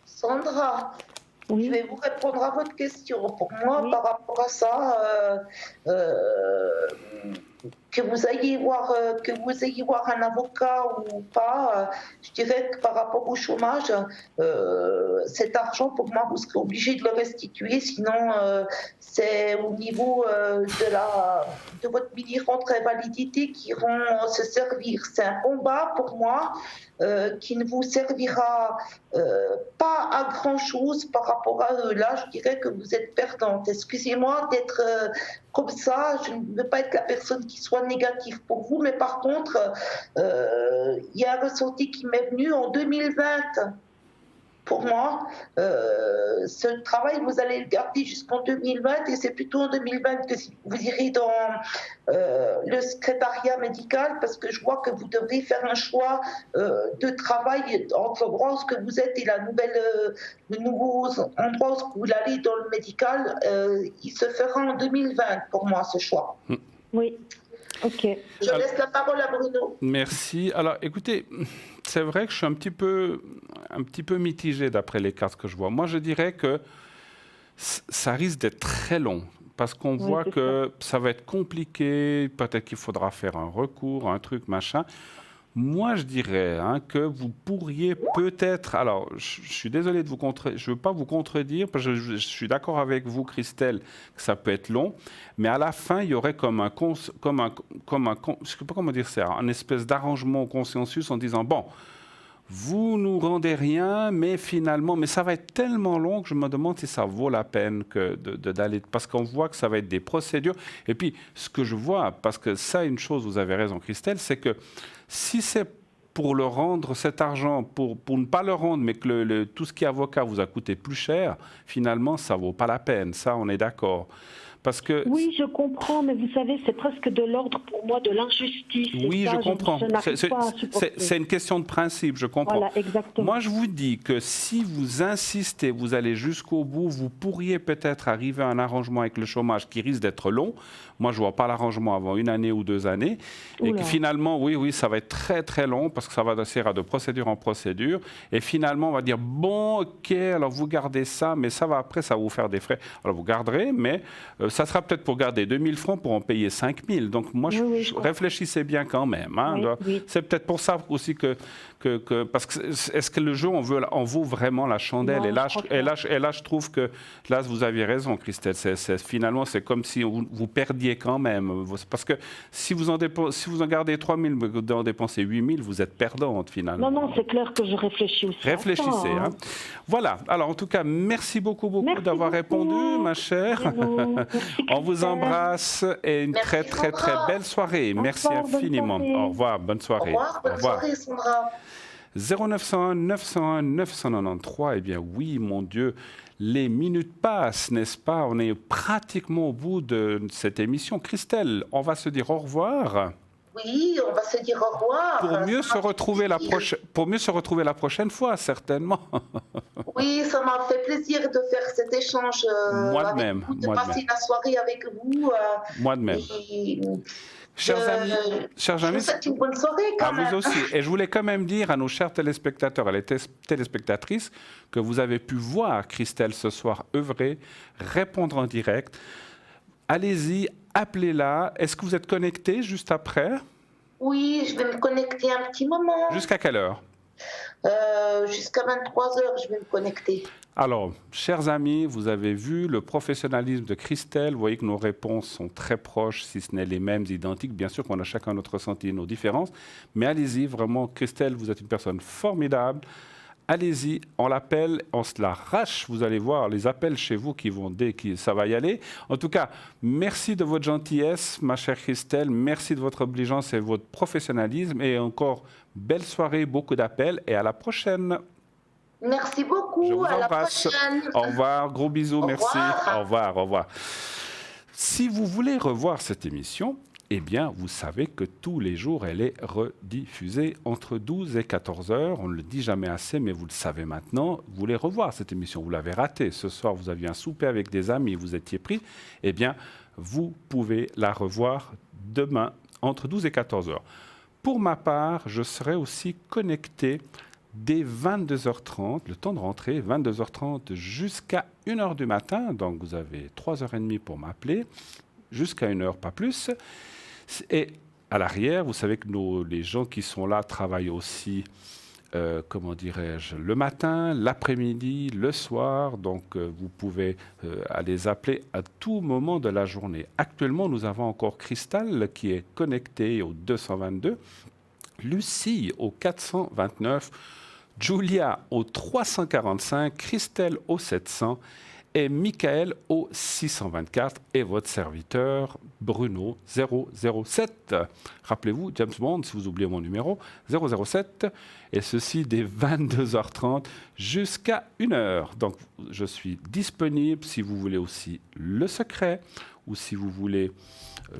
Speaker 2: Sandra, je vais vous répondre à votre question. Pour moi, par rapport à ça, que vous ayez voir un avocat ou pas, je dirais que par rapport au chômage, cet argent, pour moi, vous serez obligé de le restituer, sinon c'est au niveau de votre mini-rente invalidité qui vont se servir. C'est un combat pour moi qui ne vous servira pas à grand-chose par rapport à eux. Là, je dirais que vous êtes perdante. Excusez-moi d'être comme ça, je ne veux pas être la personne qui soit négative pour vous, mais par contre, il y a un ressenti qui m'est venu en 2020. Pour moi, ce travail, vous allez le garder jusqu'en 2020 et c'est plutôt en 2020 que vous irez dans le secrétariat médical, parce que je vois que vous devrez faire un choix de travail entre l'endroit où vous êtes et le nouveau endroit où vous allez dans le médical. Il se fera en 2020 pour moi, ce choix.
Speaker 5: Oui. Ok.
Speaker 2: Je laisse la parole à Bruno.
Speaker 1: Merci. Alors, écoutez, c'est vrai que je suis un petit peu mitigé d'après les cartes que je vois. Moi, je dirais que ça risque d'être très long parce qu'on voit que ça va être compliqué. Peut-être qu'il faudra faire un recours, un truc, machin. Moi, je dirais que vous pourriez peut-être... Alors, je suis désolé de je ne veux pas vous contredire, parce que je suis d'accord avec vous, Christelle, que ça peut être long, mais à la fin, il y aurait comme je ne sais pas comment dire ça, un espèce d'arrangement au consensus en disant, bon, vous nous rendez rien, mais finalement, mais ça va être tellement long que je me demande si ça vaut la peine d'aller, parce qu'on voit que ça va être des procédures. Et puis, ce que je vois, parce que ça, une chose, vous avez raison, Christelle, c'est que si c'est pour le rendre cet argent, pour ne pas le rendre, mais que tout ce qui est avocat vous a coûté plus cher, finalement, ça ne vaut pas la peine. Ça, on est d'accord. Parce que...
Speaker 5: Oui, je comprends, mais vous savez, c'est presque de l'ordre pour moi de l'injustice.
Speaker 1: Oui,
Speaker 5: ça,
Speaker 1: je comprends. C'est une question de principe, je comprends.
Speaker 5: Voilà, exactement.
Speaker 1: Moi, je vous dis que si vous insistez, vous allez jusqu'au bout, vous pourriez peut-être arriver à un arrangement avec le chômage qui risque d'être long. Moi, je ne vois pas l'arrangement avant 1 année ou 2 années. Et que finalement, oui, ça va être très, très long parce que ça va passer de procédure en procédure. Et finalement, on va dire, bon, OK, alors vous gardez ça, mais ça va après, ça va vous faire des frais. Alors, vous garderez, mais ça sera peut-être pour garder 2 000 francs pour en payer 5 000. Donc moi,
Speaker 5: Oui,
Speaker 1: réfléchissez bien quand même. Hein.
Speaker 5: Oui.
Speaker 1: C'est peut-être pour ça aussi que parce que est-ce que le jeu en vaut vraiment la chandelle?
Speaker 5: Non,
Speaker 1: et là, je trouve que là, vous aviez raison, Christelle. Finalement, c'est comme si vous perdiez quand même. Parce que si vous en gardez 3 000, mais vous en dépensez 8 000, vous êtes perdante finalement.
Speaker 5: Non, c'est clair que je réfléchis aussi.
Speaker 1: Réfléchissez. Hein. Voilà. Alors, en tout cas, merci beaucoup d'avoir répondu, ma chère. On vous embrasse et une très belle soirée. Merci infiniment. Au revoir. Bonne soirée.
Speaker 2: Au revoir. Bonne soirée, Sandra.
Speaker 1: 0901 901 993. Eh bien, oui, mon Dieu. Les minutes passent, n'est-ce pas? On est pratiquement au bout de cette émission. Christelle, on va se dire au revoir.
Speaker 2: Oui, on va se dire au revoir.
Speaker 1: Pour mieux se retrouver la prochaine fois, certainement.
Speaker 2: Oui, ça m'a fait plaisir de faire cet échange avec vous, de passer la soirée avec vous.
Speaker 1: Moi de même. Chers amis,
Speaker 2: je vous souhaite une bonne soirée quand même.
Speaker 1: À vous aussi. Et je voulais quand même dire à nos chers téléspectateurs et les téléspectatrices que vous avez pu voir Christelle ce soir œuvrer, répondre en direct. Allez-y, appelez-la. Est-ce que vous êtes connectés juste après?
Speaker 2: Oui, je vais me connecter un petit moment.
Speaker 1: Jusqu'à quelle heure?
Speaker 2: Jusqu'à 23h, je vais me connecter.
Speaker 1: Alors, chers amis, vous avez vu le professionnalisme de Christelle. Vous voyez que nos réponses sont très proches, si ce n'est les mêmes, identiques. Bien sûr qu'on a chacun notre ressenti et nos différences. Mais allez-y, vraiment, Christelle, vous êtes une personne formidable. Allez-y, on l'appelle, on se l'arrache. Vous allez voir les appels chez vous qui vont dès que ça va y aller. En tout cas, merci de votre gentillesse, ma chère Christelle. Merci de votre obligeance et votre professionnalisme. Et encore, belle soirée, beaucoup d'appels et à la prochaine.
Speaker 2: Merci beaucoup.
Speaker 1: Je vous
Speaker 2: à
Speaker 1: embrasse.
Speaker 2: La prochaine.
Speaker 1: Au revoir, gros bisous, merci. Au revoir. Si vous voulez revoir cette émission, eh bien, vous savez que tous les jours, elle est rediffusée entre 12 et 14 heures. On ne le dit jamais assez, mais vous le savez maintenant. Vous voulez revoir cette émission, vous l'avez ratée. Ce soir, vous aviez un souper avec des amis, vous étiez pris. Eh bien, vous pouvez la revoir demain entre 12 et 14 heures. Pour ma part, je serai aussi connecté dès 22h30, le temps de rentrer, 22h30 jusqu'à 1h du matin. Donc, vous avez 3h30 pour m'appeler, jusqu'à 1h, pas plus. Et à l'arrière, vous savez que les gens qui sont là travaillent aussi, comment dirais-je, le matin, l'après-midi, le soir. Donc, vous pouvez les appeler à tout moment de la journée. Actuellement, nous avons encore Cristal qui est connecté au 222, Lucie au 429, Julia au 345, Christelle au 700 et Michael au 624 et votre serviteur Bruno 007. Rappelez-vous, James Bond, si vous oubliez mon numéro, 007, et ceci dès 22h30 jusqu'à 1h. Donc, je suis disponible si vous voulez aussi le secret ou si vous voulez,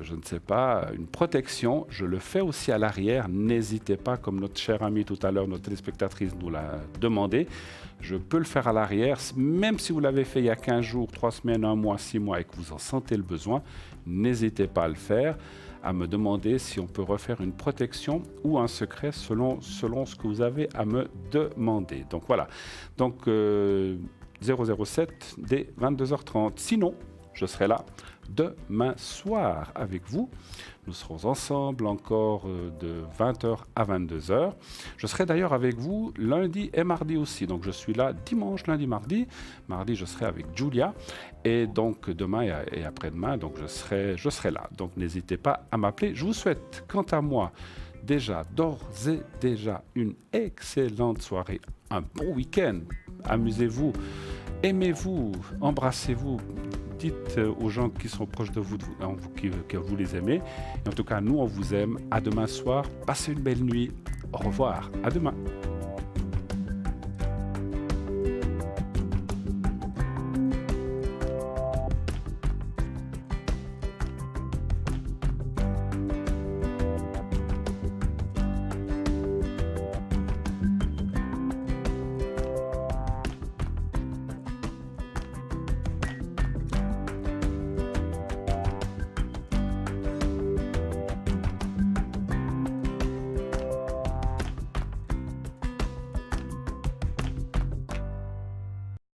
Speaker 1: je ne sais pas, une protection. Je le fais aussi à l'arrière. N'hésitez pas, comme notre chère amie tout à l'heure, notre téléspectatrice nous l'a demandé. Je peux le faire à l'arrière, même si vous l'avez fait il y a 15 jours, 3 semaines, 1 mois, 6 mois et que vous en sentez le besoin. N'hésitez pas à le faire, à me demander si on peut refaire une protection ou un secret selon ce que vous avez à me demander. Donc voilà, donc 007 dès 22h30. Sinon, je serai là demain soir avec vous. Nous serons ensemble encore de 20h à 22h. Je serai d'ailleurs avec vous lundi et mardi aussi. Donc je suis là dimanche, lundi, mardi. Mardi, je serai avec Julia. Et donc demain et après-demain, donc je serai là. Donc n'hésitez pas à m'appeler. Je vous souhaite, quant à moi, d'ores et déjà une excellente soirée, un bon week-end. Amusez-vous, aimez-vous, embrassez-vous. Dites aux gens qui sont proches de vous que vous les aimez. Et en tout cas, nous, on vous aime. À demain soir. Passez une belle nuit. Au revoir. À demain.